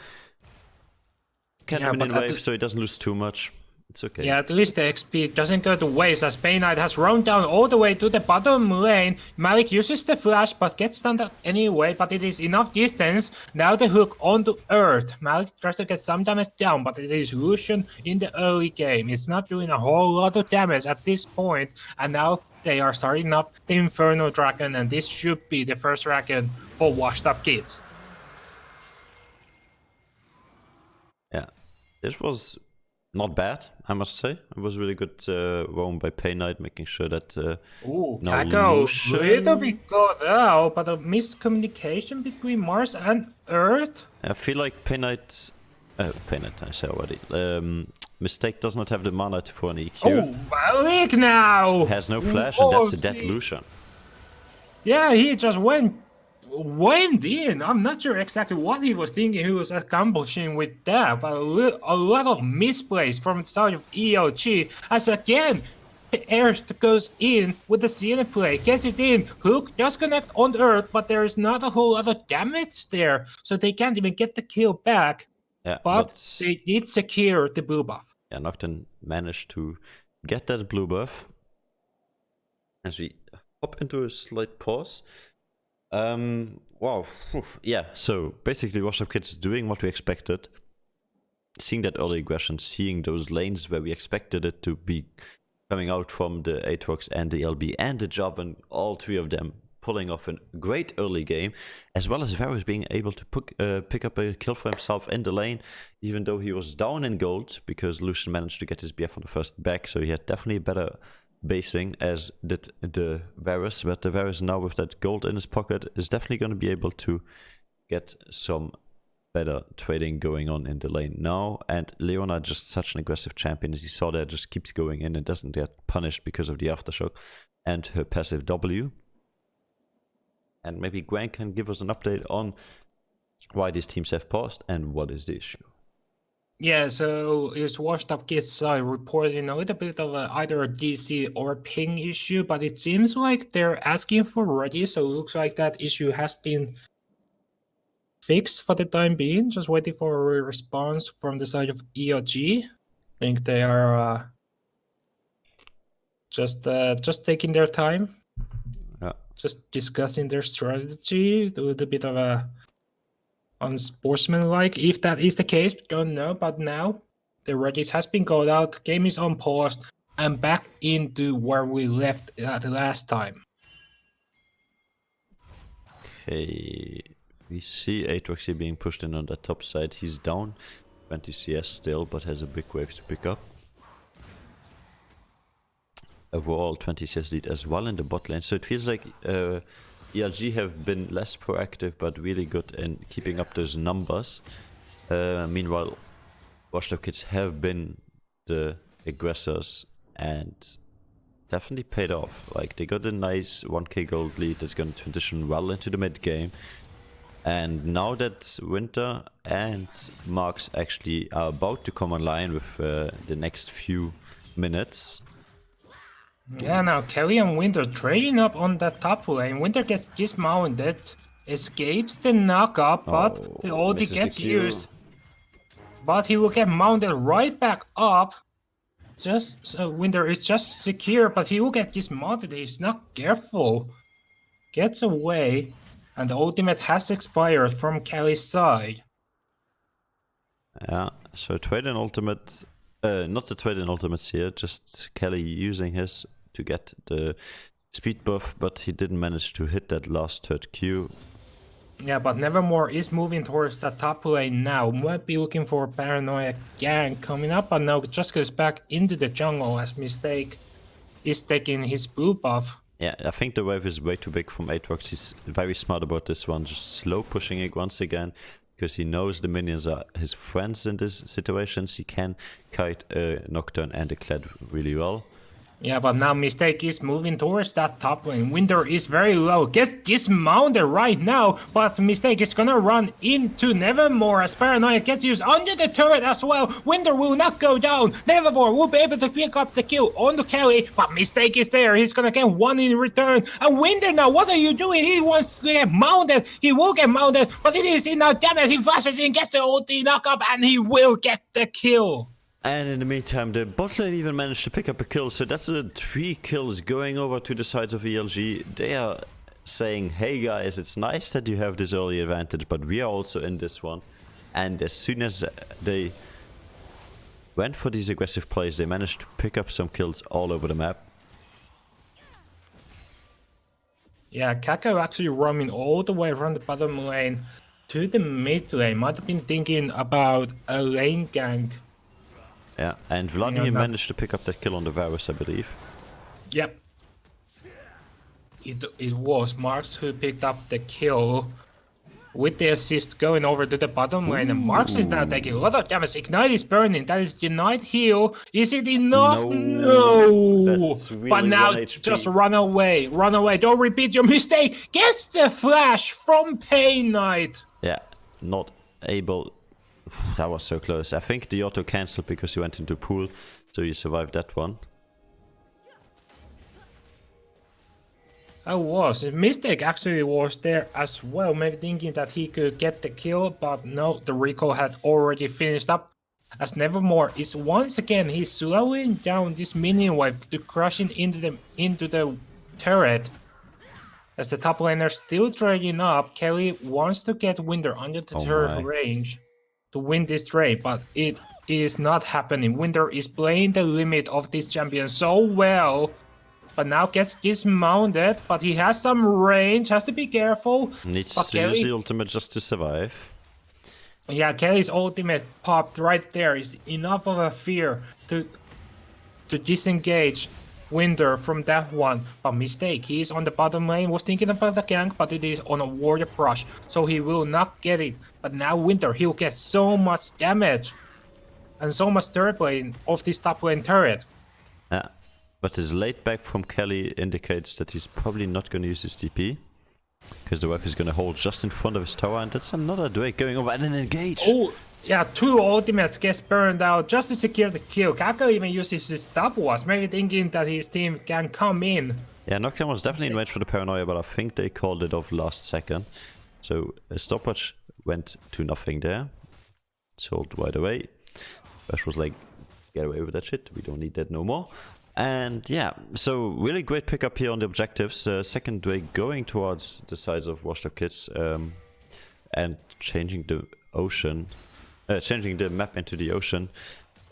Can minion wave, so he doesn't lose too much. It's okay. Yeah, at least the XP doesn't go to waste as Bay Knight has roamed down all the way to the bottom lane. Malik uses the flash but gets stunned anyway, but it is enough distance. Now the hook onto Earth. Malik tries to get some damage down, but it is Lucian in the early game. It's not doing a whole lot of damage at this point, and now they are starting up the Inferno Dragon, and this should be the first dragon for WashedUpKids. Yeah, this was not bad, I must say. It was really good roam by Pay Knight, making sure that Kako little bit got out, but a miscommunication between Mars and Earth. I feel like Pay Knight, I say already. Mistake does not have the mana for an EQ. Oh, Malik now! Has no flash, and that's a dead Lucian. Yeah, he just went in. I'm not sure exactly what he was thinking he was accomplishing with that, but a lot of misplays from the side of EOG, as again, Earth goes in with the CN play, gets it in, hook does connect on Earth, but there is not a whole lot of damage there, so they can't even get the kill back. Yeah, but they did secure the blue buff. Yeah, Nocturne managed to get that blue buff. As we hop into a slight pause. Wow, yeah, so basically WashedUpKids is doing what we expected. Seeing that early aggression, seeing those lanes where we expected it to be coming out from the Aatrox and the LB and the Joven, all three of them pulling off a great early game, as well as Varus being able to pick up a kill for himself in the lane, even though he was down in gold, because Lucian managed to get his BF on the first back, so he had definitely a better basing, as did the Varus, but the Varus now with that gold in his pocket is definitely going to be able to get some better trading going on in the lane now. And Leona, just such an aggressive champion, as you saw there, just keeps going in and doesn't get punished because of the aftershock and her passive W. And maybe Gwen can give us an update on why these teams have paused and what is the issue. Yeah, so it's WashedUpKids reporting a little bit of either a DC or ping issue, but it seems like they're asking for ready, so it looks like that issue has been fixed for the time being. Just waiting for a response from the side of EOG. I think they are just taking their time. Yeah. Just discussing their strategy, a little bit of a unsportsmanlike. If that is the case, we don't know, but now the Regis has been called out, game is on pause, and back into where we left at the last time. Okay, we see Aatrox here being pushed in on the top side. He's down 20 CS still, but has a big wave to pick up. Overall 20 CS lead as well in the bot lane, so it feels like ELG have been less proactive but really good in keeping up those numbers. Meanwhile, WashedUpKids have been the aggressors and definitely paid off. Like, they got a nice 1k gold lead that's going to transition well into the mid game. And now that Winter and Marks actually are about to come online with the next few minutes. Yeah, now Kelly and Winter trading up on that top lane. Winter gets dismounted, escapes the knockup, but the ulti gets used. But he will get mounted right back up. Just so Winter is just secure, but he will get dismounted. He's not careful. Gets away, and the ultimate has expired from Kelly's side. Yeah, so trade and ultimate, not the trade and ultimates here, just Kelly using his to get the speed buff, but he didn't manage to hit that last third Q. Yeah, but Nevermore is moving towards the top lane now. Might be looking for a Paranoia gang coming up, but now just goes back into the jungle as Mistake is taking his blue buff. Yeah, I think the wave is way too big from Aatrox. He's very smart about this one, just slow pushing it once again, because he knows the minions are his friends in this situations. He can kite a Nocturne and a Kled really well. Yeah, but now Mistake is moving towards that top lane. Winter is very low. Gets dismounted right now, but Mistake is gonna run into Nevermore as Paranoia gets used under the turret as well. Winter will not go down. Nevermore will be able to pick up the kill on the Kelly, but Mistake is there. He's gonna get one in return. And Winter now, what are you doing? He wants to get mounted. He will get mounted, but it is enough damage. He flashes in, gets the ulti knock up, and he will get the kill. And in the meantime, the bot lane even managed to pick up a kill, so that's 3 kills going over to the sides of ELG. They are saying, hey guys, it's nice that you have this early advantage, but we are also in this one. And as soon as they went for these aggressive plays, they managed to pick up some kills all over the map. Yeah, Kako actually roaming all the way from the bottom lane to the mid lane. Might have been thinking about a lane gank. Yeah, and Vladimir managed to pick up that kill on the Varus, I believe. Yep. It was Marks who picked up the kill with the assist going over to the bottom lane. And Marks is now taking a lot of damage. Ignite is burning. That is Ignite heal. Is it enough? No. That's really but now 1 HP. just run away. Run away. Don't repeat your mistake. Gets the flash from Pain Knight. Yeah, not able. That was so close. I think the auto cancelled because he went into pool, so he survived that one. I was. The mistake actually was there as well. Maybe thinking that he could get the kill, but no, the recall had already finished up. As Nevermore is once again, he's slowing down this minion wave to crushing into the turret. As the top laner still trading up, Kelly wants to get Winter under the turret range to win this trade, but it is not happening. Winter is playing the limit of this champion so well, but now gets dismounted, but he has some range, has to be careful. Needs but to use the ultimate just to survive. Yeah, Kelly's ultimate popped right there is enough of a fear to disengage Winter from that one. But mistake, he is on the bottom lane, was thinking about the gank, but it is on a warrior brush, so he will not get it. But now Winter, he'll get so much damage and so much turret lane of this top lane turret. Yeah, but his late back from Kelly indicates that he's probably not going to use his TP, because the wave is going to hold just in front of his tower, and that's another Drake going over and then engage. Oh, yeah, 2 ultimates gets burned out just to secure the kill. Kako even uses his stopwatch, maybe thinking that his team can come in. Yeah, Nocturne was definitely in range for the Paranoia, but I think they called it off last second. So a stopwatch went to nothing there. Sold right away. Bash was like, get away with that shit, we don't need that no more. And yeah, so really great pickup here on the objectives. Second Drake going towards the sides of WashedUpKids and changing the ocean. Changing the map into the ocean.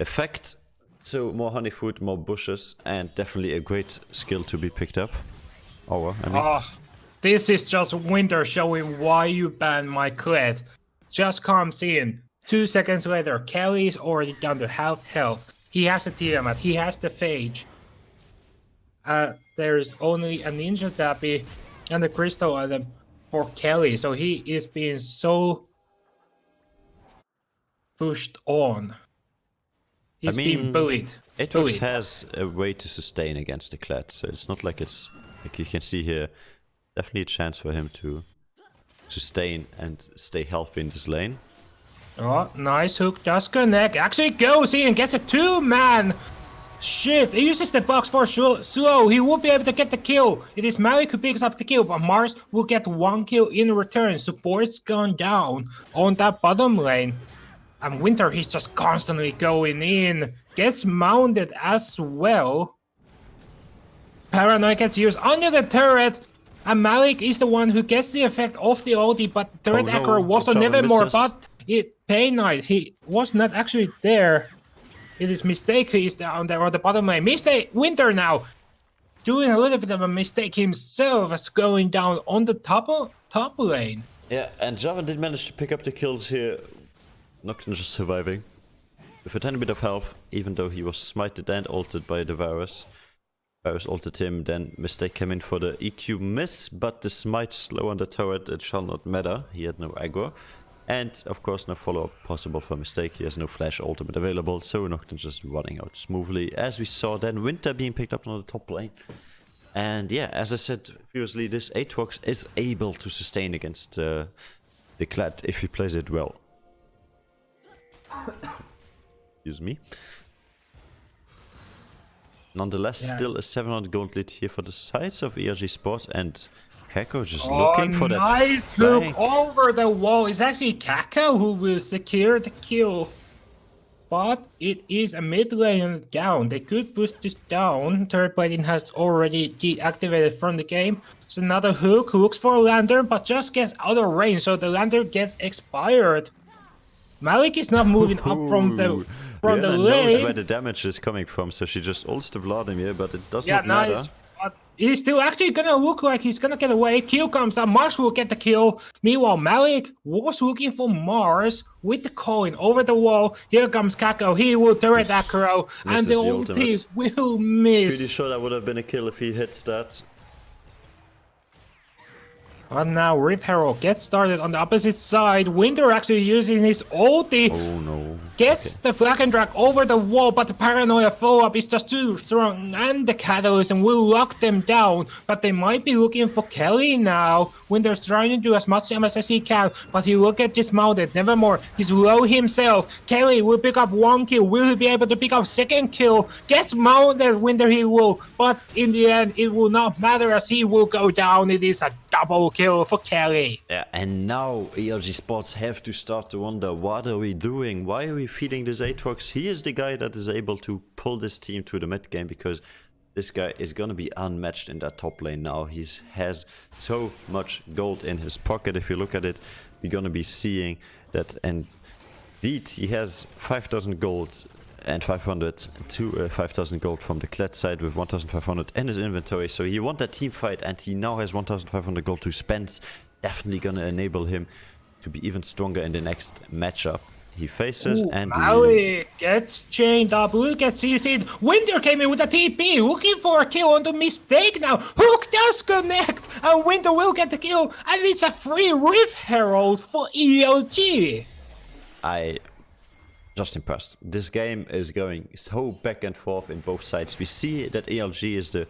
Effect, so more honey fruit, more bushes, and definitely a great skill to be picked up. This is just Winter showing why you banned my Kled. Just comes in. 2 seconds later, Kelly is already down to half health. He has a Tiamat, he has the Phage. There's only a Ninja Tappy and a Crystal item for Kelly, so he is being so pushed on. He's being bullied. Aatrox has a way to sustain against the Kled, so it's not like it's like you can see here. Definitely a chance for him to sustain and stay healthy in this lane. Oh, nice hook, does connect. Actually goes in and gets a 2-man shift. He uses the box for slow. He will be able to get the kill. It is Malik who picks up the kill, but Mars will get 1 kill in return. Support's gone down on that bottom lane. And Winter, he's just constantly going in. Gets mounted as well. Paranoia gets used under the turret. And Malik is the one who gets the effect of the ulti, but the turret aggro was on Nevermore, but Pain Knight, he was not actually there. It is Mistake who is down there on the bottom lane. Mistake, Winter now doing a little bit of a mistake himself as going down on the top lane. Yeah, and Java did manage to pick up the kills here. Nocturne just surviving with a tiny bit of health, even though he was smited and ulted by the Varus. Varus ulted him, then Mistake came in for the EQ miss, but the smite slow on the turret, it shall not matter. He had no aggro. And of course no follow-up possible for Mistake. He has no flash ultimate available, so Nocturne just running out smoothly. As we saw then Winter being picked up on the top lane. And yeah, as I said previously, this Aatrox is able to sustain against the Kled if he plays it well. Excuse me. Nonetheless, still a 700 gold lead here for the sides of ERG Sports, and Kako just looking for that nice flank. hook over the wall. It's actually Kako who will secure the kill. But it is a mid lane down. They could push this down. Third plating has already deactivated from the game. So another hook, looks for a lantern, but just gets out of range, so the lantern gets expired. Malik is not moving up from the knows lane. where the damage is coming from, so she just ults the Vladimir, but it does not matter. Nice. But he's still actually gonna look like he's gonna get away. Kill comes up, Mars will get the kill. Meanwhile, Malik was looking for Mars with the coin over the wall. Here comes Kako, he will turret aggro, and the ulti will miss. Pretty sure that would have been a kill if he hits that. But now Rift Herald gets started on the opposite side. Winter actually using his ulti. Oh no. Gets the Flag and Drag over the wall, but the Paranoia follow-up is just too strong, and the Catalysm will lock them down. But they might be looking for Kelly now. Winter's trying to do as much damage as he can, but he will get dismounted. Nevermore, he's low himself. Kelly will pick up one kill. Will he be able to pick up second kill? Gets mounted, Winter he will, but in the end, it will not matter as he will go down. It is a double kill for Kelly. Yeah, and now ELG Sports have to start to wonder, what are we doing? Why are we feeding this Aatrox? He is the guy that is able to pull this team to the mid game, because this guy is gonna be unmatched in that top lane now. He has so much gold in his pocket. If you look at it, we're gonna be seeing that, and indeed he has 5,000 gold and 500 to 5,000 gold from the Kled side, with 1,500 in his inventory. So he won that team fight, and he now has 1,500 gold to spend. Definitely gonna enable him to be even stronger in the next matchup he faces. And Maui gets chained up. Look at CC'd. Winter came in with a TP, looking for a kill on the Mistake now. Hook does connect, and Winter will get the kill, and it's a free Rift Herald for ELG. Just impressed. This game is going so back and forth in both sides. We see that ELG is the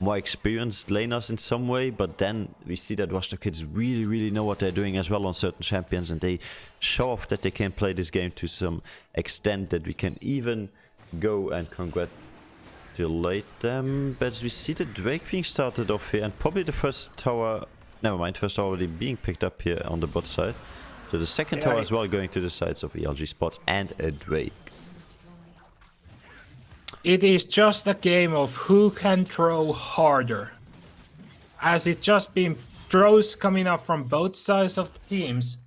more experienced laners in some way, but then we see that WashedUpKids really know what they're doing as well on certain champions, and they show off that they can play this game to some extent that we can even go and congratulate them. But we see the Drake being started off here, and probably the first tower, never mind, first tower already being picked up here on the bot side. So the second tower as well going to the sides of ELG Sports and a Drake. It is just a game of who can throw harder, as it's just been throws coming up from both sides of the teams.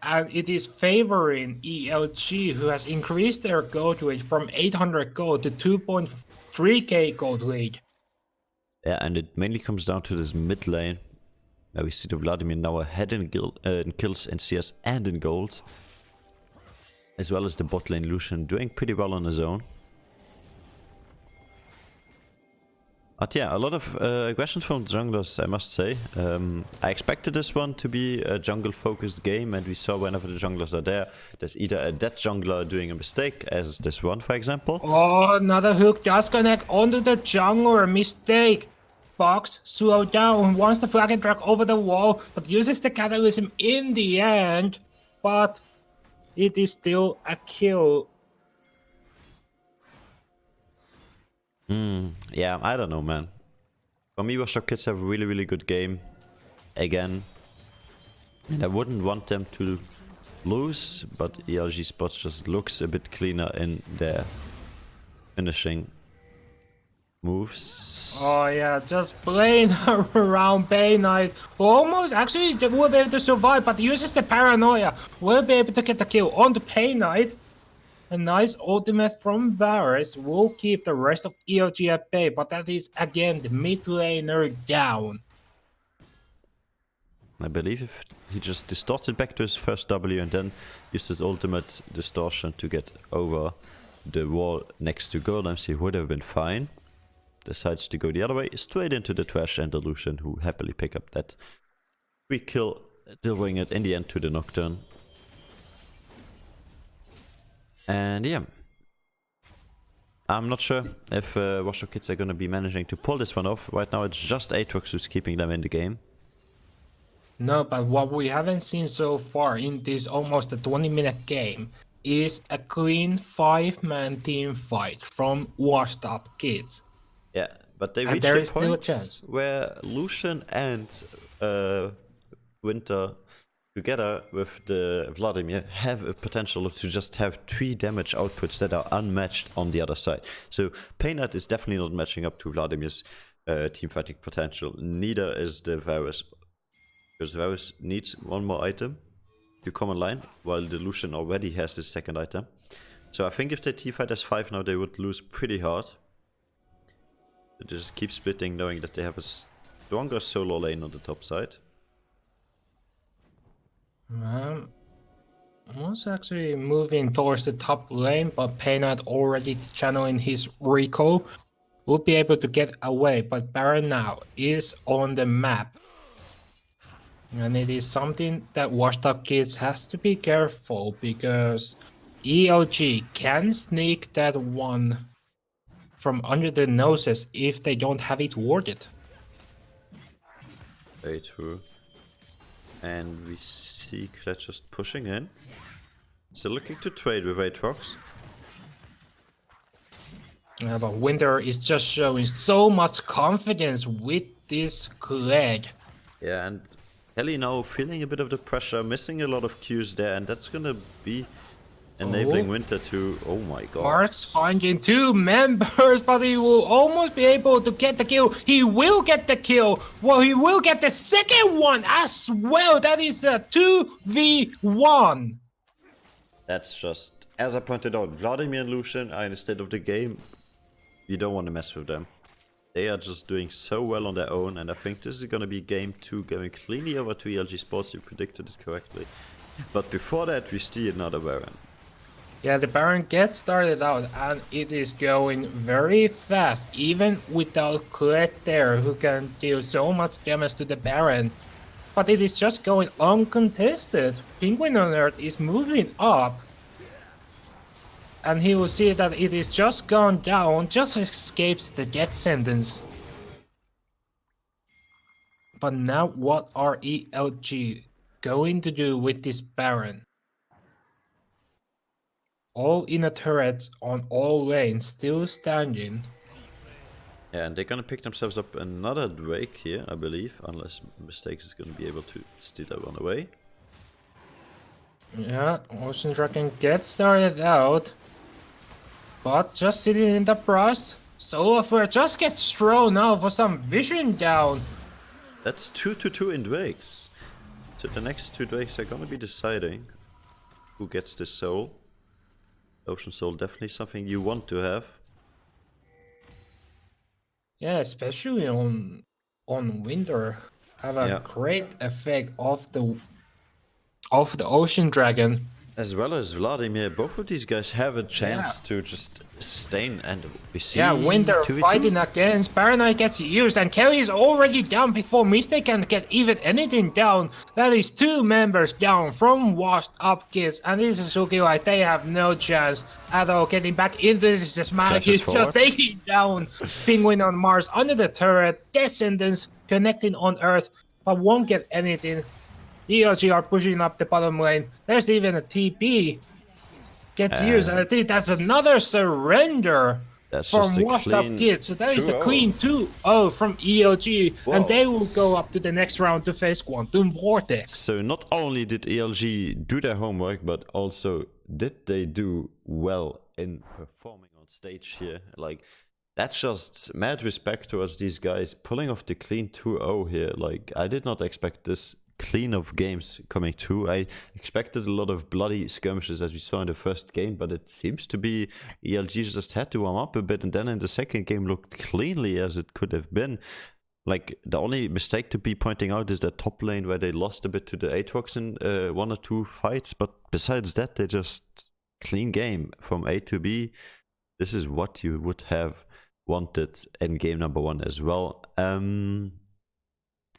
And it is favoring ELG, who has increased their gold rate from 800 gold to 2.3k gold rate. Yeah, and it mainly comes down to this mid lane. We see the Vladimir now ahead in kills, in CS and in gold. As well as the bot lane Lucian doing pretty well on his own. But yeah, a lot of aggression from junglers, I must say. I expected this one to be a jungle focused game, and we saw whenever the junglers are there, there's either a dead jungler doing a mistake, as this one for example. Oh, another hook does connect onto the jungler. Mistake. Fox slow down, wants the Flag and Drag over the wall, but uses the Catalysm in the end. But it is still a kill. Yeah, I don't know, man. For me, WashedUpKids have a really good game again, and I wouldn't want them to lose, but ELG Sports just looks a bit cleaner in their finishing moves. Oh yeah, just playing around Bay Knight, who almost actually will be able to survive, but uses the Paranoia, will be able to get the kill on the Bay Knight. A nice ultimate from Varus will keep the rest of ELG at bay, but that is again the mid laner down. I believe if he just distorted back to his first W and then used his ultimate distortion to get over the wall next to Golems, he would have been fine. decides to go the other way, straight into the trash, and the Lucian, who happily pick up that quick kill, delivering it in the end to the Nocturne. And yeah, I'm not sure if WashedUpKids are going to be managing to pull this one off. Right now it's just Aatrox who's keeping them in the game. No, but what we haven't seen so far in this almost a 20-minute game is a clean 5-man team fight from WashedUpKids. Yeah, but they reached there a is still a point chance. where Lucian and Winter together with the Vladimir have a potential to just have 3 damage outputs that are unmatched on the other side. So Painhead is definitely not matching up to Vladimir's teamfighting potential. Neither is the Varus, because Varus needs one more item to come online, while the Lucian already has his second item. So I think if they teamfight as 5 now, they would lose pretty hard. They just keep splitting, knowing that they have a stronger solo lane on the top side. Was actually moving towards the top lane, but Painhead already channeling his recall will be able to get away. But Baron now is on the map, and it is something that WashedUpKids has to be careful, because ELG can sneak that one from under the noses if they don't have it warded. Very true. And we see Kled just pushing in. Still looking to trade with Aatrox. Yeah, but Winter is just showing so much confidence with this Kled. Yeah, and Kelly now feeling a bit of the pressure, missing a lot of Qs there, and that's gonna be enabling Winter to... Oh my god. Mark's finding 2 members, but he will almost be able to get the kill. He will get the kill. Well, he will get the second one as well. That is a 2v1. That's just... As I pointed out, Vladimir and Lucian are in a state of the game. You don't want to mess with them. They are just doing so well on their own, and I think this is gonna be game 2 going cleanly over to ELG Sports. You predicted it correctly. But before that, we see another Baron. Yeah, the Baron gets started out, and it is going very fast, even without Kled there, who can deal so much damage to the Baron. But it is just going uncontested. Penguin on Earth is moving up, and he will see that it is just gone down, just escapes the death sentence. But now what are ELG going to do with this Baron? All in a turret on all lanes, still standing. Yeah, and they're gonna pick themselves up another Drake here, I believe, unless Mistakes is gonna be able to steal that one away. Yeah, Ocean Dragon gets started out, but just sitting in the brush. Solarflare just gets thrown out for some vision down. That's 2-2 in Drakes. So the next 2 Drakes are gonna be deciding who gets this soul. Ocean Soul, definitely something you want to have. Yeah, especially on Winter, have a great effect of the Ocean Dragon. As well as Vladimir, both of these guys have a chance to just sustain, and we see... Yeah, Winter 2v2. fighting against Paranoid gets used, and Kelly is already down before Mistake can get even anything down. That is 2 members down from WashedUpKids, and this is looking like they have no chance at all getting back into this. Smack is just taking down Penguin on Mars under the turret, death sentence connecting on Earth, but won't get anything. ELG are pushing up the bottom lane. There's even a TP gets used, and I think that's another surrender from WashedUpKids. So that is a clean 2-0 from ELG, and they will go up to the next round to face Quantum Vortex. So not only did ELG do their homework, but also did they do well in performing on stage here. Like, that's just mad respect towards these guys pulling off the clean 2-0 here. Like, I did not expect this clean of games coming through. I expected a lot of bloody skirmishes as we saw in the first game, but it seems to be ELG just had to warm up a bit, and then in the second game looked cleanly as it could have been. Like, the only mistake to be pointing out is that top lane where they lost a bit to the Aatrox in 1 or 2 fights, but besides that, they just clean game from A to B. This is what you would have wanted in game number 1 as well.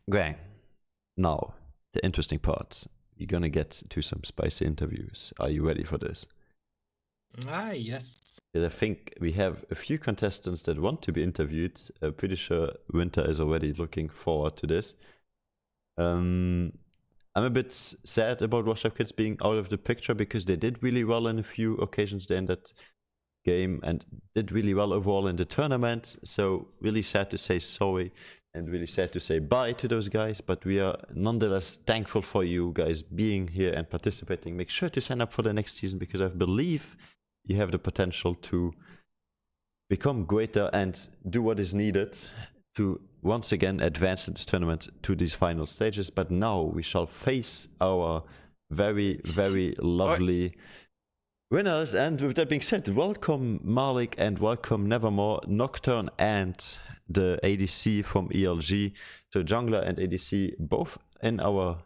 Greg, now the interesting part. You're gonna get to some spicy interviews. Are you ready for this? Yes. I think we have a few contestants that want to be interviewed. Pretty sure Winter is already looking forward to this. I'm a bit sad about WashedUpKids being out of the picture because they did really well in a few occasions there in that game and did really well overall in the tournament. So really sad to say sorry and really sad to say bye to those guys. But we are nonetheless thankful for you guys being here and participating. Make sure to sign up for the next season because I believe you have the potential to become greater and do what is needed to once again advance in this tournament to these final stages. But now we shall face our very, very lovely winners. And with that being said, welcome Malik and welcome Nevermore, Nocturne and the ADC from ELG. So Jungler and ADC both in our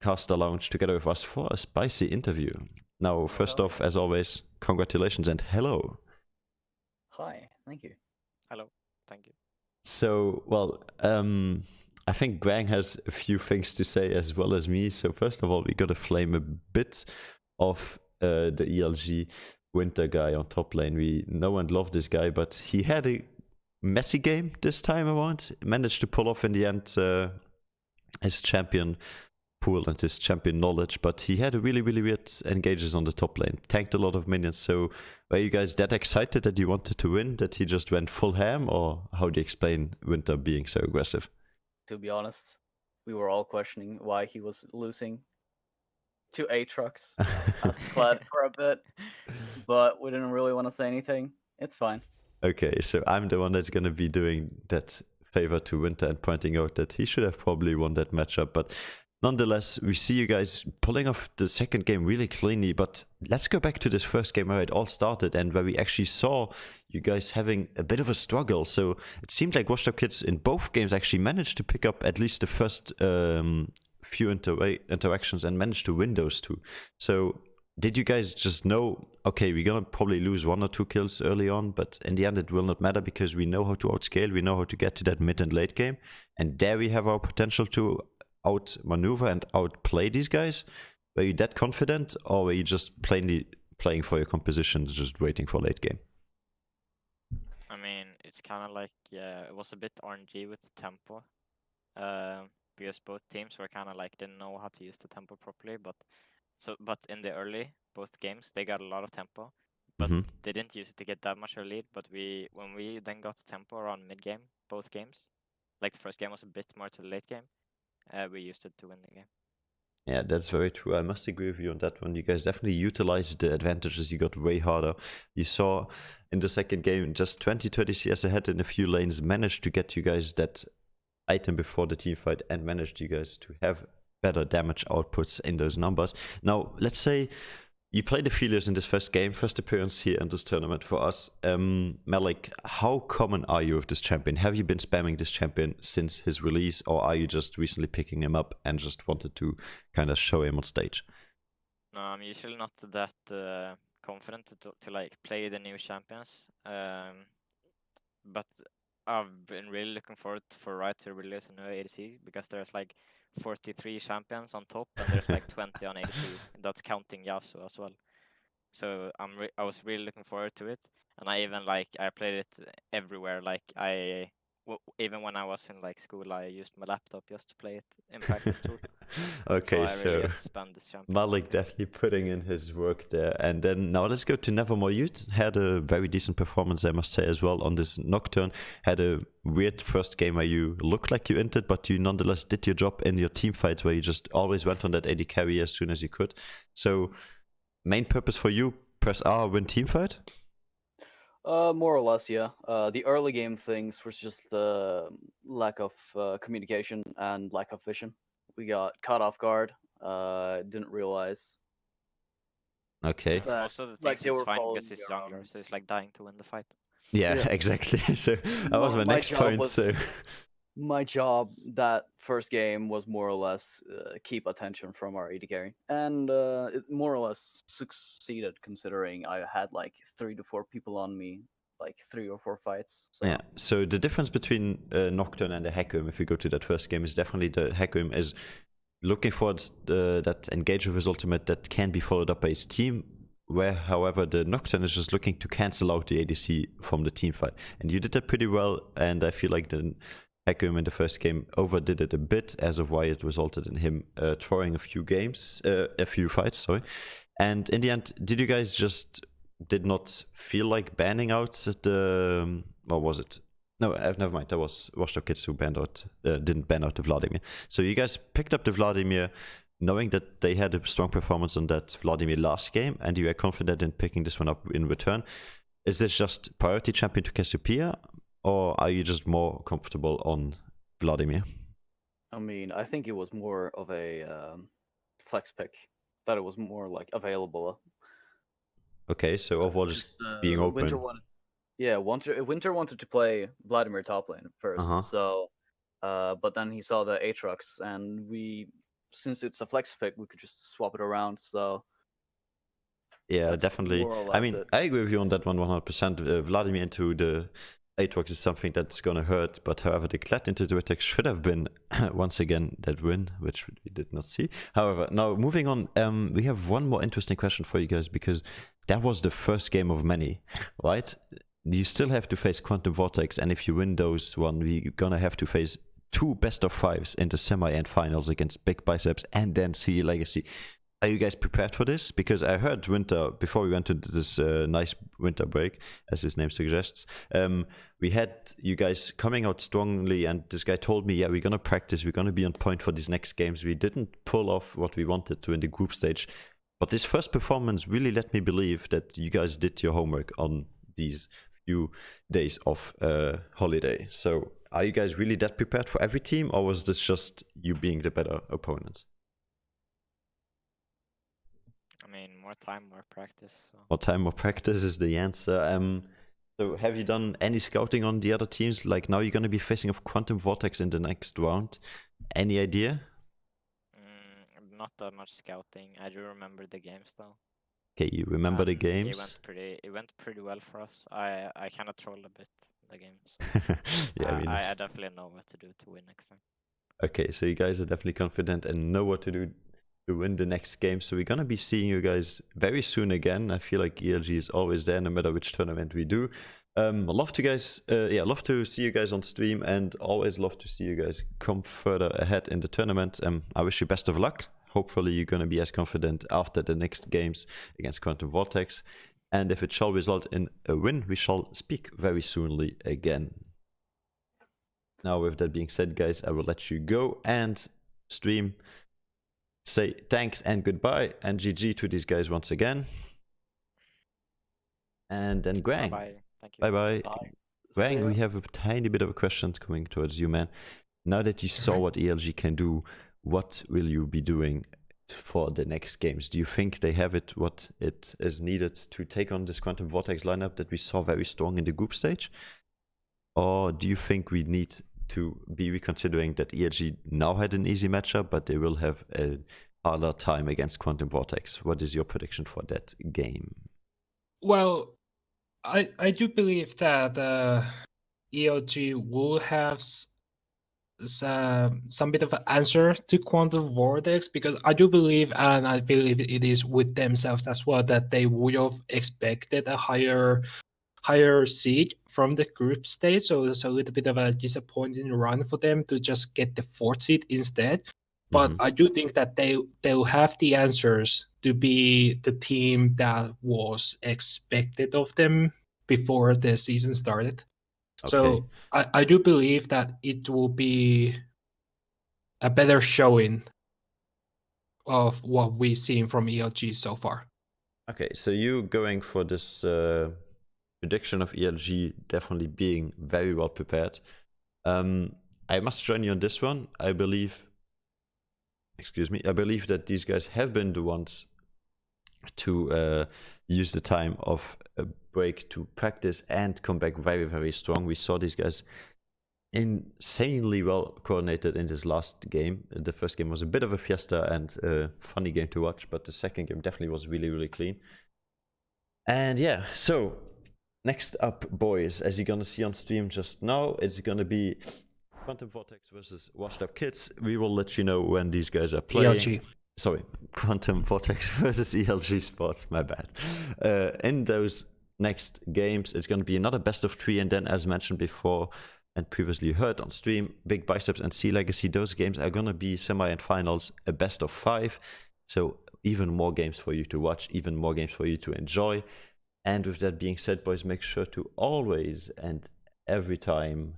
caster lounge together with us for a spicy interview. Now, first off, as always, congratulations and hello. Hi, thank you. Hello, thank you. So, well, I think Grang has a few things to say as well as me. So first of all, we gotta flame a bit of the ELG Winter guy on top lane. We know and love this guy, but he had a messy game this time around. Managed to pull off in the end his champion pool and his champion knowledge, but he had a really, really weird engages on the top lane. Tanked a lot of minions. So were you guys that excited that you wanted to win, that he just went full ham, or how do you explain Winter being so aggressive? To be honest, we were all questioning why he was losing to Aatrox as Kled for a bit, but we didn't really want to say anything. It's fine. Okay, so I'm the one that's going to be doing that favor to Winter and pointing out that he should have probably won that matchup, but nonetheless, we see you guys pulling off the second game really cleanly, but let's go back to this first game where it all started and where we actually saw you guys having a bit of a struggle. So it seemed like WashedUpKids in both games actually managed to pick up at least the first few interactions and managed to win those two. So did you guys just know, okay, we're gonna probably lose 1 or 2 kills early on, but in the end it will not matter because we know how to outscale, we know how to get to that mid and late game, and there we have our potential to outmaneuver and outplay these guys? Were you that confident, or were you just plainly playing for your compositions, just waiting for late game? I mean, it's kind of like, it was a bit RNG with the tempo. Because both teams were kind of like, didn't know how to use the tempo properly, but in the early, both games, they got a lot of tempo, but they didn't use it to get that much of a lead. But when we then got tempo around mid-game, both games, like the first game was a bit more to the late game, we used it to win the game. Yeah, that's very true. I must agree with you on that one. You guys definitely utilized the advantages. You got way harder. You saw in the second game, just 20-30 CS ahead in a few lanes, managed to get you guys that item before the team fight and managed you guys to have better damage outputs in those numbers. Now, let's say you played the Felios in this first game, first appearance here in this tournament for us. Malik, how common are you with this champion? Have you been spamming this champion since his release, or are you just recently picking him up and just wanted to kind of show him on stage? No, I'm usually not that confident to like play the new champions. But I've been really looking forward for Riot to release a new ADC because there's like 43 champions on top and there's like 20 on ADC. That's counting Yasuo as well. So I was really looking forward to it, and I even I played it everywhere. Like even when I was in like school, I used my laptop just to play it in practice tool. Okay, so I really spend this champion. Malik definitely putting in his work there. And then now let's go to Nevermore. You had a very decent performance, I must say, as well on this Nocturne. Had a weird first game where you looked like you entered, but you nonetheless did your job in your team fights where you just always went on that AD carry as soon as you could. So main purpose for you, press R, win team fight? More or less, yeah. The early game things was just the lack of communication and lack of vision. We got caught off guard. Didn't realize. Okay. Most of the things it's fine because it's jungler, so it's like dying to win the fight. Yeah, exactly. So that was my next point. So my job that first game was more or less keep attention from our AD carry, and it more or less succeeded considering I had like 3 to 4 people on me like 3 or 4 fights. So. Yeah, so the difference between Nocturne and the Hakim, if we go to that first game, is definitely the Hakim is looking for that engage with his ultimate that can be followed up by his team, where, however, the Nocturne is just looking to cancel out the ADC from the team fight. And you did that pretty well, and I feel like the Hakim in the first game overdid it a bit, as of why it resulted in him throwing a few fights, sorry. And in the end, did you guys just did not feel like banning out the... what was it? No, never mind. That was WashedUpKids who didn't ban out the Vladimir. So you guys picked up the Vladimir knowing that they had a strong performance on that Vladimir last game, and you are confident in picking this one up in return. Is this just priority champion to Cassiopeia, or are you just more comfortable on Vladimir? I mean, I think it was more of a flex pick. That it was more like available. Okay, so overall just being open. Winter wanted to play Vladimir top lane first, so but then he saw the Aatrox, and since it's a flex pick, we could just swap it around. So yeah, definitely. I mean, I agree with you on that one 100%. Vladimir into the Aatrox is something that's gonna hurt, but however, the Klett into the attack should have been once again that win, which we did not see. However, now moving on, we have one more interesting question for you guys, because that was the first game of many, right? You still have to face Quantum Vortex, and if you win those one, we're gonna have to face 2 best-of-5s in the semi and finals against Big Biceps and then CE Legacy. Are you guys prepared for this? Because I heard Winter, before we went into this nice winter break, as his name suggests, we had you guys coming out strongly, and this guy told me, yeah, we're going to practice, we're going to be on point for these next games. We didn't pull off what we wanted to in the group stage, but this first performance really let me believe that you guys did your homework on these few days of holiday. So are you guys really that prepared for every team, or was this just you being the better opponents? I mean, more time, more practice. So. More time, more practice is the answer. So have you done any scouting on the other teams? Like now you're going to be facing off Quantum Vortex in the next round. Any idea? Not that much scouting. I do remember the games though. Okay, you remember the games? It went pretty well for us. I kind of trolled a bit the games. Yeah, I definitely know what to do to win next time. Okay, so you guys are definitely confident and know what to do to win the next game. So we're gonna be seeing you guys very soon again. I feel like ELG is always there, no matter which tournament we do. Love to see you guys on stream, and always love to see you guys come further ahead in the tournament. I wish you best of luck. Hopefully you're gonna be as confident after the next games against Quantum Vortex. And if it shall result in a win, we shall speak very soonly again. Now, with that being said, guys, I will let you go and stream. Say thanks and goodbye and GG to these guys once again. And then Grang. Bye. Thank you. Bye. Grang, we have a tiny bit of a question coming towards you, man. Now that you saw what ELG can do, what will you be doing for the next games? Do you think they have it what it is needed to take on this Quantum Vortex lineup that we saw very strong in the group stage? Or do you think we need to be reconsidering that ELG now had an easy matchup, but they will have a harder time against Quantum Vortex? What is your prediction for that game? Well, I do believe that ELG will have some bit of an answer to Quantum Vortex, because I do believe, and I believe it is with themselves as well, that they would have expected a higher seed from the group stage, so it's a little bit of a disappointing run for them to just get the 4th seed instead. But I do think that they'll have the answers to be the team that was expected of them before the season started. Okay. So I do believe that it will be a better showing of what we've seen from ELG so far. Okay, so you going for this prediction of ELG definitely being very well prepared. I must join you on this one. I believe that these guys have been the ones to use the time of a break to practice and come back very, very strong. We saw these guys insanely well coordinated in this last game. The first game was a bit of a fiesta and a funny game to watch, but the second game definitely was really, really clean. And yeah, so Next up, boys, as you're gonna see on stream just now, it's gonna be Quantum Vortex versus WashedUpKids. We will let you know when these guys are playing. ELG. Sorry, Quantum Vortex versus ELG Sports, my bad. In those next games, it's going to be another best of 3, and then, as mentioned before and previously heard on stream, Big Biceps and Sea Legacy, those games are going to be semi and finals, a best of 5. So even more games for you to watch, even more games for you to enjoy. And with that being said, boys, make sure to always and every time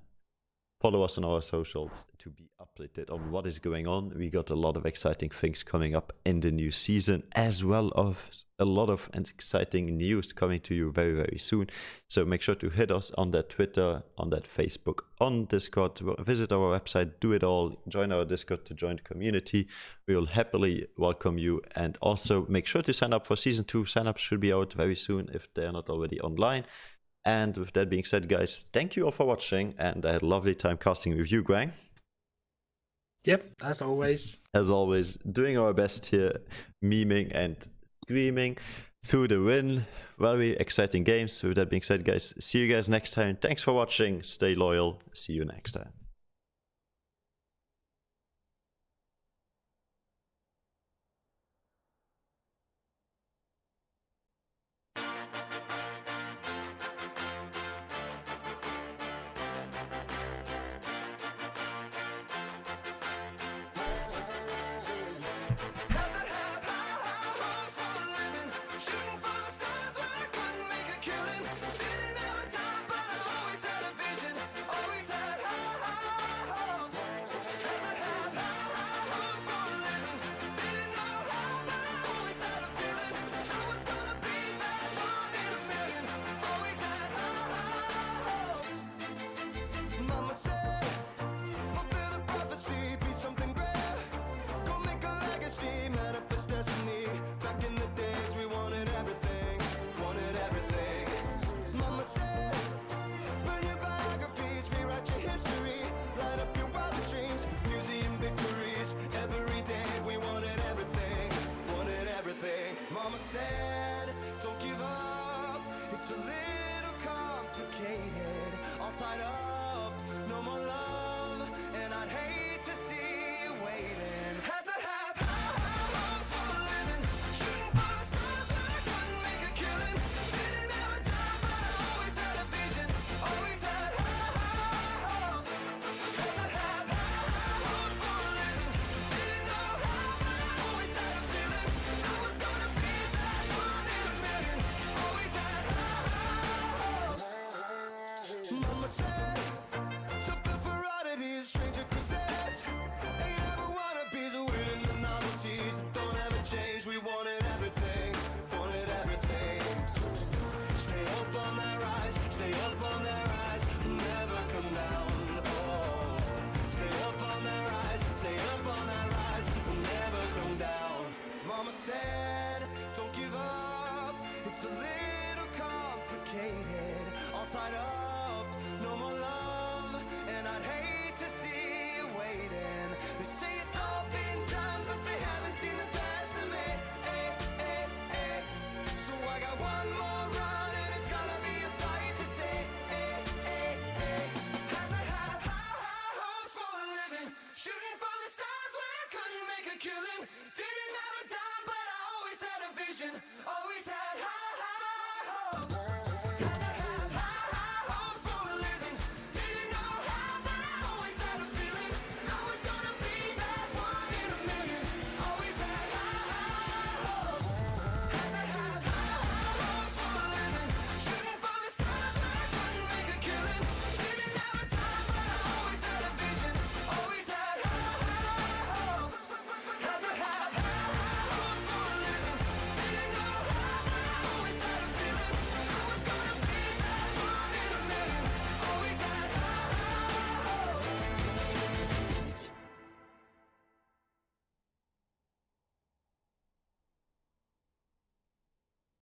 follow us on our socials to be updated on what is going on. We got a lot of exciting things coming up in the new season, as well as a lot of exciting news coming to you very, very soon. So make sure to hit us on that Twitter, on that Facebook, on Discord, visit our website, do it all, join our Discord to join the community. We will happily welcome you. And also make sure to sign up for Season 2. Sign-ups should be out very soon if they're not already online. And with that being said, guys, thank you all for watching, and I had a lovely time casting with you, Grang. Yep, as always. As always, doing our best here, memeing and screaming through the win. Very exciting games. With that being said, guys, see you guys next time. Thanks for watching. Stay loyal. See you next time. Mama said, fulfill the prophecy, be something great. Go make a legacy, manifest destiny. Back in the days, we wanted everything, wanted everything. Mama said, burn your biographies, rewrite your history, light up your wildest dreams, museum victories. Every day, we wanted everything, wanted everything. Mama said, don't give up, it's a little complicated, all tied up, no more love, and I'd hate to see you waiting. Had to have high hopes for a living, shooting for the stars, but I couldn't make a killing. Didn't have a dime, but I always had a vision, always had high hopes. Had to have high hopes for a living, didn't know how, but I always had a feeling I was gonna be that one in a million. Always had high hopes. Mama said, something for oddities, stranger cruises. Ain't ever wannabes, winning the novelties that don't ever change. We wanted everything, wanted everything. Stay up on that rise, stay up on that rise, never come down. Oh, stay up on that rise, stay up on that rise, never come down. Mama said, don't give up, it's a little complicated, all tied up, no more love, and I'd hate to see you waiting. They say it's all been done, but they haven't seen the best of me. So I got one more run, and it's gonna be a sight to see. Had to have high hopes for a living, shooting for the stars when I couldn't make a killing. Didn't have a dime, but I always had a vision, always had high hopes.